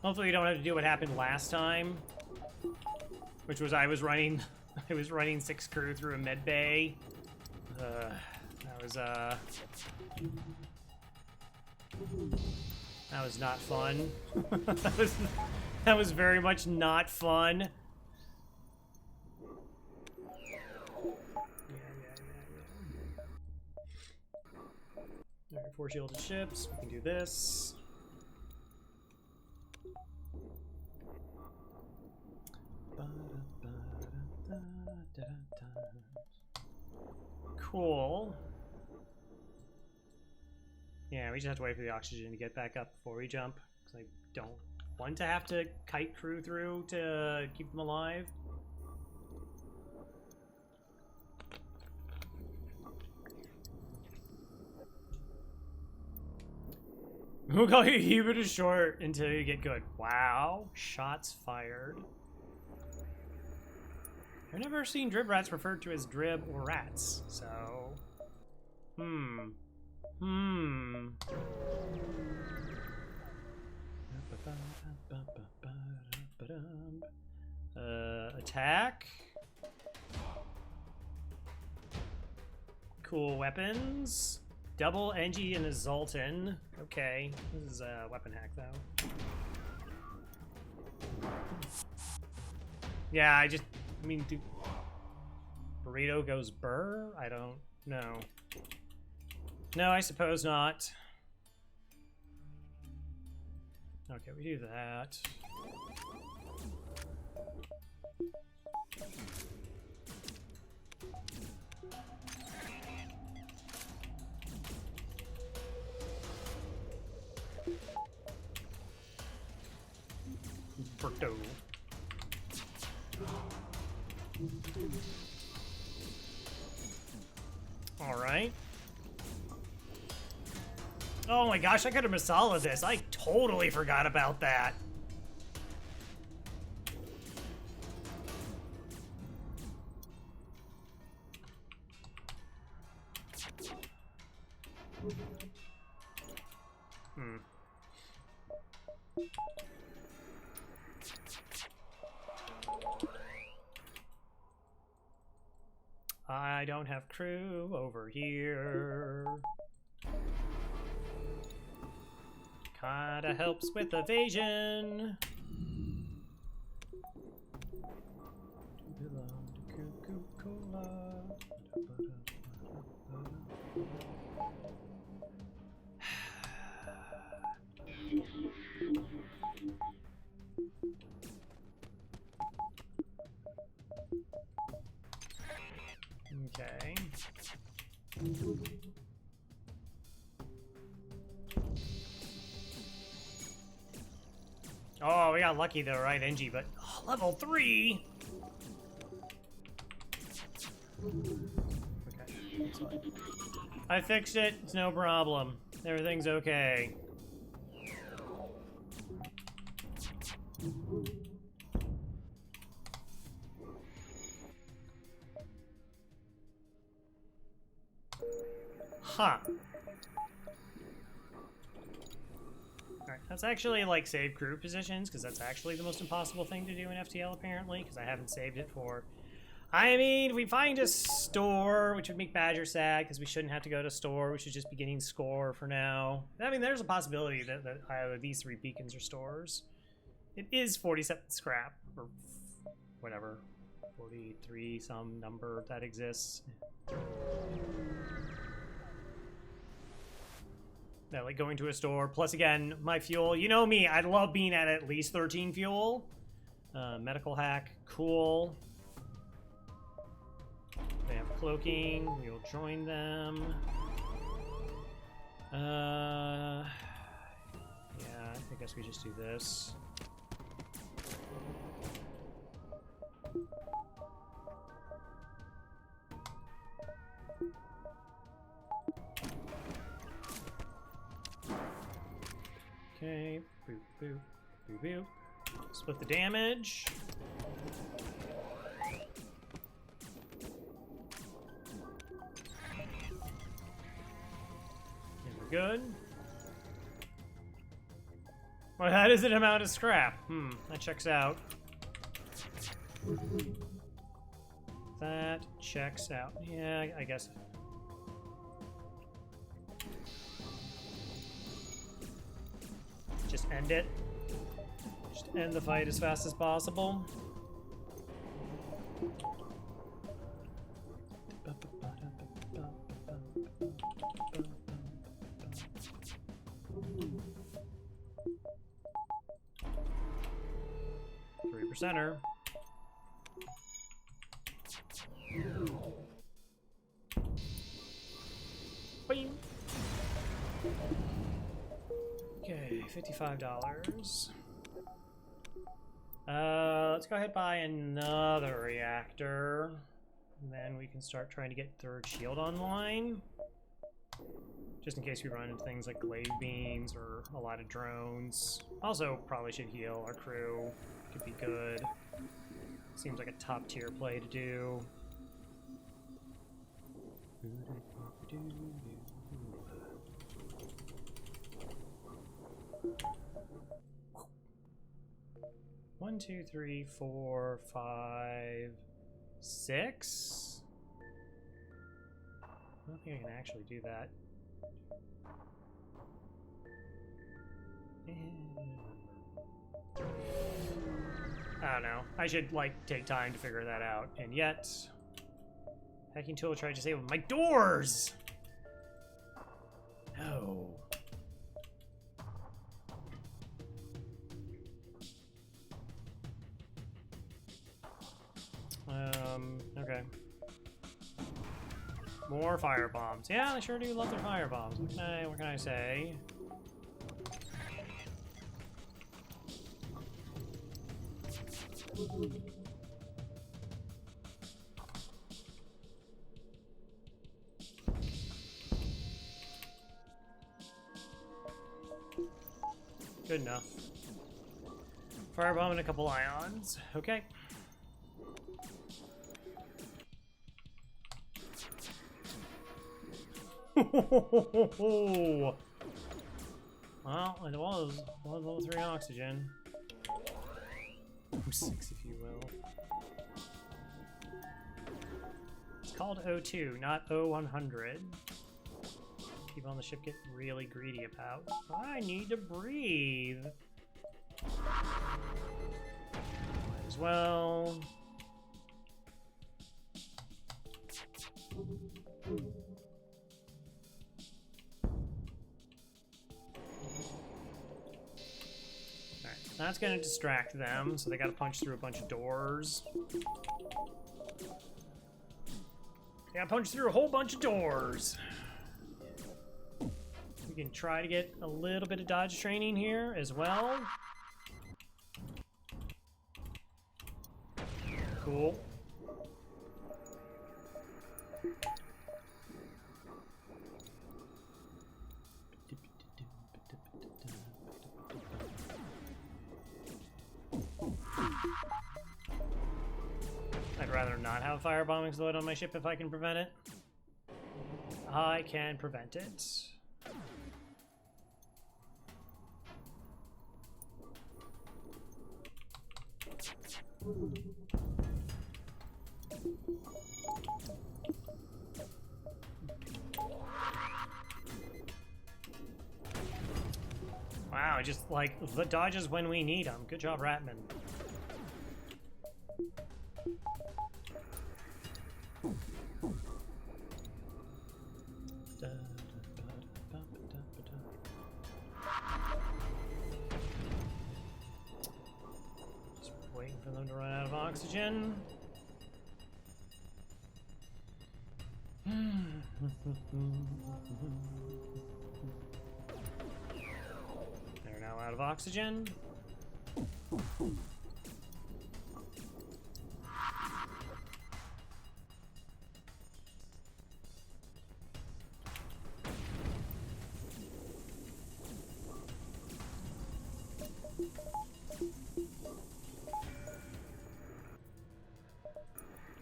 Hopefully, you don't have to do what happened last time, which was I was running 6 crew through a med bay. That was not fun. that was very much not fun. Alright, 4 shielded ships. We can do this. Cool. Yeah, we just have to wait for the oxygen to get back up before we jump, because I don't want to have to kite crew through to keep them alive. We'll call you Hubert is short until you get good. Wow. Shots fired. I've never seen drib rats referred to as drib or rats, so... Attack. Cool weapons. Double Engie and a Zoltan. Okay, this is a weapon hack though. Yeah, I mean, Burrito goes burr? I don't know. No, I suppose not. Okay, we do that. go. All right. Oh my gosh, I could have Masala this. I totally forgot about that. I don't have crew over here. Kinda helps with evasion. Okay. Oh, we got lucky though, right, NG, but level 3. Okay, that's fine. I fixed it. It's no problem. Everything's okay. Huh. Alright, that's actually like save crew positions, because that's actually the most impossible thing to do in FTL apparently, because I haven't saved it for... I mean, we find a store, which would make Badger sad, because we shouldn't have to go to store. We should just be getting score for now. I mean, there's a possibility that either these 3 beacons are stores. It is 47 scrap, or whatever, 43 some number that exists. That, like, going to a store, plus again, my fuel, you know me, I love being at least 13 fuel. Medical hack, cool. They have cloaking, we'll join them. Yeah, I guess we just do this. Okay, boop, boop, boop, boop. Split the damage. And we're good. Well, that is an amount of scrap. That checks out. That checks out. Yeah, I guess. Just end it. Just end the fight as fast as possible. Three percenter. Boing. Okay, $55. Let's go ahead and buy another reactor. And then we can start trying to get third shield online. Just in case we run into things like glaive beams or a lot of drones. Also, probably should heal our crew. Could be good. Seems like a top tier play to do. One, two, three, 4, 5, 6. I don't think I can actually do that. I don't know. I should, like, take time to figure that out. And yet, hacking tool tried to save my doors! No. Okay. More fire bombs. Yeah, I sure do love their fire bombs. What can I say? Good enough. Firebomb and a couple ions. Okay. Well, it was level 3 oxygen. 6, if you will. It's called O2, not O100. People on the ship get really greedy about. I need to breathe. Might as well. Alright, that's gonna distract them, so they gotta punch through a bunch of doors. They gotta punch through a whole bunch of doors. We can try to get a little bit of dodge training here as well. Cool. I'd rather not have a firebombing explode on my ship if I can prevent it. I can prevent it. Wow, just like the dodges when we need them. Good job, Ratman. Just waiting for them to run out of oxygen. They're now out of oxygen.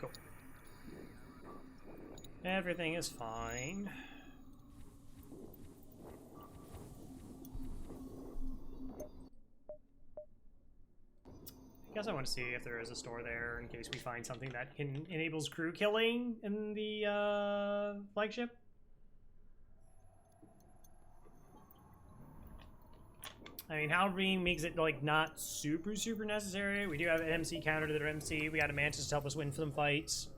Go. Everything is fine. I guess I want to see if there is a store there in case we find something that enables crew killing in the flagship. I mean, Howard Beam makes it like not super necessary. We do have an MC counter to their MC. We got a Mantis to help us win some fights.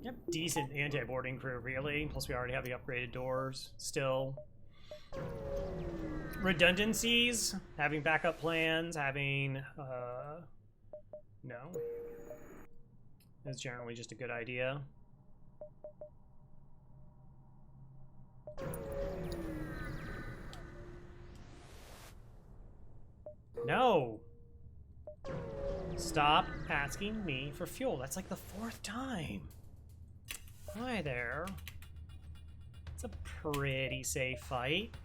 Yep, decent anti-boarding crew really. Plus we already have the upgraded doors still. Redundancies, having backup plans, having, no. It's generally just a good idea. No! Stop asking me for fuel. That's like the 4th time. Hi there. It's a pretty safe fight.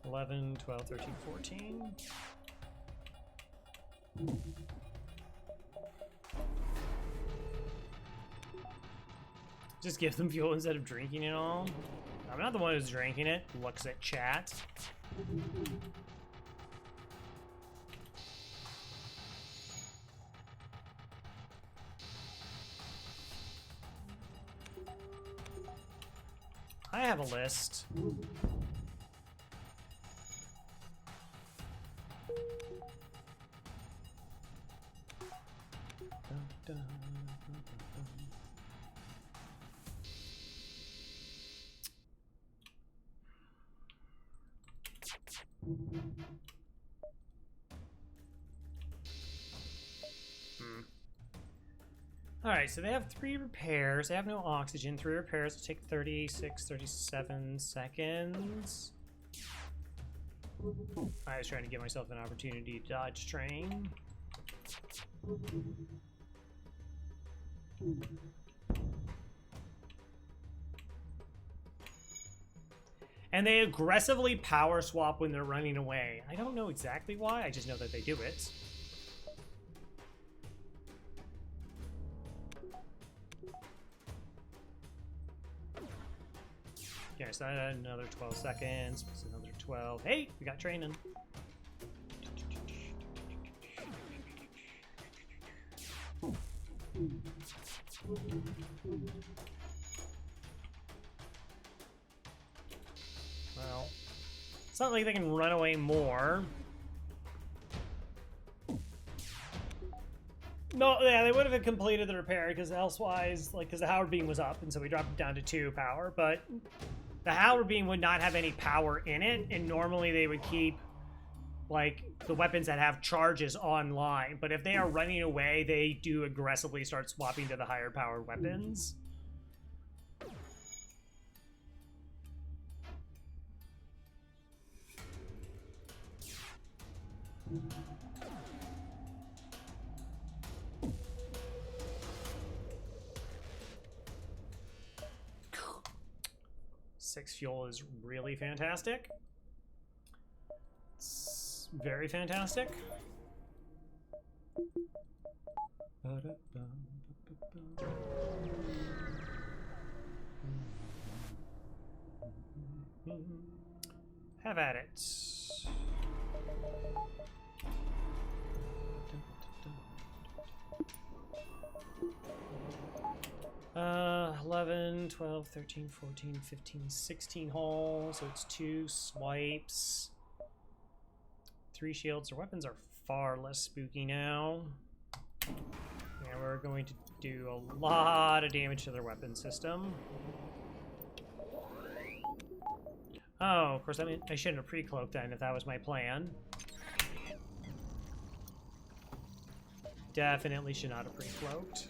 $11, $12, $13, $14. Just give them fuel instead of drinking it all. I'm not the one who's drinking it. Looks at chat. I have a list. Alright, so they have 3 repairs. They have no oxygen. 3 repairs will take 36, 37 seconds. I was trying to give myself an opportunity to dodge train. And they aggressively power swap when they're running away. I don't know exactly why, I just know that they do it. Okay, so another 12 seconds, plus another 12. Hey, we got training. Well, it's not like they can run away more. No, yeah, they would have completed the repair because elsewise, like, because the Howard beam was up, and so we dropped it down to 2 power, but the Howard beam would not have any power in it, and normally they would keep, like, the weapons that have charges online, but if they are running away, they do aggressively start swapping to the higher powered weapons. Six fuel is really fantastic. It's very fantastic. Have at it. 11, 12, 13, 14, 15, 16 holes. So it's 2 swipes. 3 shields. Their weapons are far less spooky now. And we're going to do a lot of damage to their weapon system. Oh, of course, I mean, I shouldn't have pre-cloaked then if that was my plan. Definitely should not have pre-cloaked.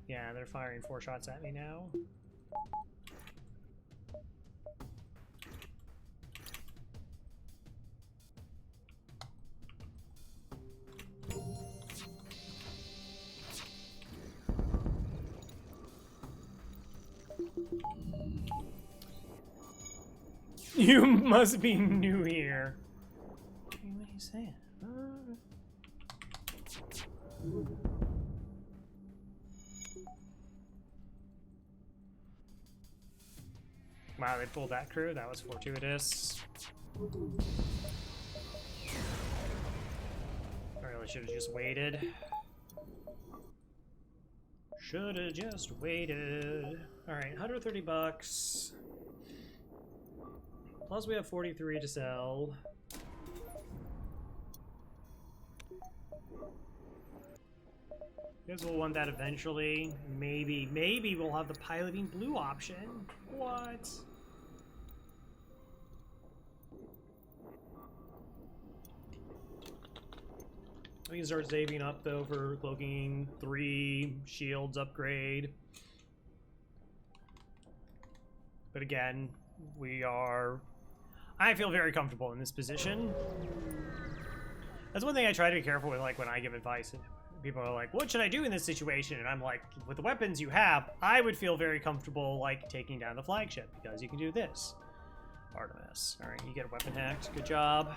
Yeah, they're firing 4 shots at me now. You must be new here. What are you saying? Wow, they pulled that crew. That was fortuitous. I really should have just waited. Should have just waited. All right, 130 bucks. Plus we have 43 to sell. Guess we'll want that eventually. Maybe we'll have the piloting blue option. What? We can start saving up though for cloaking 3 shields upgrade. But again, I feel very comfortable in this position. That's one thing I try to be careful with, like when I give advice. People are like, what should I do in this situation? And I'm like, with the weapons you have, I would feel very comfortable like taking down the flagship because you can do this. Artemis. All right, you get a weapon hacked. Good job.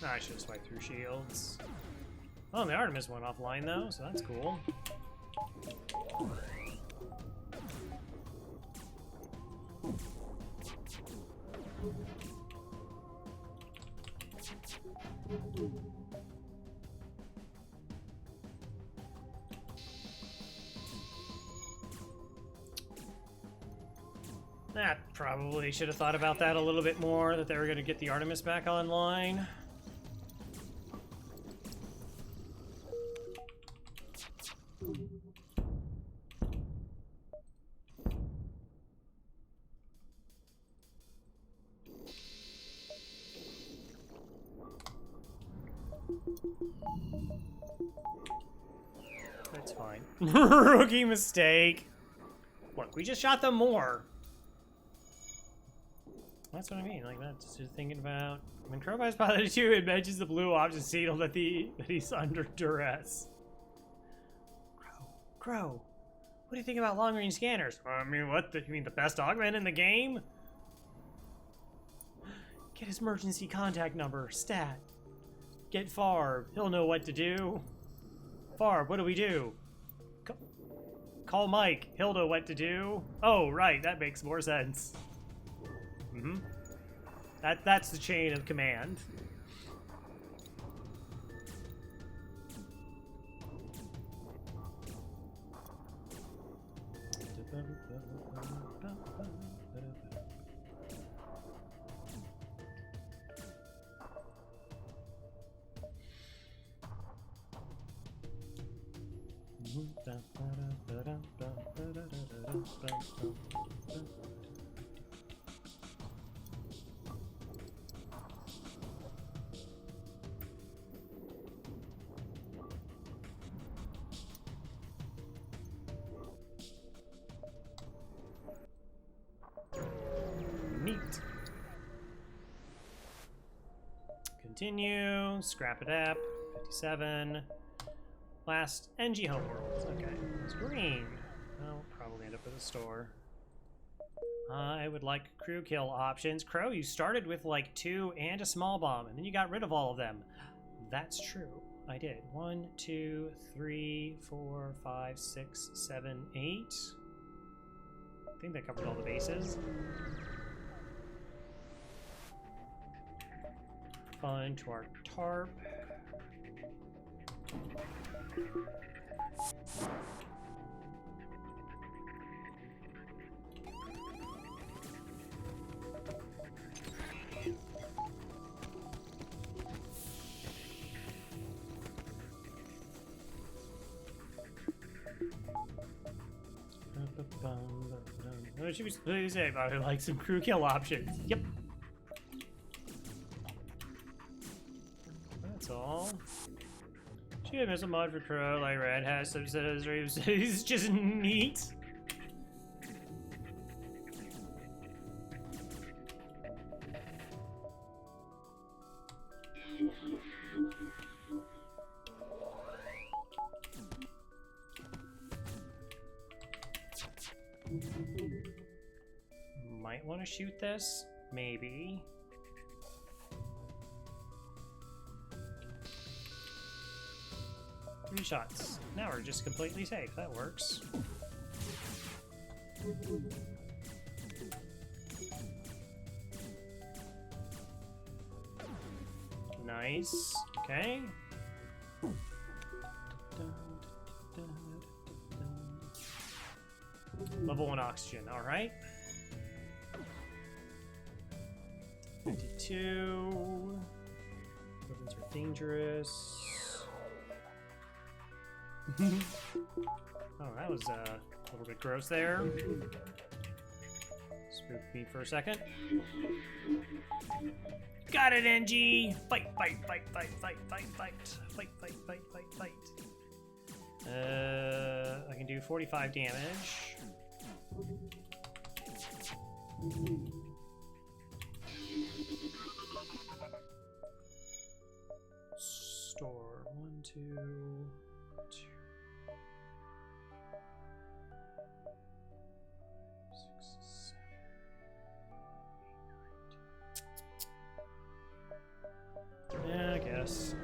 I should have swiped through shields. Oh, the Artemis went offline though, so that's cool. That probably should have thought about that a little bit more, that they were going to get the Artemis back online. That's fine. Rookie mistake. Look, we just shot them more. That's what I mean. Like, that's just thinking about when Crowbar's piloted 2, it mentions the blue option signal that he's under duress. Crow, what do you think about long-range scanners? I mean, what? You mean the best augment in the game? Get his emergency contact number, stat. Get Farb, he'll know what to do. Farb, what do we do? Call Mike, he'll know what to do. Oh, right, that makes more sense. Mm-hmm. That's the chain of command. Neat. Continue. Scrap it up. 57. Last NG homeworld. Okay. It's green. I'll probably end up at the store. I would like crew kill options. Crow, you started with like 2 and a small bomb, and then you got rid of all of them. That's true. I did. 1, 2, 3, 4, 5, 6, 7, 8. I think that covered all the bases. Fun to our tarp. What should we say about it? Like some crew kill options. Yep. That's all. She had missile mod for Crow, like Red has some scissors. He's just neat. Might want to shoot this, maybe. Three shots. Now we're just completely safe. That works. Nice. Okay. Level 1 oxygen. All right. 52. Weapons are dangerous. Oh, that was a little bit gross there. Spooked me for a second. Got it, NG! Fight, fight, fight, fight, fight, fight, fight. Fight, fight, fight, fight, fight. I can do 45 damage. Store 1, 2, 2. 6, 7, 8, 9, 10. Yeah, I guess.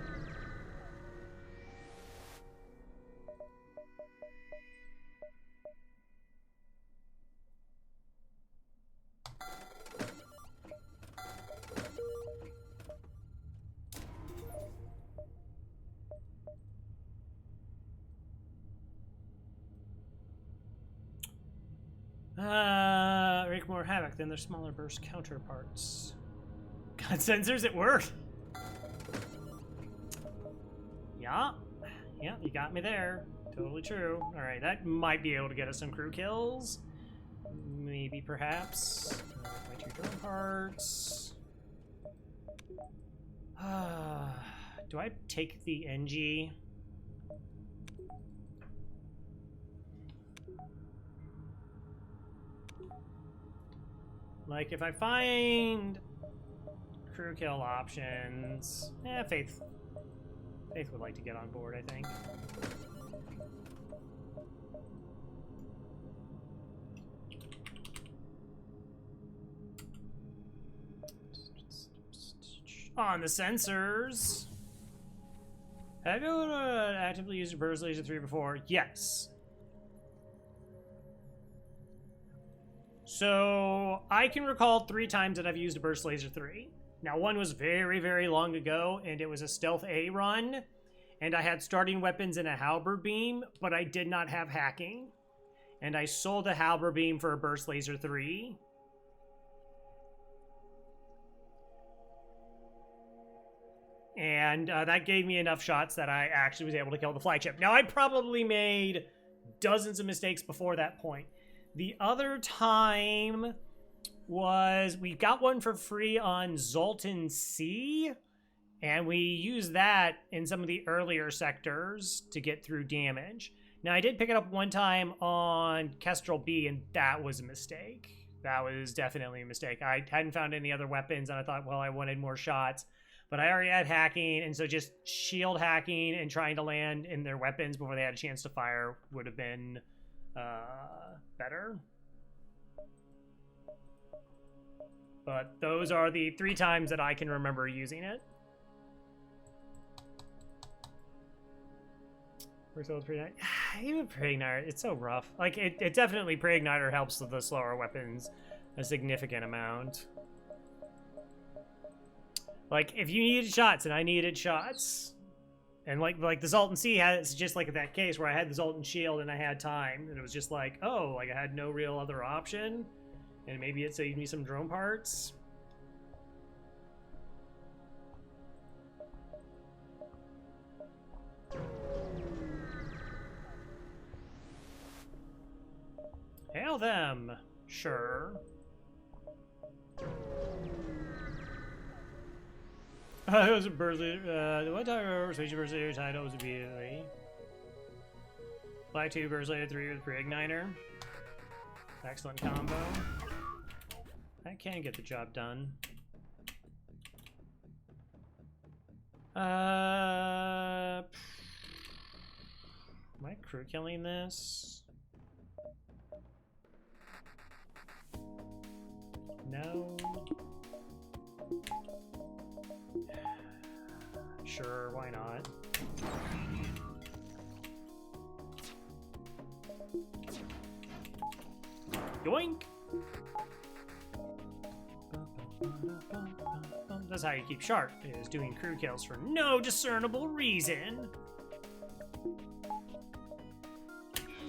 Wreak more havoc than their smaller burst counterparts. God, sensors at work. Yeah, you got me there. Totally true. All right, that might be able to get us some crew kills. Maybe, perhaps. My 2 drone parts. Do I take the NG? Like, if I find crew kill options... Faith would like to get on board, I think. On the sensors. Have you actively used Burst Laser 3 before? Yes. So, I can recall 3 times that I've used a Burst Laser 3. Now, one was very, very long ago, and it was a Stealth A run, and I had starting weapons and a Halberd Beam, but I did not have hacking. And I sold a Halberd Beam for a Burst Laser 3. And that gave me enough shots that I actually was able to kill the flagship. Now, I probably made dozens of mistakes before that point. The other time was we got one for free on Zoltan C, and we used that in some of the earlier sectors to get through damage. Now, I did pick it up one time on Kestrel B, and that was a mistake. That was definitely a mistake. I hadn't found any other weapons, and I thought, well, I wanted more shots. But I already had hacking, and so just shield hacking and trying to land in their weapons before they had a chance to fire would have been better. But those are the 3 times that I can remember using it. Even Pre-Igniter, it's so rough. Like, it definitely, Pre-Igniter helps with the slower weapons a significant amount. Like, if you needed shots and I needed shots, and like the Zoltan C has just like that case where I had the Zoltan shield and I had time, and it was just like, oh, like I had no real other option, and maybe it saved me some drone parts. Hail them, sure. It was a Bursley. The one time I remember switching Bursley title was immediately. Flag 2, Bursley 3 with Pre-Igniter. Excellent combo. I can get the job done. Am I crew killing this? No. Sure, why not? Yoink! That's how you keep sharp, is doing crew kills for no discernible reason.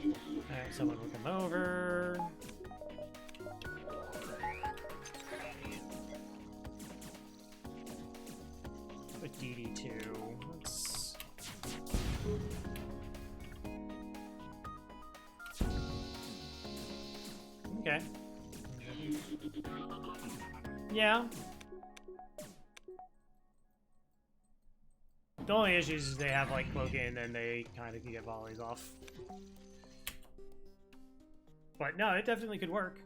Alright, someone will come over. With DD2. Let's... Okay. Yeah. The only issue is they have like cloaking and then they kind of can get volleys off. But no, it definitely could work.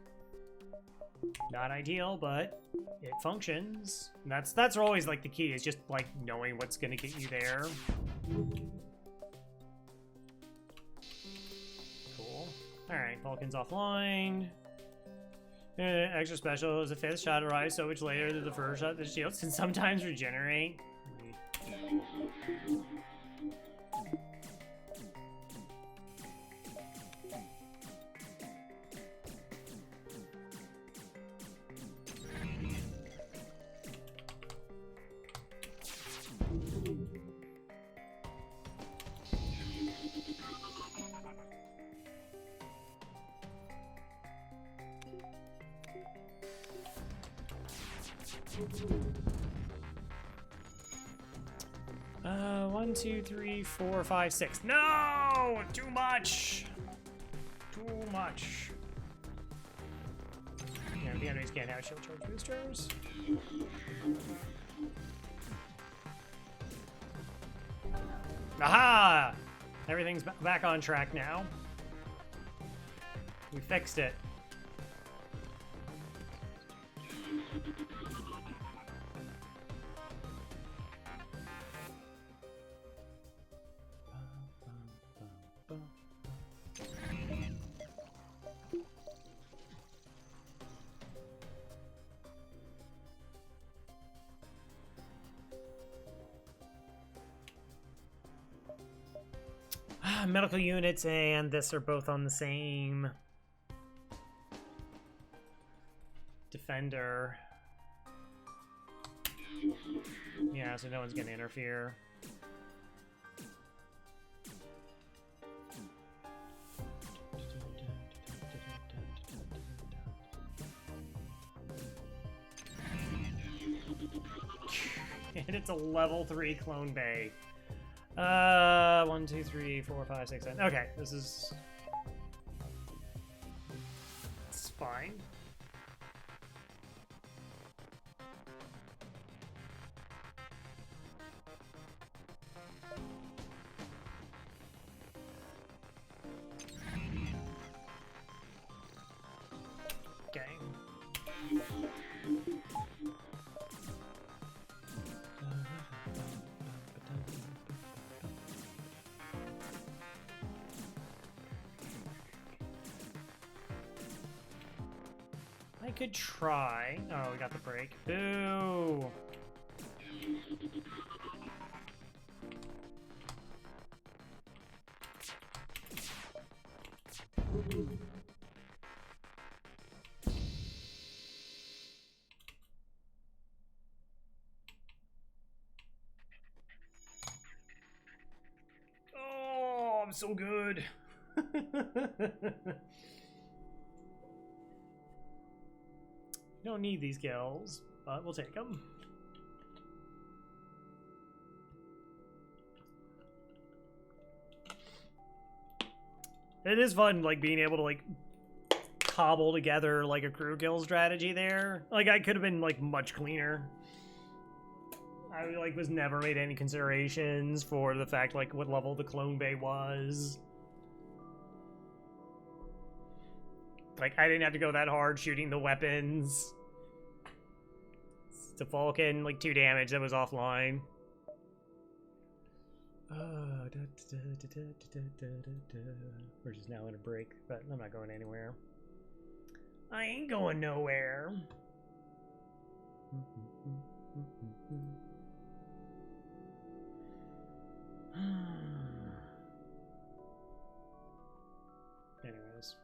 Not ideal, but it functions. And that's always like the key, is just like knowing what's gonna get you there. Cool. Alright, Vulcan's offline. Extra special is a 5th shot arrives so much later than the first shot. The shields can sometimes regenerate. One, two, three, four, five, six. No! Too much! Too much. Yeah, the enemies can't have shield charge boosters. Aha! Everything's back on track now. We fixed it. Medical units and this are both on the same defender. Yeah, so no one's gonna interfere. And it's a level 3 clone bay. 1, 2, 3, 4, 5, 6, 7. Okay, this is... it's fine. Okay. I could try. Oh, we got the break. Boo! Oh, I'm so good. Don't need these kills, but we'll take them. It is fun, like, being able to, like, cobble together, like, a crew kill strategy there. Like, I could have been, like, much cleaner. I, like, was never made any considerations for the fact, like, what level the clone bay was. Like, I didn't have to go that hard shooting the weapons. It's a Falcon, like 2 damage, that was offline. We're just now in a break, but I'm not going anywhere. I ain't going nowhere. Anyways.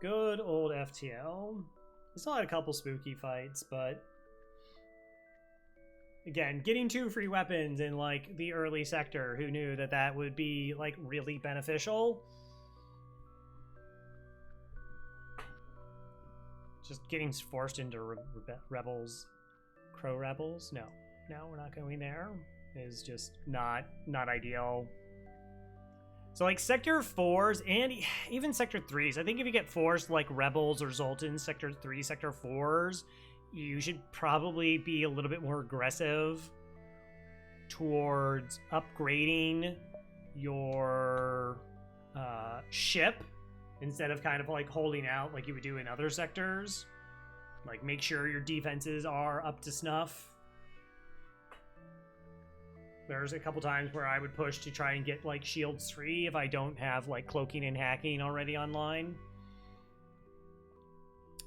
Good old FTL. We still had a couple spooky fights, but again, getting 2 free weapons in like the early sector, who knew that that would be like really beneficial? Just getting forced into rebels, crow rebels. No, we're not going there. Is just not ideal. So like sector 4s and even sector 3s, I think if you get forced like rebels or Zoltans, sector 3, sector 4s, you should probably be a little bit more aggressive towards upgrading your ship instead of kind of like holding out like you would do in other sectors. Like make sure your defenses are up to snuff. There's a couple times where I would push to try and get like shields free if I don't have like cloaking and hacking already online.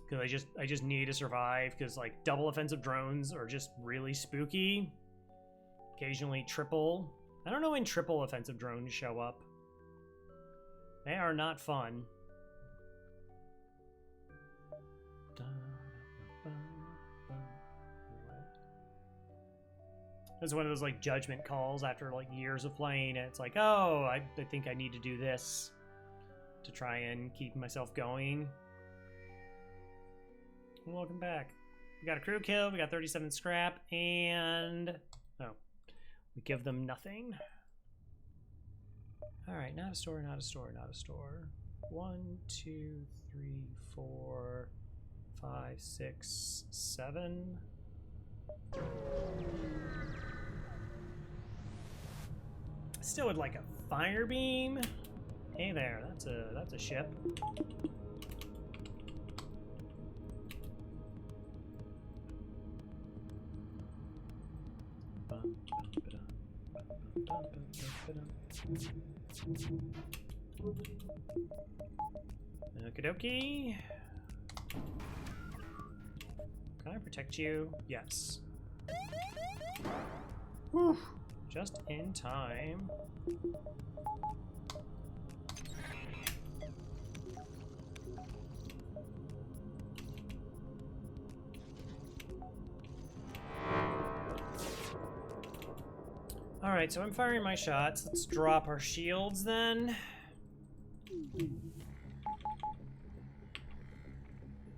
Because I just need to survive, because like double offensive drones are just really spooky. Occasionally triple. I don't know when triple offensive drones show up. They are not fun. It's one of those like judgment calls after like years of playing. And it's like, oh, I think I need to do this to try and keep myself going. Welcome back. We got a crew kill, we got 37 scrap, and oh, we give them nothing. All right, not a store, not a store, not a store. 1, 2, 3, 4, 5, 6, 7. Still would like a fire beam. Hey there, that's a ship. Okie dokie. Can I protect you? Yes. Whew. Just in time. Alright, so I'm firing my shots. Let's drop our shields then.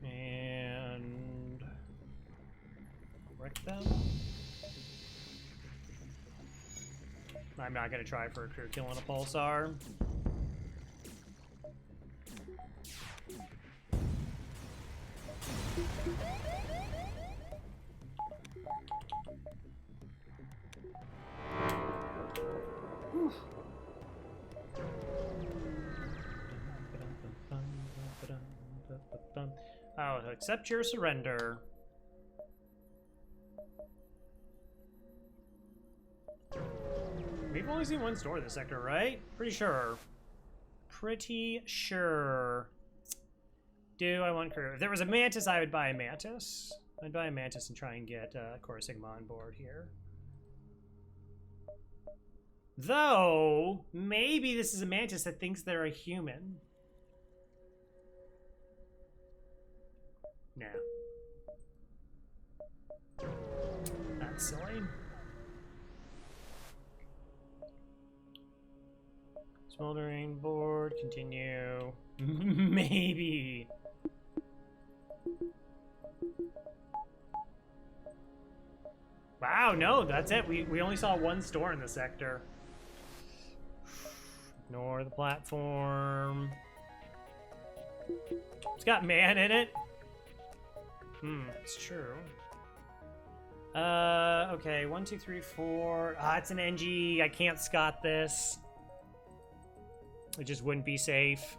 And wreck them. I'm not gonna try for a crew kill on a pulsar. Oh, accept your surrender. We've only seen one store in this sector, right? Pretty sure. Pretty sure. Do I want crew? If there was a Mantis, I would buy a Mantis. I'd buy a Mantis and try and get Core Sigma on board here. Though, maybe this is a Mantis that thinks they're a human. Nah. That's silly. Smoldering board, continue. Maybe. Wow, no, that's it. We only saw one store in the sector. Ignore the platform. It's got man in it. It's true. Okay, 1, 2, 3, 4. Ah, it's an NG. I can't Scott this. It just wouldn't be safe.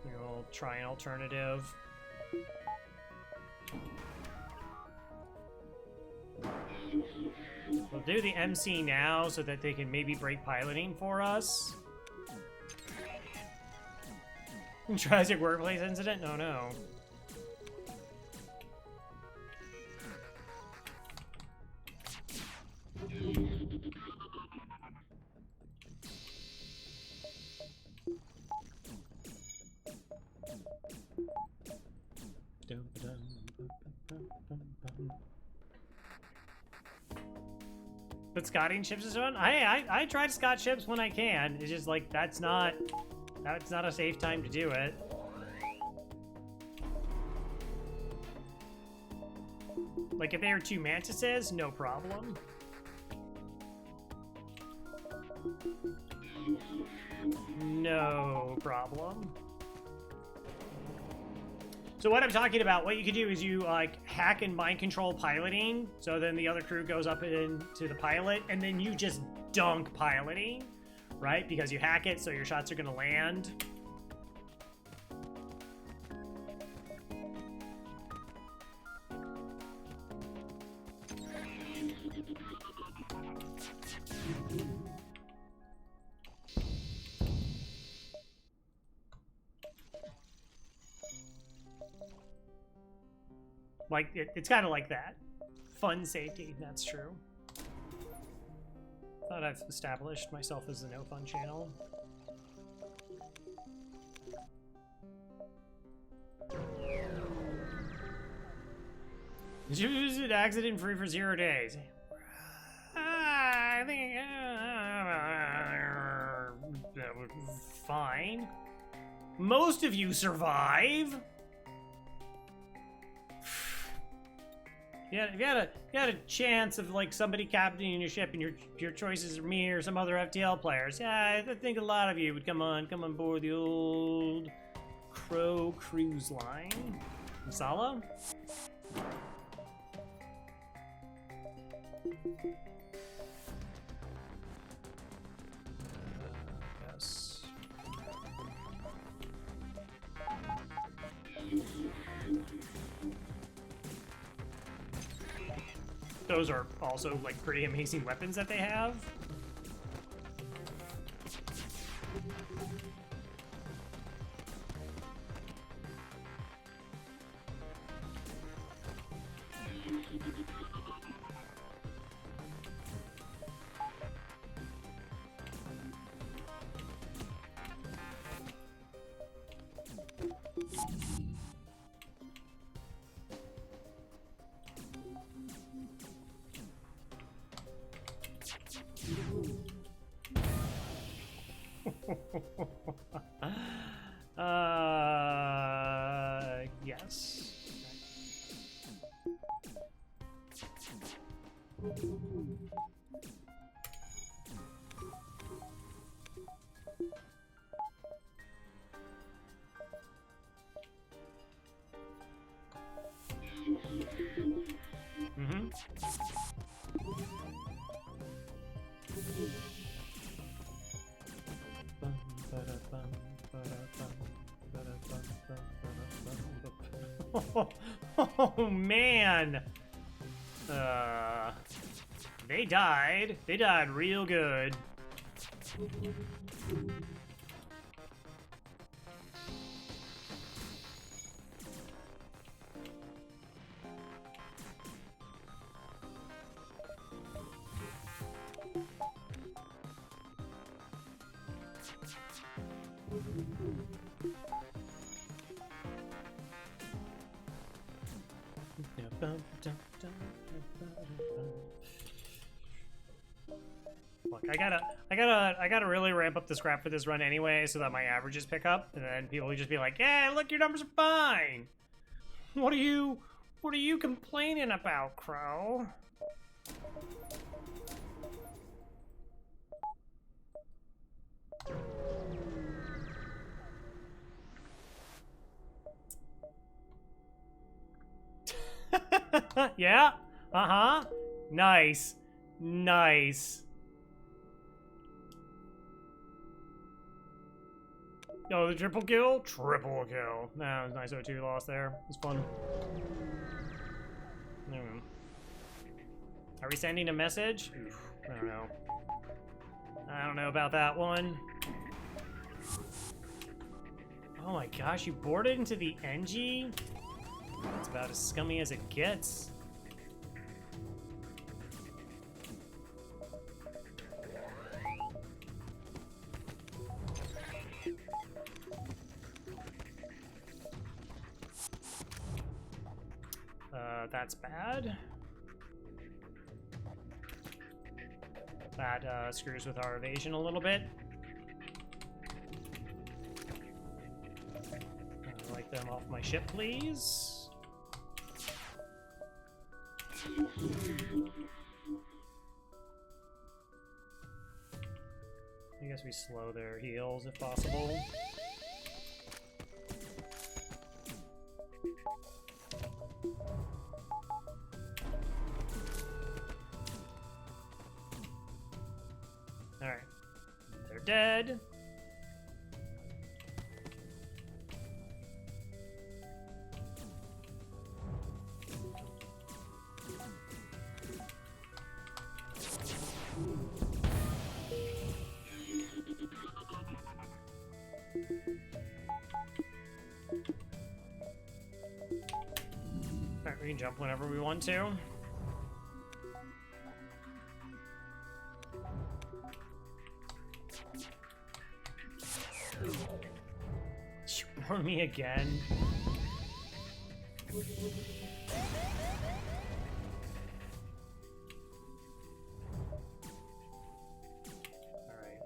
We'll try an alternative. We'll do the MC now so that they can maybe break piloting for us. Tragic workplace incident? No, no. But Scotting ships is fun. I try to Scott ships when I can. It's just like that's not a safe time to do it. Like if they were two Mantises, no problem. No problem. So what I'm talking about, what you could do is you like hack and mind control piloting, so then the other crew goes up into the pilot, and then you just dunk piloting, right? Because you hack it, so your shots are gonna land. Like, it's kind of like that. Fun safety, that's true. Thought I've established myself as a no-fun channel. Use it accident-free for 0 days. I think that would be fine. Most of you survive. Yeah, if you had a chance of like somebody captaining your ship, and your choices are me or some other FTL players. Yeah, I think a lot of you would come on board the old Crow Cruise Line. Masala? Yes. Those are also like pretty amazing weapons that they have. Yes. Mm-hmm. Oh man. They died. They died real good. Look, I gotta really ramp up the scrap for this run anyway, so that my averages pick up, and then people will just be like, "Yeah, look, your numbers are fine. What are you complaining about, Crow?" Yeah. Uh-huh. Nice. Nice. Oh, the triple kill? Triple kill. Nah, it was nice O2 loss there. It was fun. Are we sending a message? Oof, I don't know. I don't know about that one. Oh my gosh, you boarded into the NG? That's about as scummy as it gets. That's bad. That screws with our evasion a little bit. I'd like them off my ship, please. I guess we slow their heals if possible. Alright. They're dead. Alright, we can jump whenever we want to. For me again. Alright,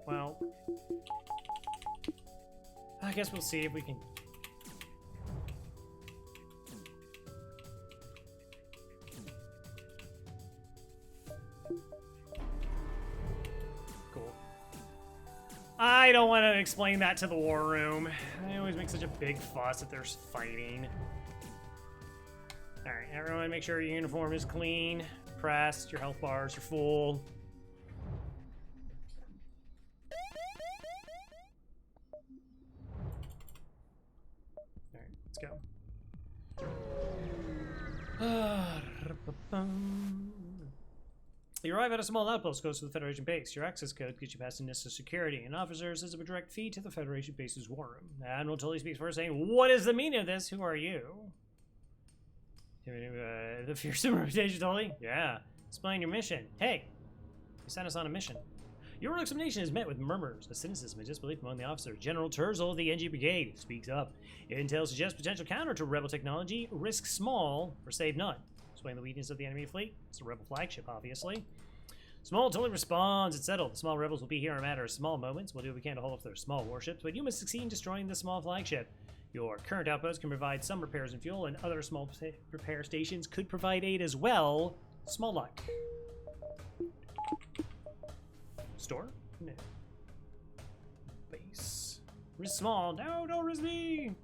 well. I guess we'll see if we can. Cool. I don't want to explain that to the war room. They always make such a big fuss if there's fighting. Alright, everyone make sure your uniform is clean, pressed, your health bars are full. Alright, let's go. You arrive at a small outpost close to the Federation base. Your access code gets you past NIST security. An officer says a direct feed to the Federation base's war room. Admiral Tully speaks first, saying, "What is the meaning of this? Who are you?" The fearsome reputation, Tully? Yeah. Explain your mission. Hey, you sent us on a mission. Your examination is met with murmurs, a cynicism, and disbelief among the officers. General Terzel of the NG Brigade speaks up. Intel suggests potential counter to rebel technology. Risk small or save none. Explain the weakness of the enemy fleet. It's a rebel flagship, obviously. Small totally responds. It's settled. The small rebels will be here in a matter of small moments. We'll do what we can to hold off their small warships, but you must succeed in destroying the small flagship. Your current outpost can provide some repairs and fuel, and other small repair stations could provide aid as well. Small luck. Store? No. Base. Risk small. No, don't risk me!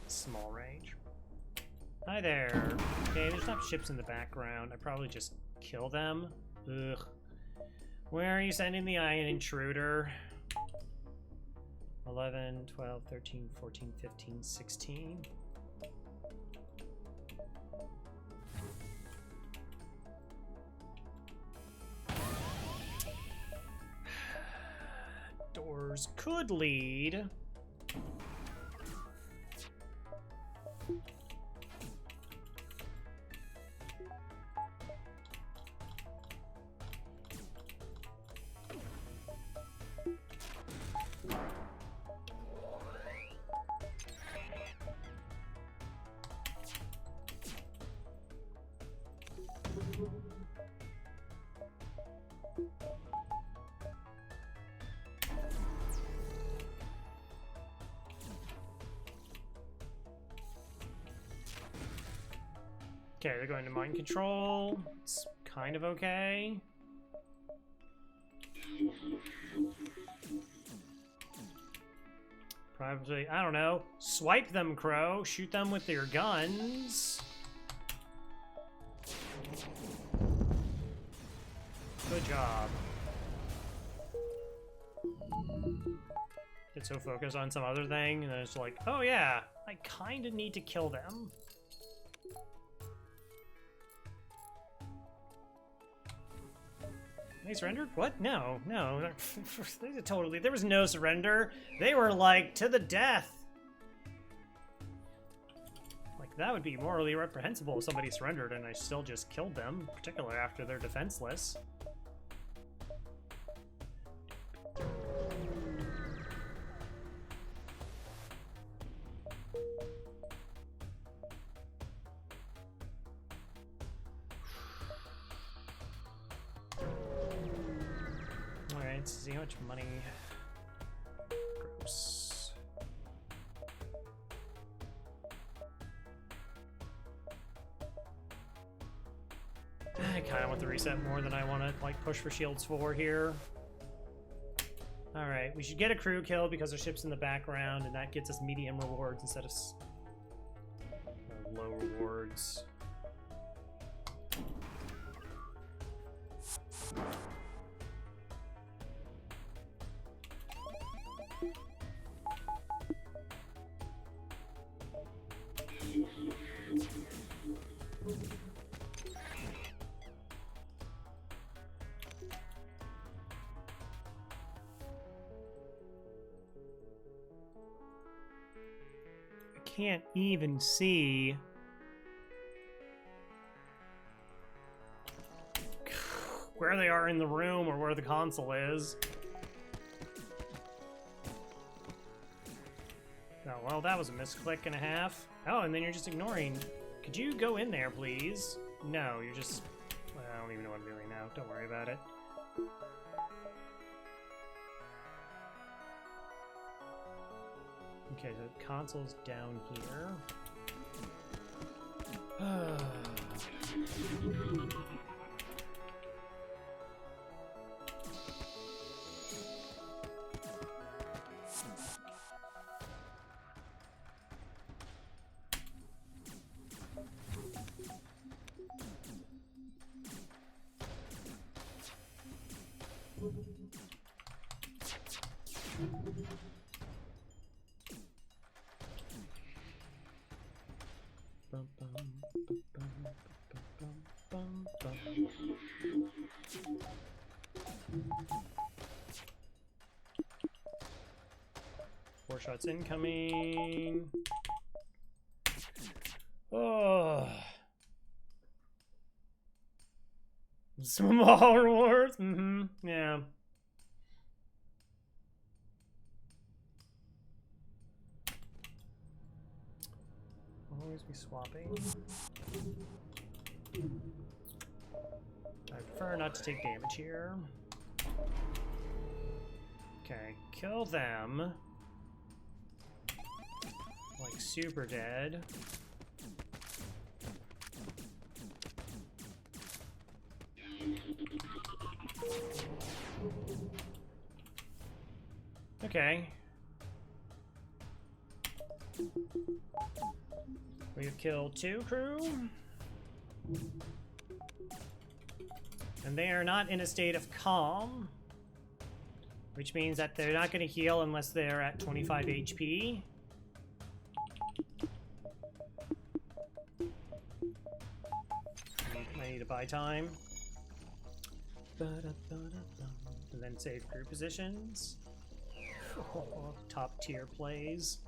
Small range. Hi there. Okay, there's not ships in the background. I probably just kill them. Ugh. Where are you sending the iron intruder? 11, 12, 13, 14, 15, 16. Doors could lead. Okay, they're going to mind control. It's kind of okay. Probably, I don't know. Swipe them, Crow. Shoot them with your guns. Good job. Get so focused on some other thing, and then it's like, oh yeah, I kind of need to kill them. They surrendered? What? No, no. Totally. There was no surrender. They were like to the death. Like that would be morally reprehensible if somebody surrendered and I still just killed them, particularly after they're defenseless. Let's see how much money. Gross. I kind of want the reset more than I want to like push for shields for here. All right, we should get a crew kill because there's ships in the background, and that gets us medium rewards instead of low rewards. Can't even see where they are in the room or where the console is. Oh, well, that was a misclick and a half. Oh, and then you're just ignoring. Could you go in there, please? No, you're just... Well, I don't even know what I'm doing now. Don't worry about it. Okay, so the console's down here. Four shots incoming. Oh. Small rewards? Mm-hmm. Yeah. seems to be swapping. I prefer not to take damage here. Okay, kill them. Like super dead. Okay. We've killed 2 crew. And they are not in a state of calm. Which means that they're not going to heal unless they're at 25 HP. I need to buy time. And then save crew positions. Oh, top tier plays.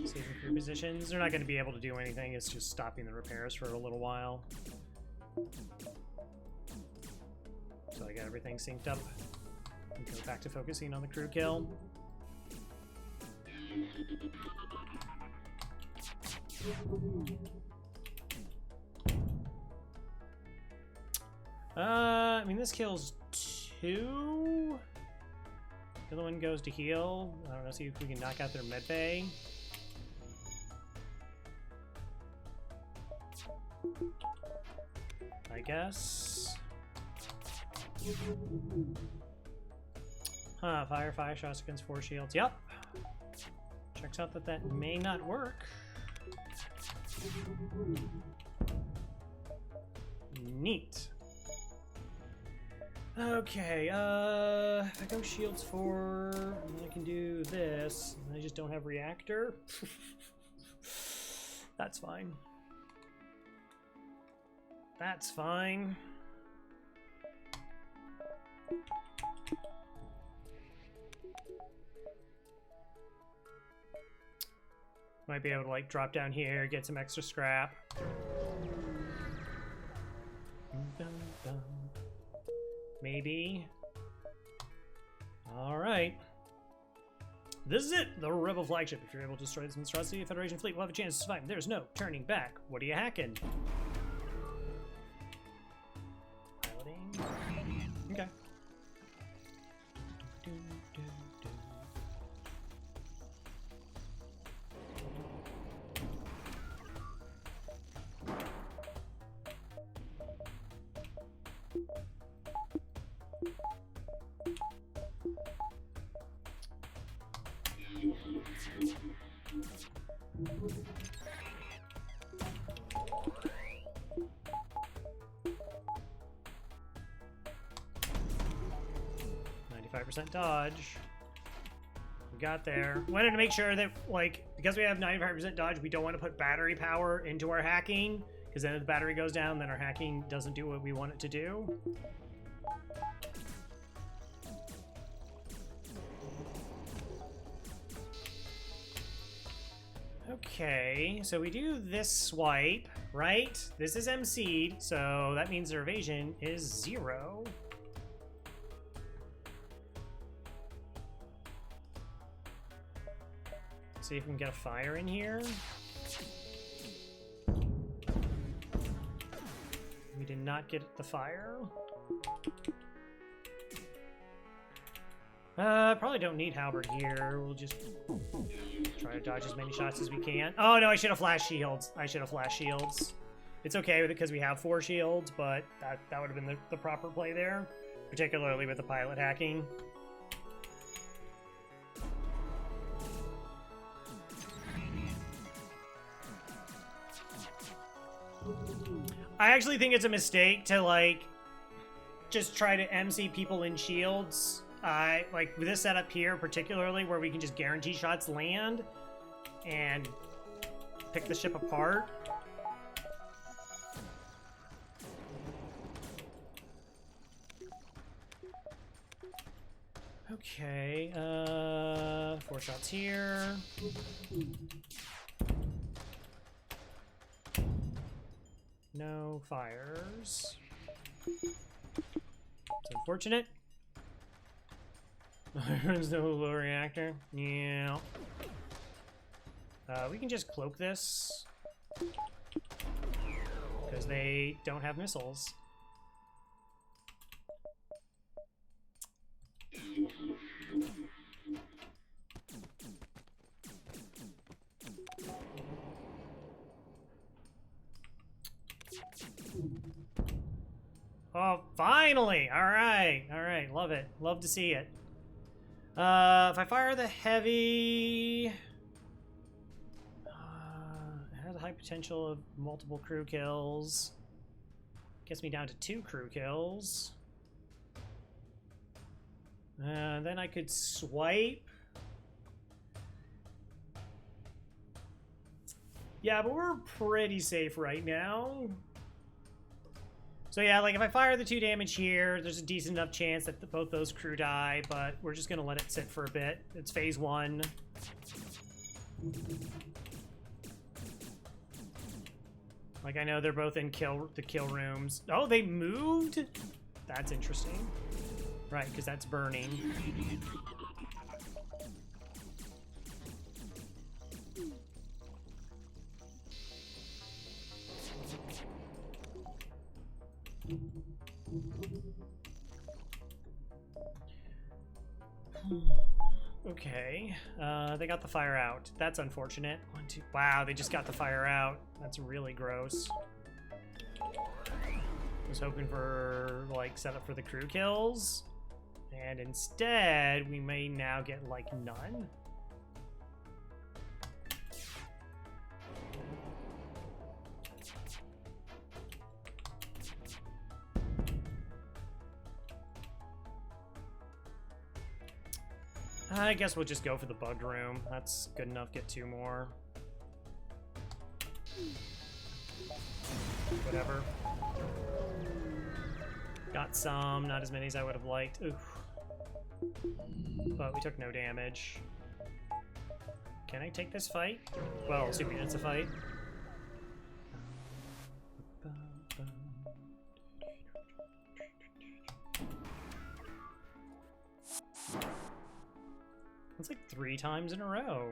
Saving crew positions. They're not going to be able to do anything. It's just stopping the repairs for a little while. So I got everything synced up. And go back to focusing on the crew kill. I mean, this kills 2. The other one goes to heal. I don't know, see if we can knock out their medbay. I guess. Huh, fire 5 shots against 4 shields. Yep. Checks out that that may not work. Neat. Okay, if I go shields 4, I can do this. I just don't have reactor. That's fine. That's fine. Might be able to like drop down here, get some extra scrap. Maybe. All right. This is it, the Rebel flagship. If you're able to destroy this monstrosity, the Federation fleet will have a chance to survive. There's no turning back. What are you hacking? Piloting. Okay. 95% dodge. We got there. Wanted to make sure that, like, because we have 95% dodge, we don't want to put battery power into our hacking, because then if the battery goes down, then our hacking doesn't do what we want it to do. Okay, so we do this swipe, right? This is MC'd, so that means their evasion is 0. See if we can get a fire in here. We did not get the fire. Probably don't need halberd here. We'll just try to dodge as many shots as we can. Oh no, I should have flash shields. I should have flash shields. It's okay with it because we have 4 shields, but that would have been the proper play there, particularly with the pilot hacking. I actually think it's a mistake to, like, just try to MC people in shields. Like, with this setup here, particularly, where we can just guarantee shots land and pick the ship apart. Okay, 4 shots here. No fires. It's unfortunate. There's no low reactor. Yeah. We can just cloak this. Because they don't have missiles. Oh, finally! Alright, alright, love it. Love to see it. If I fire the heavy... it has a high potential of multiple crew kills. Gets me down to 2 crew kills. Then I could swipe. Yeah, but we're pretty safe right now. So yeah, like if I fire the 2 damage here, there's a decent enough chance that both those crew die, but we're just gonna let it sit for a bit. It's phase 1. Like I know they're both in the kill rooms. Oh, they moved? That's interesting. Right, because that's burning. Okay, they got the fire out. That's unfortunate. 1, 2. Wow, they just got the fire out. That's really gross. Was hoping for like setup for the crew kills, and instead we may now get like none. I guess we'll just go for the bugged room. That's good enough. Get 2 more. Whatever. Got some, not as many as I would have liked. Oof. But we took no damage. Can I take this fight? Well, assuming it's a fight. It's like 3 times in a row.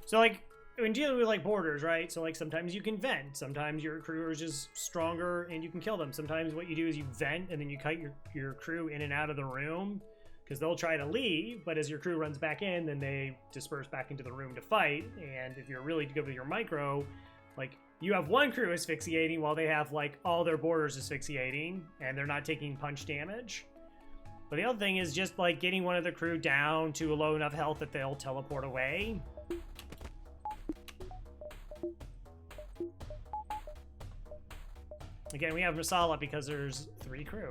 So like, when dealing with like borders, right? So like sometimes you can vent, sometimes your crew is just stronger and you can kill them. Sometimes what you do is you vent and then you cut your crew in and out of the room because they'll try to leave, but as your crew runs back in, then they disperse back into the room to fight. And if you're really good with your micro, like you have one crew asphyxiating while they have like all their borders asphyxiating and they're not taking punch damage. But the other thing is just like getting one of the crew down to a low enough health that they'll teleport away. Again, we have Masala because there's 3 crew.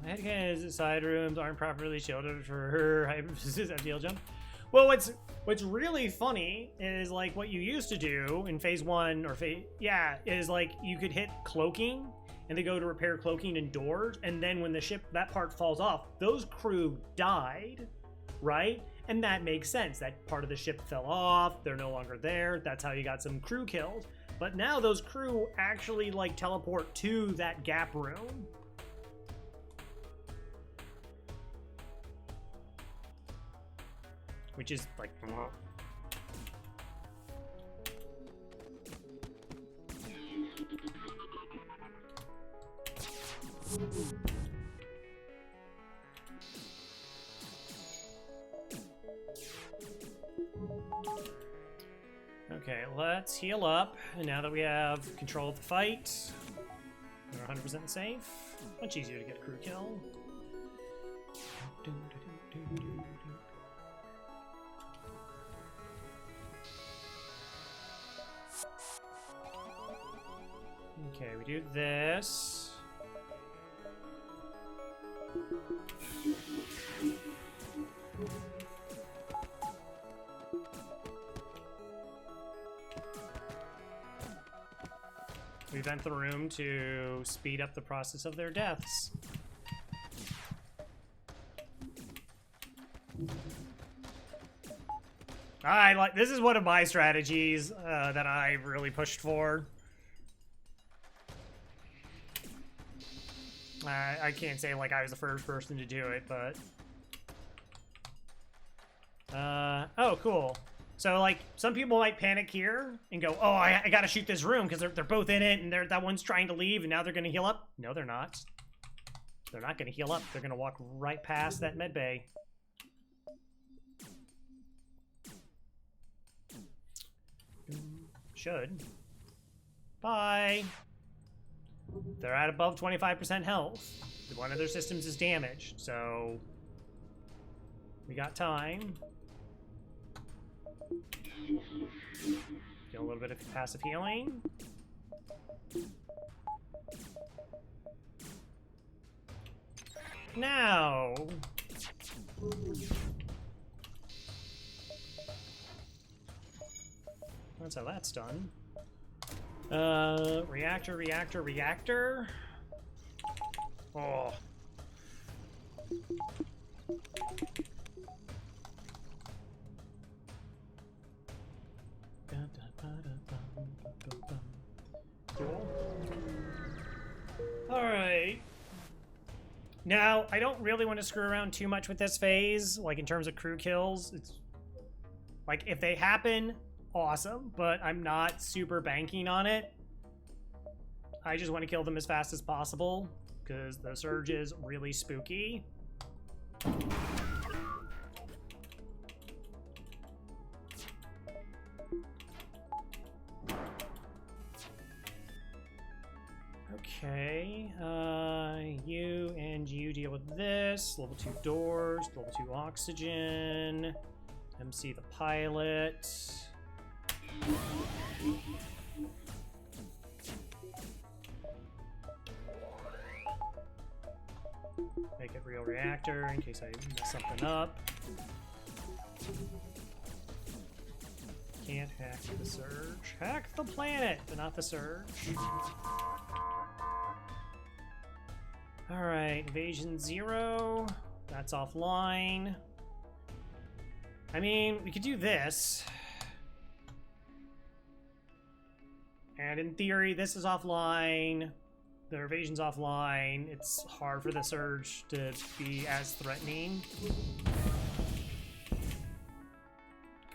Headcanons, side rooms aren't properly shielded for her hyper-persistent FTL jump. Well, what's really funny is like what you used to do in phase 1 or is like you could hit cloaking and they go to repair cloaking and doors, and then when the ship that part falls off, those crew died, right? And that makes sense. That part of the ship fell off. They're no longer there. That's how you got some crew killed. But now those crew actually like teleport to that gap room. Which is like... Okay, let's heal up. And now that we have control of the fight, we're 100% safe. Much easier to get a crew kill. Okay, we do this. We vent the room to speed up the process of their deaths. This is one of my strategies that I really pushed for. I can't say like I was the first person to do it, but oh, cool. So like some people might panic here and go, oh, I gotta shoot this room because they're both in it and that one's trying to leave and now they're gonna heal up. No, they're not. They're not gonna heal up. They're gonna walk right past that med bay. Should. Bye. They're at above 25% health. One of their systems is damaged, so we got time. Get a little bit of passive healing. Now. That's how that's done. Reactor. Oh. Cool. Alright. Now, I don't really want to screw around too much with this phase, like in terms of crew kills. It's like if they happen, awesome, but I'm not super banking on it. I just want to kill them as fast as possible because the surge is really spooky. Okay, you and you deal with this. Level 2 doors, level 2 oxygen. MC the pilot. Make it real reactor in case I mess something up. Can't hack the surge. Hack the planet, but not the surge. Alright, invasion 0. That's offline. I mean, we could do this. And in theory, this is offline. The evasion's offline. It's hard for the surge to be as threatening.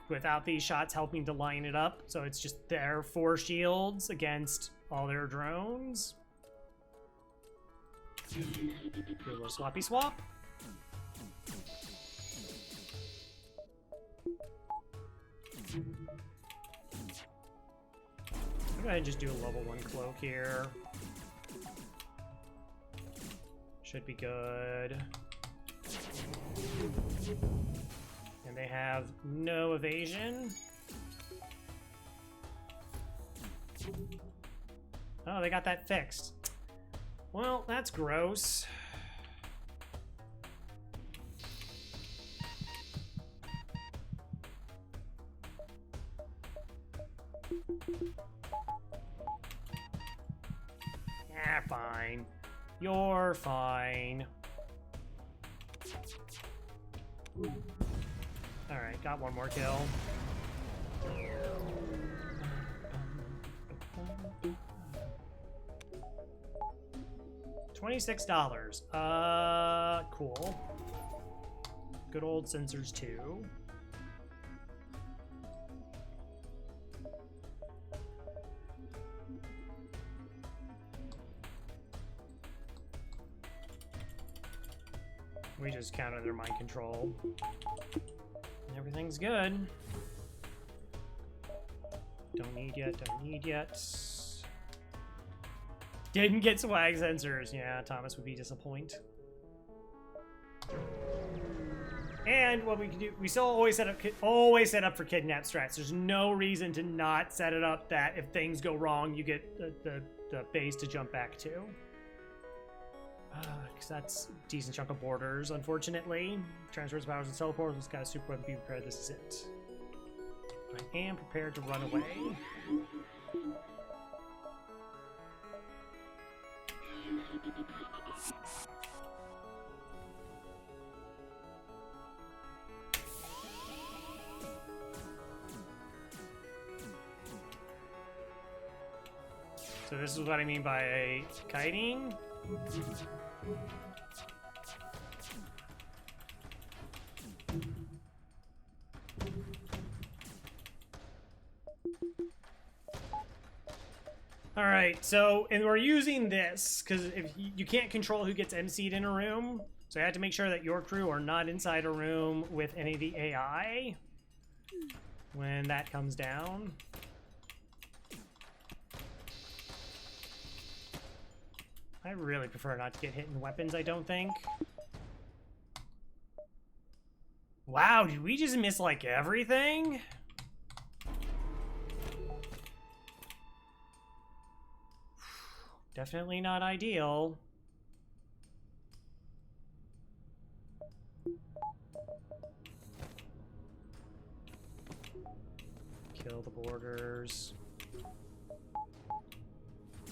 Without these shots helping to line it up. So it's just their 4 shields against all their drones. Do a little swappy swap. I'll go ahead and just do a level 1 cloak here. Should be good. And they have no evasion. Oh, they got that fixed. Well, that's gross. Yeah, fine. You're fine. Alright, got one more kill. $26. Cool. Good old sensors too. We just counted their mind control. Everything's good. Don't need yet, don't need yet. Didn't get swag sensors. Yeah, Thomas would be disappointed. And what we can do, we still always set up for kidnap strats. There's no reason to not set it up that if things go wrong, you get the base to jump back to. Because that's a decent chunk of borders, unfortunately. Transfers, powers, and teleports. Just gotta super be prepared. This is it. I am prepared to run away. So this is what I mean by kiting. All right, so, and we're using this because if you can't control who gets MC'd in a room, so I had to make sure that your crew are not inside a room with any of the AI when that comes down. I really prefer not to get hit in weapons, I don't think. Wow, did we just miss like everything? Definitely not ideal. Kill the boarders.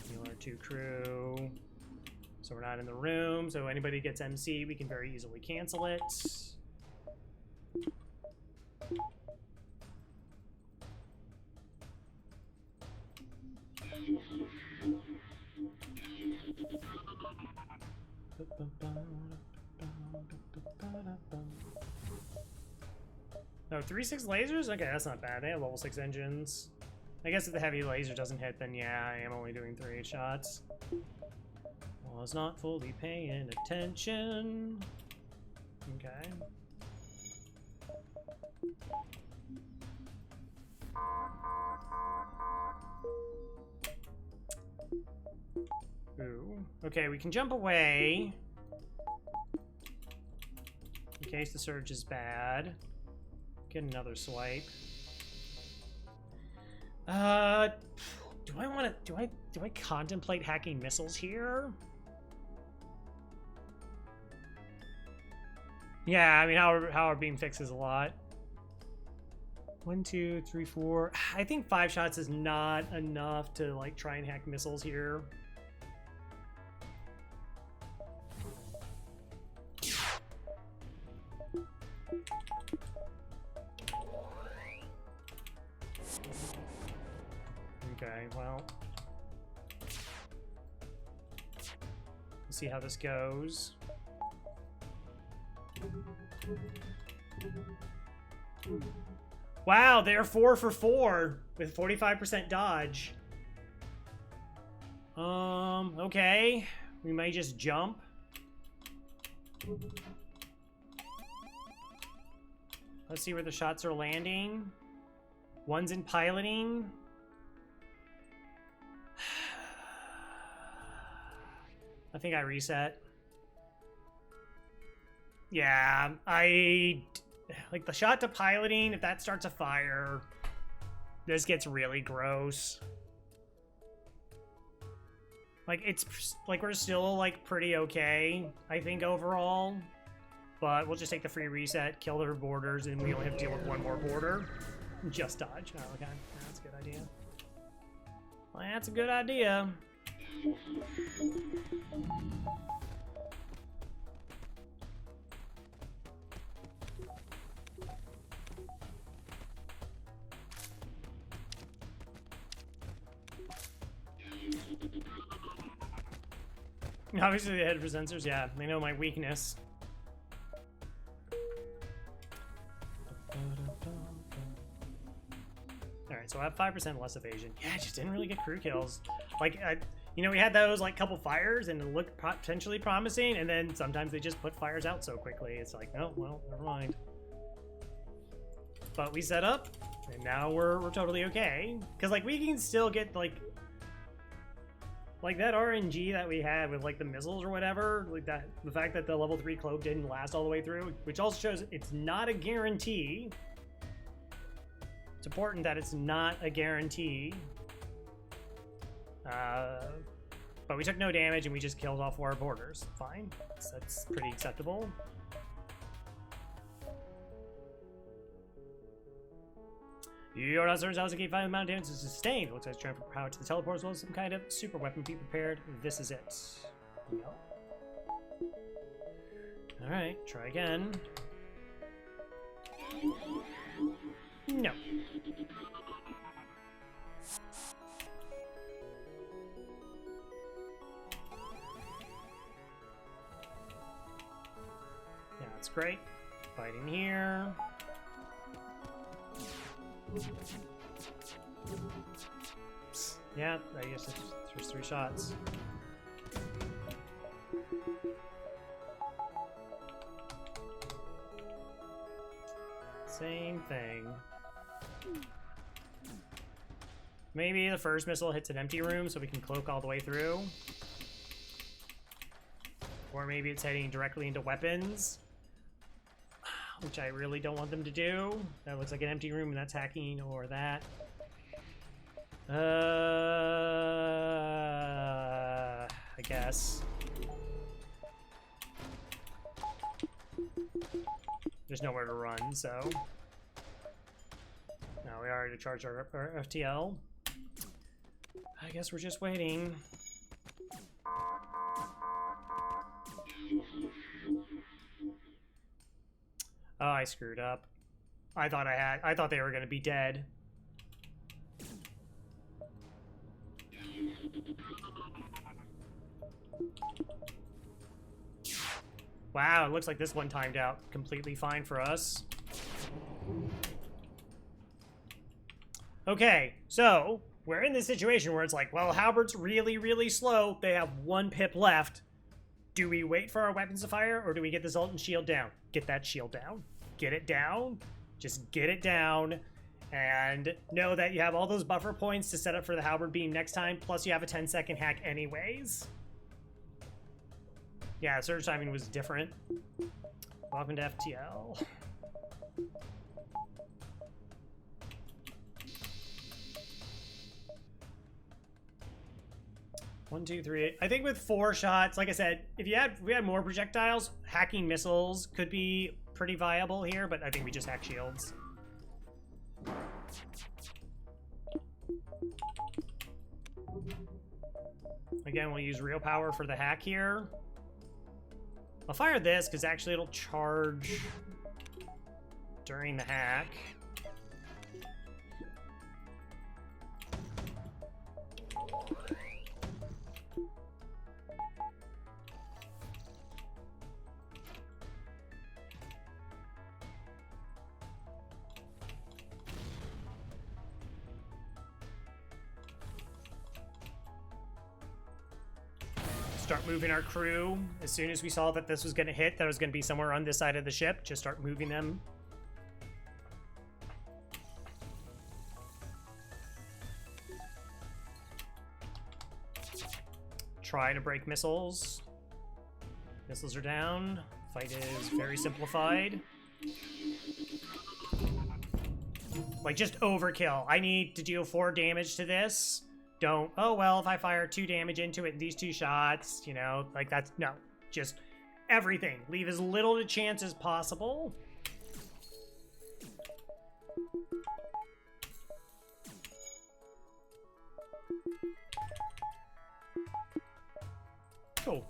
Heal our 2 crew. So we're not in the room, so anybody gets MC, we can very easily cancel it. No, 3-6 lasers? Okay, that's not bad. They have level 6 engines. I guess if the heavy laser doesn't hit, then yeah, I am only doing 3 shots. Was not fully paying attention. Okay. Ooh. Okay, we can jump away. In case the surge is bad. Get another swipe. Do I want to? Do I contemplate hacking missiles here? Yeah, I mean, our beam fixes a lot. 1, 2, 3, 4. I think 5 shots is not enough to like try and hack missiles here. Okay, well, we'll see how this goes. Wow, they're 4 for 4 with 45% dodge. Okay. We may just jump. Let's see where the shots are landing. One's in piloting. I think I reset. Yeah, like the shot to piloting, if that starts a fire, this gets really gross. Like, it's like we're still like pretty okay, I think, overall. But we'll just take the free reset, kill their borders, and we only have to deal with 1 more border. Just dodge. Oh, okay. That's a good idea. Well, that's a good idea. Obviously, the head for sensors, yeah, they know my weakness. Alright, so I have 5% less evasion. Yeah, I just didn't really get crew kills. Like, you know, we had those, like, couple fires, and it looked potentially promising, and then sometimes they just put fires out so quickly. It's like, oh, well, never mind. But we set up, and now we're totally okay. Because, like, we can still get, like that RNG that we had with like the missiles or whatever, like that, the fact that the level 3 cloak didn't last all the way through, which also shows it's not a guarantee. It's important that it's not a guarantee. But we took no damage and we just killed all 4 our borders. Fine, that's pretty acceptable. You're not certain how to keep the amount of damage is sustained. Looks like it's transfer power to the teleport as well as some kind of super weapon. Be prepared. This is it. Yep. Alright, try again. No. great. Fighting here. Yeah, I guess there's 3 shots. Same thing. Maybe the first missile hits an empty room so we can cloak all the way through. Or maybe it's heading directly into weapons, which I really don't want them to do. That looks like an empty room and that's hacking, or that. I guess. There's nowhere to run, so. Now we already charged our FTL. I guess we're just waiting. Oh, I screwed up. I thought they were gonna be dead. Wow, it looks like this one timed out completely fine for us. Okay, so we're in this situation where it's like, well, Halbert's really, really slow. They have 1 pip left. Do we wait for our weapons to fire, or do we get this ult and shield down? Get that shield down. Get it down. Just get it down. And know that you have all those buffer points to set up for the Halberd beam next time, plus you have a 10-second hack anyways. Yeah, surge timing was different. Welcome to FTL. One, two, three. I think with 4 shots, like I said, if we had more projectiles, hacking missiles could be pretty viable here, but I think we just hack shields. Again, we'll use real power for the hack here. I'll fire this because actually it'll charge during the hack. Start moving our crew. As soon as we saw that this was going to hit, that it was going to be somewhere on this side of the ship, just start moving them. Try to break missiles. Missiles are down. Fight is very simplified. Like, just overkill. I need to deal 4 damage to this. Don't, oh, well, if I fire 2 damage into it in these 2 shots, you know, like that's, no. Just everything. Leave as little to chance as possible. Cool.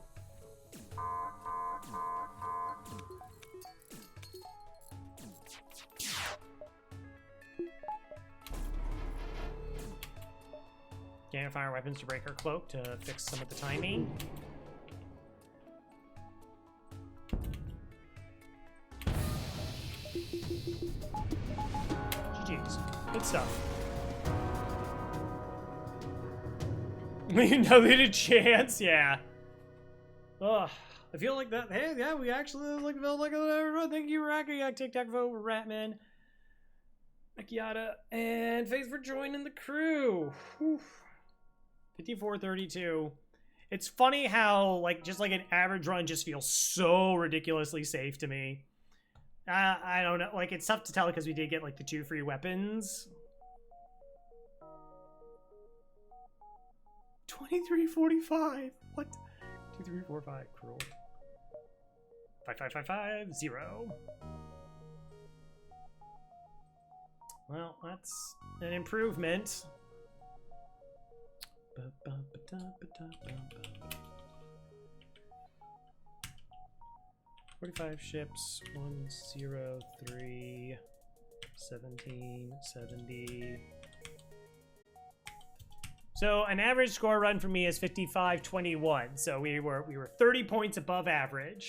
Can't fire weapons to break our cloak to fix some of the timing. GG's. Good stuff. We know they had a chance, yeah. Ugh. I feel like that. Hey, yeah, we actually felt like everyone. Thank you, Rakiak, Tic Tac Vote, Ratman, Akiata, and thanks for joining the crew. Whew. 54-32. It's funny how, like, just like an average run just feels so ridiculously safe to me. I don't know. Like, it's tough to tell because we did get, like, the 2 free weapons. 23-45. What? 2, 3, 4, 5. Cruel. 5, 5, 5, 5. 0. Well, that's an improvement. 45 ships, 103, 17, 70. So an average score run for me is 55-21. So we were 30 points above average.